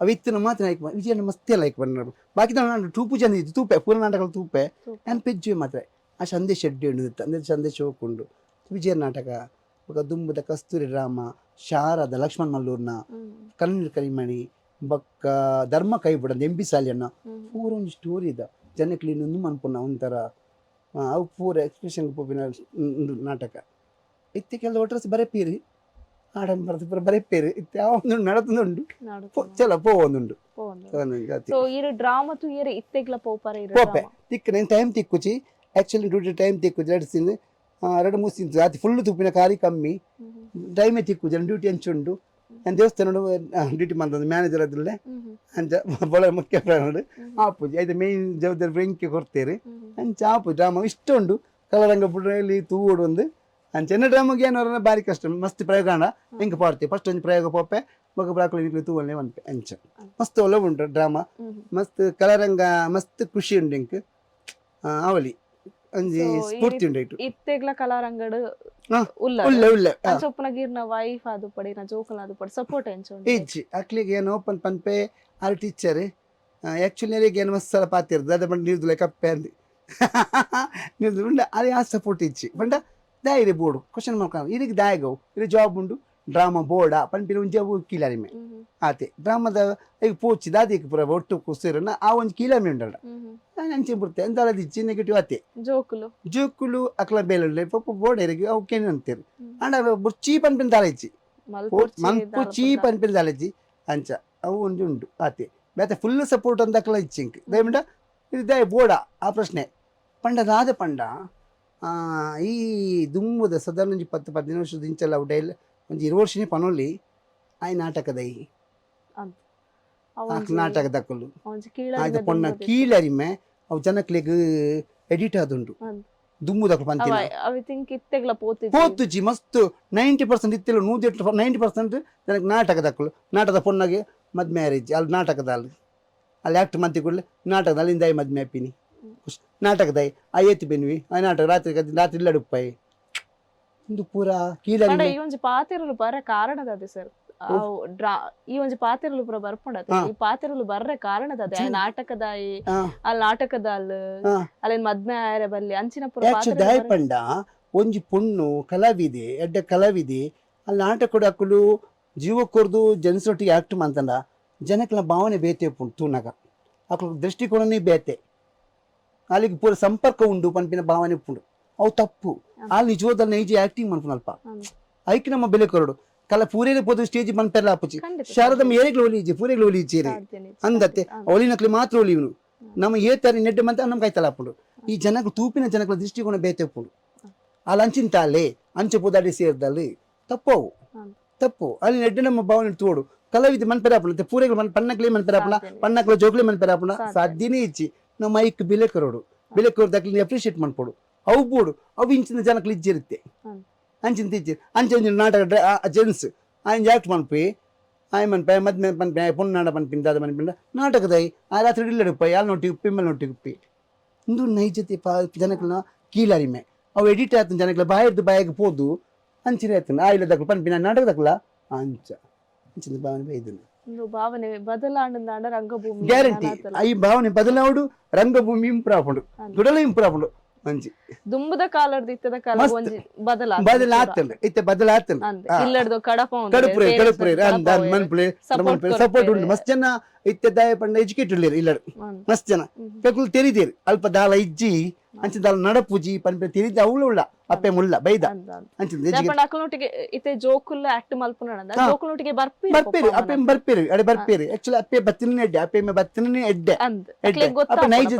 ಅವಿತ್ತಿನ ಮಾತ್ರ ಲೈಕ್ ವಿಜಯನ ಮಸ್ತೇ ಲೈಕ್ ಬಂದ್ರು ಬಾಕಿ ನಾನು ಟೂಪು ಚಂದ ಇತ್ತು ತೂಪೆ ಪೂರ ನಾಟಕ ತೂಪೆ ನಾನು ಪೆಜ್ಜು ಮಾತ್ರ ಆ ಸಂದೇಶ ಅಡ್ಡಿ ಉಂಡು ಅಂದ್ರೆ ಸಂದೇಶ ಹೋಗ್ಕೊಂಡು ವಿಜಯ ನಾಟಕ ದುಂಬುದ ಕಸ್ತೂರಿ ರಾಮ ಶಾರದ ಲಕ್ಷ್ಮಣ್ ಮಲ್ಲೂರ್ನ ಕನ್ನಡ ಕರಿಮಣಿ ಬಕ್ಕ ಧರ್ಮ ಕೈ ಬಿಡಂದ ಎಂಬಿ ಸಾಲಿಯನ್ನ ಪೂರ ಒಂದು ಸ್ಟೋರಿ ಇದ ಜನಕ್ಕೆ ಇನ್ನೊಂದು ಮನ್ಪುನ ಒಂಥರ ಅವು ಪೂರ ಎಕ್ಸ್ಪ್ರೆಷನ್ ಪೋಪಿನ ನಾಟಕ ಇತ್ತೆ ಕೆಲವು ಒಟ್ಟರಸಿ ಬರೆಪೀರಿ ആഡംബരത്തിൽ ബരപ്പേര് ഇത്യാവുന്നുണ്ട് നടത്തുന്നുണ്ട് ನಡುತ್ತೆ ചില പോകുന്നുണ്ട് ಪೋವಂದು ಸೊ ಇರು ಡ್ರಾಮಾ ತು ಇರು ಇತ್ತೆಗ್ಲ ಪೋಪರ ಇರು ಪೋಪೆ ತಿಕ್ಕ నేను టైం తిక్కుచి యాక్చువల్లీ డ్యూటీ టైం తిక్కుచి నడిచింది 2-3 రాత్రి ఫుల్ ತುಪ್ಪಿನ ಕಾರಿ ಕಮ್ಮಿ ಟೈಮೇ ತಿಕ್ಕುಜಿ ಡ್ಯೂಟಿ ಹಂಚುಂಡು ನಾನು ದೇವಸ್ಥಾನ ಡ್ಯೂಟಿ ಮಾಡ್ತಂದು ಮ್ಯಾನೇಜರ್ ಅದ್ರಲ್ಲೇ ಅಂಚ ಬೊಳ ಮುಖ್ಯ ಪ್ರಾಣ ಆಪುಜಿ ಐದು ಮೇನ್ ಜವಾಬ್ದಾರಿ ಬೆಂಕಿ ಕೊಡ್ತೇರಿ ಅಂಚ ಆಪು ಡ್ರಾಮಾ ಇಷ್ಟ ಉಂಡು ಕಲರಂಗ ಪುಡ್ರಲ್ಲಿ ತೂವೋಡು ಒಂದು ಅಂಚ ಎನ್ನ ಡ್ರಾಮಾಗೆ ಏನೋ ಬಾರಿ ಕಷ್ಟ ಮಸ್ತ್ ಪ್ರಯೋಗ ಹೆಂಗೆ ಪಾಡ್ತೀವಿ ಫಸ್ಟ್ ಒಂದು ಪ್ರಯೋಗ ಪೋಪೆ ಮಗ ಬ್ರಾಕುಲಿ ತೂವಲ್ಲೇ ಒಂಪೆ ಅಂಚ ಮಸ್ತ್ ಒಳ್ಳೆ ಉಂಟು ಡ್ರಾಮಾ ಮಸ್ತ್ ಕಲರಂಗ ಮಸ್ತ್ ಖುಷಿ ಉಂಡು ಇಂಕ್ ಅವಲಿ ಒಂಜಿ ಸ್ಫೂರ್ತಿ ಉಂಡು ಇಟ್ಟು ಇತ್ತೆಗ್ಲ ಕಲಾರಂಗಡ್ ಉಲ್ಲ ಉಳ್ಳೆ ಉಳ್ಳೆ ಚೊಪ್ಪನ ಗಿರ್ನ ವೈಫ್ ಅದು ಪಡಿ ನಾ ಜೋಕಲ್ ಅದು ಪಡಿ ಸಪೋರ್ಟ್ ಎಂಚುಂಡು ಇಜ್ಜಿ ಅಕ್ಲಿಗೆ ಏನು ಓಪನ್ ಪನ್ಪೆ ಆರ್ ಟೀಚರ್ ಆ್ಯಕ್ಚುಲಿ ಏನು ಮಸ್ತ್ ಪಾತಿರ್ದು ಅದ ಬಂದು ನೀರ್ದು ಕಪ್ಪೆ ಅಂದು ನೀರ್ದು ಉಂಡ ಅದೇ ಆ ಸಪೋರ್ಟ್ ಇಚ್ಚಿ ಬಂಡ ದಾಯಿರಿ ಬೋರ್ಡು ಕ್ವಶನ್ ಮಾರ್ಕ್ ಇದಕ್ಕೆ ದಾಯಗವು ಇದು ಜಾಬ್ ಉಂಡು ಡ್ರಾಮಾ ಬೋರ್ಡ ಪನ್ಪಿನ ಒಂಜಿ ಅವು ಕೀಲಾರಿಮೆ ಆತೆ ಡ್ರಾಮಾದ ಈಗ ಪೋಚಿ ದಾದಿಗೆ ಪುರ ಒಟ್ಟು ಕುಸಿರನ್ನ ಆ ಒಂದು ಕೀಲಾಮೆ ಉಂಡಲ್ಲ ನಾನು ಅಂಚೆ ಬಿಡ್ತೆ ಎಂತ ದಿಚ್ಚಿ ನೆಗೆಟಿವ್ ಆತೆ ಜೋಕುಲು ಅಕ್ಲ ಬೇಲೆ ಪಪ್ಪ ಬೋರ್ಡರಿಗೆ ಅವಕ್ಕೇನು ಅಂತೀರಿ ಅಂಡ ಚೀಪ್ ಅನ್ಪಿನ ತಾಳೆಚ್ಚಿ ಮನ್ಪು ಚೀಪ್ ಅನ್ಪಿನ ತಾಳೆಚ್ಚಿ ಅಂಚ ಅವು ಒಂದು ಉಂಡು ಆತೆ ಬೇತೆ ಫುಲ್ ಸಪೋರ್ಟ್ ಅಂತ ಅಕ್ಲ ಇಚ್ಚಿಂಕ್ ದಯವಿಡ ಇದು ದಯ ಬೋರ್ಡ ಆ ಪ್ರಶ್ನೆ ಪಂಡದಾದ ಪಂಡ ಈ ದುಂಬುದ ಸಾಧಾರಣ ಒಂಜಿ 10-15 ವರ್ಷದ ಇಂಚಲ್ಲ ಉಡೈಲ್ ಒಂಜಿ 20 ವರ್ಷನೇ ಪನೊಲ್ಲಿ ಆಯ್ ನಾಟಕದೈ ನಾಟಕ ದಕ್ಕಲು ಆಯ್ತು ಪೊನ್ನ ಕೀಳರಿಮೆ ಅವು ಜನಕ್ಲೆಗ್ ಎಡಿಟ್ ಆದುಂಡು ದುಮ್ಮು ದಕ್ಕಲು ಪಂತಿನ ಪೋತುಜಿ ಮಸ್ತ್ 90% ಇತ್ತಿಲ್ಲ 90% ಜನಕ್ಕೆ ನಾಟಕ ದಕ್ಕಲು ನಾಟಕದ ಪೊನ್ನಗೆ ಮದ್ ಮ್ಯಾರೇಜ್ ಅಲ್ಲಿ ನಾಟಕದ ಅಲ್ಲಿ ಆಕ್ಟ್ ಮಂತಿ ಕೂಡಲೇ ನಾಟಕದಲ್ಲಿ ಇಂದ ಮದ್ಮೆ ಅಪ್ಪಿನಿ ನಾಟಕದಾಯಿ ಆ ಏತಿ ಬೆನ್ವಿ ಆ ನಾಟಕ ರಾತ್ರಿ ಇಲ್ಲ ಡುಪ್ಪಾಯಿ ಒಂದು ಪೂರ ಕೀಳರಿಮೆ ಈ ಒಂಜಿ ಪಾತೆರಲು ಬರ ಕಾರಣದ ಅದೇ ಸರ್ ಈ ಒಂಜಿ ಪಾತೆರಲು ಪೂರ ಬರ್ಪುಂಡತೆ ಈ ಪಾತೆರಲು ಬರ್ರೆ ಕಾರಣದ ನಾಟಕದಾಯಿ ಅಲ್ಲಿ ನಾಟಕದ ಅಲ್ಲಿ ಮದ್ಮೆ ಆಯರೆ ಬಲ್ಲಿ ಅಂಚಿನ ಪೂರ ದಾಯ ಪಂಡ ಒಂಜಿ ಪೊಣ್ಣು ಕಲಾವಿದೆ ಎಡ್ಡೆ ಕಲಾವಿದೆ ಅಲ್ಲಿ ನಾಟಕ ಕೂಡ ಹಾಕಲು ಜೀವ ಕೊರ್ದು ಜನಸೊಟ್ಟಿಗೆ ಆಕ್ಟ್ ಮಾಡ್ತಂಡ ಜನಕ್ಲ ಭಾವನೆ ಬೇತೆ ಪುಂಡು ತೂನಗ ಅಕ್ಲ ದೃಷ್ಟಿಕೋನನೇ ಬೇತೆ ಅಲ್ಲಿಗೆ ಪೂರ ಸಂಪರ್ಕ ಉಂಡು ಪನ್ಪಿನ ಭಾವನೆ ಪುಂಡು ಅವು ತಪ್ಪು ಅಲ್ಲಿ ನಿಜವಾದ ನೈಜ ಆಕ್ಟಿಂಗ್ ಮನ್ಪುನಲ್ಪ ಐಕ್ ನಮ್ಮ ಬೆಲೆ ಕೊರಡು ಕಲ ಪೂರೇಲೆ ಪೋದು ಸ್ಟೇಜ್ ಮನ್ಪೆಲ್ಲ ಆಪುಚಿ ಶಾರದಮ್ಮ ಏರೆಗ್ಲು ಒಲಿಜಿ ಪೂರೆಗ್ಲು ಒಲಿಚೇರಿ ಅಂದತ್ತೆ ಒಲಿನಕ್ಲಿ ಮಾತ್ರ ಒಲಿವನು ನಮ್ಮ ಏತಾರಿ ನೆಡ್ಡೆ ಮಂತ ನಮ್ ಕೈತಲ್ಲ ಹಾಪುಂಡು ಈ ಜನಗಳು ತೂಪಿನ ಜನಗಳ ದೃಷ್ಟಿಕೋನ ಬೇತೆ ಪುಂಡು ಅಲ್ಲಿ ಅಂಚಿನ ತಾಲೆ ಅಂಚೆ ಪೋದಾಡಿ ಸೇರಿದಲ್ಲಿ ತಪ್ಪವು ತಪ್ಪು ಅಲ್ಲಿ ನೆಡ್ಡೆ ನಮ್ಮ ಭಾವನೆ ತೋಡು ಕಲಾವಿದ ಮನ್ಪೆರಾಪುಣ ಪೂರೆಗಳು ಪನ್ನಕ್ಲೆ ಮನ್ಪೆರಾಪುಣ ಪನ್ನಕ್ಲ ಜೋಗ್ಲೆ ಮನ್ಪೆರಾಪುಣ ಸಾಧ್ಯನೇ ಇಚ್ಚಿ ನಮ್ಮ ಮೈಕ್ ಬೆಲೆ ಕೊರೋಡು ಬೆಲೆ ಕೊರದಾಕ್ಲಿ ಅಪ್ರಿಷಿಯೇಟ್ ಮಾಡ್ಕೊಡು ಅವು ಬೋಡು ಅವು ಇಂಚಿನ ಜನಕ್ಲಿ ಇಜ್ಜಿರುತ್ತೆ ಅಂಚಿನ ತಿಜ್ಜಿ ಅಂಚೆ ಒಂಜಿ ನಾಟಕ ಜೆನ್ಸ್ ಆಯ್ನ ಆಕ್ಟ್ ಮನ್ಪಿ ಆಯ್ ಮನ್ಪೆ ಮದ್ಮೆ ಮನ್ಪೆ ಪೊನ್ನಾಡ ಮನ್ಪಿನ ದಾದ ಮನ್ಪಿಂದ ನಾಟಕದಾಯಿ ಆ ರಾತ್ರಿ ಇಲ್ಲ ಉಪ್ಪಾಯಿ ಯಾಲ್ ನೋಟಿ ಉಪ್ಪಿ ಮೇಲೆ ನೋಟಿ ಉಪ್ಪಿ ಇಂದು ನೈಜತೆ ಜನಕ್ಲನ್ನ ಕೀಳರಿಮೆ ಅವು ಎಡಿಟ್ ಆಯ್ತು ಜನಕ್ಲ ಬಾಯರ್ದು ಬಾಯಿಗೆ ಪೋದು ಅಂಚಿನ ಆಯ್ತು ಆ ಇಲ್ಲದಕ್ಲ ಪನ್ಪಿನ ನಾಟಕದಕ್ಲ ಅಂಚ ಅಂಚಿನ ಭಾವನೆ ಬೈದನು ಭಾವನೆ ಬದಲಾಂಡ ರಂಗಭೂಮಿ ಗ್ಯಾರಂಟಿ ಈ ಭಾವನೆ ಬದಲಾವಡು ರಂಗಭೂಮಿ ಇಂಪ್ರೂವ್ ಆಪುಂಡು ಗುಡಲ ಇಂಪ್ರೂವ್ ಆಪುಂಡು ಮಂಜಿ ದುಂಬುದ ಕಾಲರ್ದ ಇತ್ತದ ಕಾಲ ಒಂಜಿ ಬದಲಾಗ್ತದೆ ಇತ್ತೆ ಬದಲಾಗ್ತದೆ ಇಲ್ಲಡ್ದು ಕಡಪ ಕಡಪುರೆ ಮನ್ಪುಳೆ ಸಪೋರ್ಟ್ ಉಂಟು ಮಸ್ತ್ ಜನ ಇತ್ತೆ ದಾಯ ಪಂಡ ಎಜುಕೇಟೆಡ್ ಇಲ್ಲ ಮಸ್ತ್ ಜನ ಕೆಕುಲು ತೆರಿದೇರು ಅಲ್ಪ ದಾಲ ಇಜ್ಜಿ ಅಂಚಿನ ದಾಲ ನಡಪುಜಿ ಪನ್ಪೆ ತೆರಿದ ಅವಳು ಉಳ್ಳ ಅಪ್ಪೆ ಮುಳ್ಳ ಬೈದ ಅಂಚಿನ ಇತ್ತೆ ಜೋಕುಲ್ಲ ಆಕ್ಟ್ ಮಲ್ಪುನಡ ಜೋಕುಲೊಟ್ಟಿಗೆ ಬರ್ಪೇರಿ ಅಪ್ಪೆ ಬರ್ಪೇರಿ ಅಡೆ ಬರ್ಪೇರಿ ಆಕ್ಚುಲಿ ಅಪ್ಪೆ ಬತ್ತಿನ ಎಡ್ಡೆ ಅಪ್ಪೆ ಬತ್ತಿನ ಎಡ್ಡೆ ಅಪ್ಪ ನೈಜ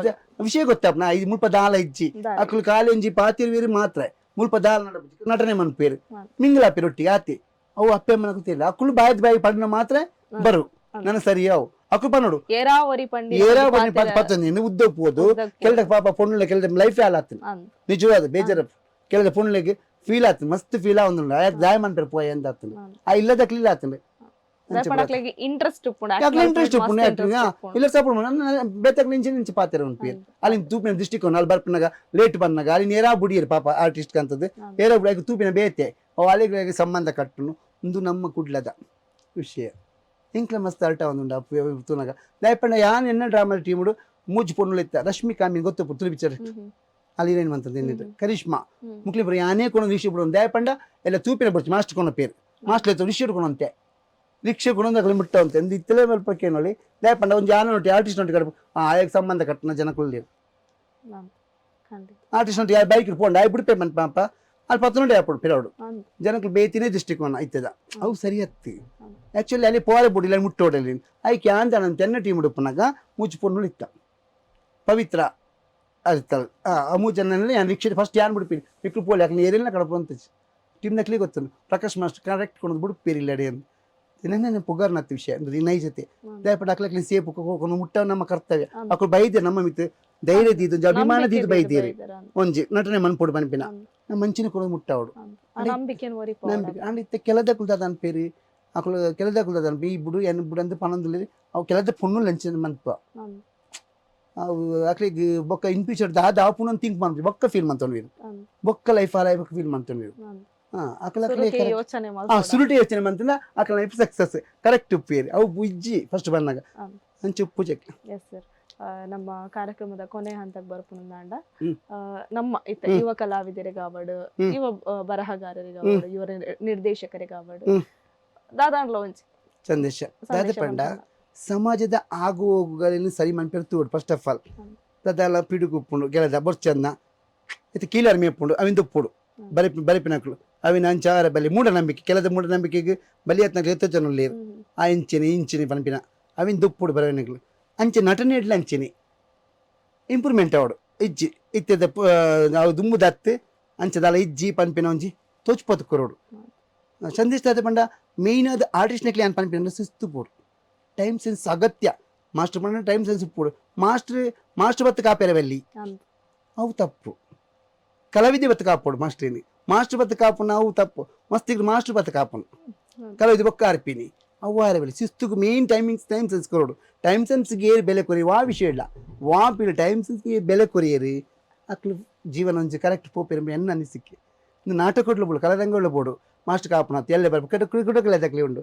ವಿಷಯ ಗೊತ್ತಾಪ ನಾ ಇದು ಮುಲ್ಪ ದಾಲ ಇಜ್ಜಿ ಅಕ್ಕಲು ಕಾಲಿ ಒಂಜಿ ಪಾತಿರ್ವೇರಿ ಮಾತ್ರ ಮುಲ್ಪ ದಾಲ ನಡಪುಜಿ ನಟನೆ ಮನ್ಪೇರು ಮಿಂಗ್ಲಾಪಿ ರೊಟ್ಟಿಗೆ ಆತಿ ಅವು ಅಪ್ಪೆ ಮನ ಗೊತ್ತಿಲ್ಲ ಅಕ್ಕಳು ಬಾಯಿ ಪಡ್ನ ಮಾತ್ರ ಬರು ನನ್ನ ಸರಿ ಅವು ಅಕ್ಕಳು ಪನ್ನೋಡು ಏರಾವರಿ ಪತ್ತೊಂದು ಉದ್ದ ಹೋದು ಕೆಲ್ದ ಪಾಪ ಪೊಣ್ಣು ಕೆಲ್ದ ಲೈಫ್ ಹಾಲ್ ಆಗ್ತದೆ ನಿಜವಾದ ಬೇಜಾರ ಕೆಲ್ದ ಪೊಣ್ಣುಗೆ ಫೀಲ್ ಆಗ್ತದೆ ಮಸ್ತ್ ಫೀಲ್ ಆಗ ದಾಯ ಮನ್ಪೇರು ಪೋಯ ಅಂತ ಆಗ್ತದೆ ಆ ಇಲ್ಲದ ಕ್ಲೀಲ್ ಆಗ್ತದೆ ಇಂಟ್ರೆಸ್ಟ್ ಇಲ್ಲ ಸಪೋರ್ಟ್ ಬೇತಕ್ ನಿಂಚೆ ಪಾತ್ರ ಉಂಟು ಅಲ್ಲಿ ತೂಪಿನ ದೃಷ್ಟಿಕೋನ ಅಲ್ಲಿ ಬರ್ಪನಾಗ ಲೇಟ್ ಬಂದಾಗ ಅಲ್ಲಿ ನೇರಾ ಬುಡಿಯರು ಪಾಪ ಆರ್ಟಿಸ್ಟ್ ಅಂತದ್ದು ನೇರಾ ಬುಡಿ ತೂಪಿನ ಬೇತೆ ಅವು ಅಲ್ಲಿಗಳಿಗೆ ಸಂಬಂಧ ಕಟ್ಟನು ಒಂದು ನಮ್ಮ ಕುಡ್ಲದ ವಿಷಯ ಇಂಕ್ಲ ಮಸ್ತ್ ಅರ್ಟ ಒಂದು ತೂನಾಗ ದಯಪಂಡ ಯಾನ್ ಎನ್ನ ಡ್ರಾಮಾ ಟೀಮುಡು ಮೂಜಿ ಪೊಣ್ಣು ಇತ್ತ ರಶ್ಮಿಕಾ ಮೀನ್ ಗೊತ್ತು ತುಳಿ ಪಿಕ್ಚರ್ ಅಲ್ಲಿ ಏನ್ ಮಂತದ್ದು ಏನಿತ್ತು ಕರಿಷ್ಮಾ ಮುಕ್ಲಿಪುರ ಯಾನೇ ಕೊನ ವಿಷಯ ಬಿಡು ದಯಪಂಡ ಎಲ್ಲ ತೂಪಿನ ಬರ್ಚಿ ಮಾಸ್ಟರ್ ಕೊನ ಪೇರು ಮಾಸ್ಟರ್ ಎತ್ತ ವಿಷಯ ಕೊನಂತೆ ರಿಕ್ಷೆ ಕೊಡೋದಾಗಲಿ ಮುಟ್ಟವಂತೆ ಒಂದು ಇತ್ತಲೇ ಮೇಲ್ಪಕ್ಕೆ ನೋಡಿ ದಯಪಂಡ ಒಂದು ಜಾನ ನೋಡಿ ಆರ್ಟಿಸ್ಟ್ ನೋಡಿ ಕಡೆ ಆಯಕ್ಕೆ ಸಂಬಂಧ ಕಟ್ಟನ ಜನಕ್ಕಲ್ಲಿ ಆರ್ಟಿಸ್ಟ್ ನೋಡಿ ಯಾರು ಬೈಕ್ ಪೋಂಡ ಆಯ್ ಬಿಡ್ಪೇ ಮನ್ ಪಾಪ ಅಲ್ಲಿ ಪತ್ತೊಂಡೆ ಹಾಪಡು ಪಿರವಡು ಅಂದ್ ಜನಕ್ಕೆ ಬೇತಿನೇ ದೃಷ್ಟಿಕೋನ ಐತದ ಅವು ಸರಿ ಹತ್ತಿ ಹ್ಮ್. ಆಕ್ಚುಲಿ ಅಲ್ಲಿ ಪೋರೆ ಬುಡಿಲ್ಲ ಮುಟ್ಟೋಡಲ್ಲಿ ಐಕೆ ಆಂಜನ ತೆನ್ನ ಟೀಮ್ ಉಡುಪನಾಗ ಮುಚ್ಚಿ ಪೊಣ್ಣು ಇತ್ತ ಪವಿತ್ರ ಅರ್ತಲ್ ಆ ಮೂರು ಜನನಲ್ಲಿ ನಾನು ರಿಕ್ಷೆ ಫಸ್ಟ್ ಯಾರು ಬಿಡ್ತೀನಿ ಪಿಕ್ಲು ಪೋಲಿ ಹಾಕಿ ಏರಿಲ್ಲ ಕಡಪು ಅಂತ ಟೀಮ್ ನಕ್ಲಿ ಗೊತ್ತನು ಪ್ರಕಾಶ್ ಮಾಸ್ಟರ್ ಕರೆಕ್ಟ್ ಕೊಂಡು ಬಿಡುಪೇರಿಲ್ಲ ಅಡಿ ಅಂತ ನನ್ನ ಪುಗಾರ್ನತ್ತ ವಿಷಯ ಅಂದ್ರೆ ನೈಜತೆ ದಯಪಟ್ಟು ಹಾಕ್ಲಕ್ಕೆ ಸೇಪು ಹೋಗೋನು ಮುಟ್ಟ ನಮ್ಮ ಕರ್ತವ್ಯ ಅಕ್ಕಳು ಬೈದೆ ನಮ್ಮ ಮಿತ್ತು ಧೈರ್ಯ ದೀದು ಅಭಿಮಾನದೀದು ಬೈದೇರಿ ಒಂಜಿ ನಟನೆ ಮನ್ಪೊಡು ಪನ್ಪಿನ ನಮ್ಮ ಮಂಚಿನ ಕೊಡೋದು ಮುಟ್ಟವಡು ನಂಬಿಕೆ ನಂಬಿಕೆ ಅಂಡ್ ಇತ್ತೆ ಕೆಲದ ಕುಲ್ದಾದ ಅನ್ಪೇರಿ ಅಕ್ಕಳು ಕೆಲದ ಕುಲ್ದಾದ ಅನ್ಪಿ ಈ ಬುಡು ಎನ್ ಬುಡು ಅಂತ ಪಣಂದಲ್ಲಿ ಅವು ಕೆಲದ ಪೊಣ್ಣು ಲಂಚ ಮನ್ಪ ಅವು ಅಕ್ಲಿಗೆ ಬೊಕ್ಕ ಇನ್ ಫ್ಯೂಚರ್ ದಾದ ಆ ಪುನಃ ಥಿಂಕ್ ಮಾಡ್ತೀವಿ ಬೊಕ್ಕ ಫೀಲ್ ಮಾಡ್ತೊಂಡ್ವಿ ಬೊಕ್ಕ ಲೈಫ್ ಆ ಲೈಫ್ ಫೀಲ್ ಮಾಡ್ತೊಂಡ್ವಿ ಯೋಚನೆ ಸುರುಟಿ ಯೋಚನೆ ಮಾಡ್ತಿಲ್ಲ ಅಕ್ಕಳ ಲೈಫ್ ಸಕ್ಸಸ್ ಕರೆಕ್ಟ್ ಉಪ್ಪೇರಿ ಅವು ಬುಜ್ಜಿ ಫಸ್ಟ್ ಬಂದಾಗ ಹಂಚು ಪೂಜೆಗೆ ಎಸ್ ಸರ್ ನಮ್ಮ ಕಾರ್ಯಕ್ರಮದ ಕೊನೆ ಹಂತಕ್ಕೆ ಬರ್ಪುಂದಾಂಡ ನಮ್ಮ ಇತ್ತ ಯುವ ಕಲಾವಿದರಿಗಾವಡು ಯುವ ಬರಹಗಾರರಿಗಾವಡು ಯುವ ನಿರ್ದೇಶಕರಿಗಾವಡು ದಾದಾಂಡ್ಲ ಒಂಚಿ ಸಂದೇಶ ಪಂಡ ಸಮಾಜದ ಆಗು ಹೋಗುಗಳನ್ನು ಸರಿ ಮನ್ಪೆರ್ತು ಫಸ್ಟ್ ಆಫ್ ಆಲ್ ದದಲ ಪಿಡುಗು ಉಪ್ಪುಂಡು ಗೆಳದ ಬೊರ್ಚನ್ನ ಇದು ಕೀಲರ್ ಮೇಪುಂಡು ಅವಿಂದ ಉಪ್ಪುಡು ಬರಿಪಿನಕ್ಳು ಅವಿನ ಅಂಚಾರ ಬಲಿ ಮೂಢನಂಬಿಕೆ ಕೆಲದ ಮೂಢನಂಬಿಕೆಗೆ ಬಲಿಯತ್ನ ಎತ್ತಚನುಲ್ಲೇರು ಆ ಇಂಚಿನಿ ಪನ್ಪಿನ ಅವಿನ ದುಪ್ಪುಡು ಬರವಿನಗಳು ಅಂಚೆ ನಟನೆ ಇಡ್ಲ ಅಂಚಿನಿ ಇಂಪ್ರೂವ್ಮೆಂಟ್ ಅವಡು ಇಜ್ಜಿ ಇತ್ಯದ ನಾವು ದುಮ್ಮು ದತ್ತು ಅಂಚದಲ್ಲ ಇಜ್ಜಿ ಪನ್ಪಿನ ಒಂಜಿ ತೋಚ್ಪತ್ತು ಕೊರೋಡು ಸಂದೇಶ ಪಂಡ ಮೇಯ್ನ್ ಅದು ಆರ್ಟಿಸ್ಟ್ನಕ್ಲಿ ಏನು ಪನ್ಪಿನ ಶಿಸ್ತು ಪೋಡು ಟೈಮ್ ಸೆನ್ಸ್ ಅಗತ್ಯ ಮಾಸ್ಟರ್ ಪಂಡ ಟೈಮ್ ಸೆನ್ಸ್ ಪೋಡು ಮಾಸ್ಟರ್ ಬತ್ತು ಕಾಪೆರವೆಲ್ಲಿ ಅವು ತಪ್ಪು ಕಲಾವಿದೆ ಬತ್ತು ಕಾಪೋಡು ಮಾಸ್ಟ್ರೇನಿ ಮಾಸ್ಟರ್ ಬತ್ತು ಕಾಪು ನಾವು ತಪ್ಪು ಮಸ್ತಿಗೆ ಮಾಸ್ಟರ್ ಬತ್ತು ಕಾಪನು ಕಲಾವಿದೆ ಬೊಕ್ಕ ಅರ್ಪಿನಿ ಅವು ಆರಬೇಡಿ ಶಿಸ್ತುಗೆ ಮೇನ್ ಟೈಮ್ ಸೆನ್ಸ್ ಕೊರೋಡು ಟೈಮ್ ಸೆನ್ಸ್ಗೆ ಏರು ಬೆಲೆ ಕೊರಿ ವಾ ವಿಷಯ ಇಲ್ಲ ವಾ ಪೀಡ ಟೈಮ್ ಸೆನ್ಸ್ಗೆ ಬೆಲೆ ಕೊರಿಯರಿ ಅಕ್ಲು ಜೀವನ ಒಂಜಿ ಕರೆಕ್ಟ್ ಪೋಪೆರ ಎನ್ನ ಅನಿಸಿಕೆ ಇನ್ನು ನಾಟಕ ಬೋಡು ಕಲರಂಗ ಬೋಡು ಮಾಸ್ಟರ್ ಕಾಪುನ ಎಲ್ಲ ಬರ್ಬೇಕು ಕೆಳದಕ್ಲೆ ಉಂಡು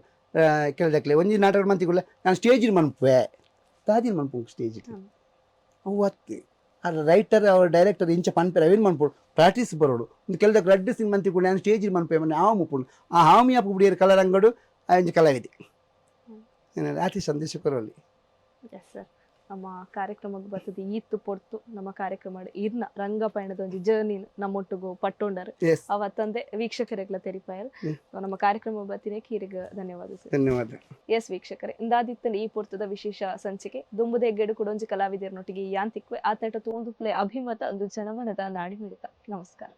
ಕೆಳದಕ್ಲೆ ಒಂಜಿ ನಾಟಕ ಮಂತಿಗುಲ್ಲ ನಾನು ಸ್ಟೇಜಿನ ಮನ್ಪುವೆ ದಾದಿನ ಮನ್ಪು ಸ್ಟೇಜಿಗೆ ಅವು ಅತ್ತೆ ಆ ರೈಟರ್ ಅವ್ರ ಡೈರೆಕ್ಟರ್ ಇಂಚ ಪನ್ಪೆರ ಅವೇನು ಮನ್ಪೋಡು ಪ್ರಾಕ್ಟೀಸ್ ಬರೋಡು ಒಂದು ಕೆಲದಕ್ಕೆ ರೆಡ್ ಸಿಂಗ್ ಮಂತಿಗುಲ್ಲ ನಾನು ಸ್ಟೇಜಿನ ಮನ್ಪೆ ಮನೆ ಹಾವು ಮುಪ್ಪುಂಡು ಆ ಹಾಮಿ ಹಾಪು ಬಿಡಿಯರು ಕಲರಂಗಡು ಅಂಜಿ ಕಲಾವಿದೆ ಆರ್ಟಿಸ್ಟ್ ಸಂದೇಶ ಕೊರವಲ್ಲಿ ಎಸ್ ಸರ್ ನಮ್ಮ ಕಾರ್ಯಕ್ರಮಕ್ಕೆ ಬರ್ತದೆ ಈತ್ತು ಪೊರ್ತು ನಮ್ಮ ಕಾರ್ಯಕ್ರಮ ಇರ್ನ ರಂಗಪಯಣದ ಒಂದು ಜರ್ನಿ ನಮ್ಮೊಟ್ಟಿಗೂ ಪಟ್ಟೊಂಡರು ಅವತ್ತಂದೆ ವೀಕ್ಷಕರಿಗೆಲ್ಲ ತೆರಿಪಾಯಲ್ ನಮ್ಮ ಕಾರ್ಯಕ್ರಮ ಬತ್ತಿನ ಕೀರಿಗೆ ಧನ್ಯವಾದ ಸರ್ ಧನ್ಯವಾದ ಎಸ್ ವೀಕ್ಷಕರೇ ಇಂದಾದಿತ್ತನ ಈ ಪೊರ್ತದ ವಿಶೇಷ ಸಂಚಿಕೆ ದುಂಬುದ ಹೆಗ್ಗೆಡು ಕೊಡೊಂಜಿ ಕಲಾವಿದರನೊಟ್ಟಿಗೆ ಯಾಂತಿಕ್ವೆ ಆತಟ ತೋಂದು ಪ್ಲೇ ಅಭಿಮತ ಒಂದು ಜನಮನದ ನಾಡಿ ಮಿಡಿತ ನಮಸ್ಕಾರ.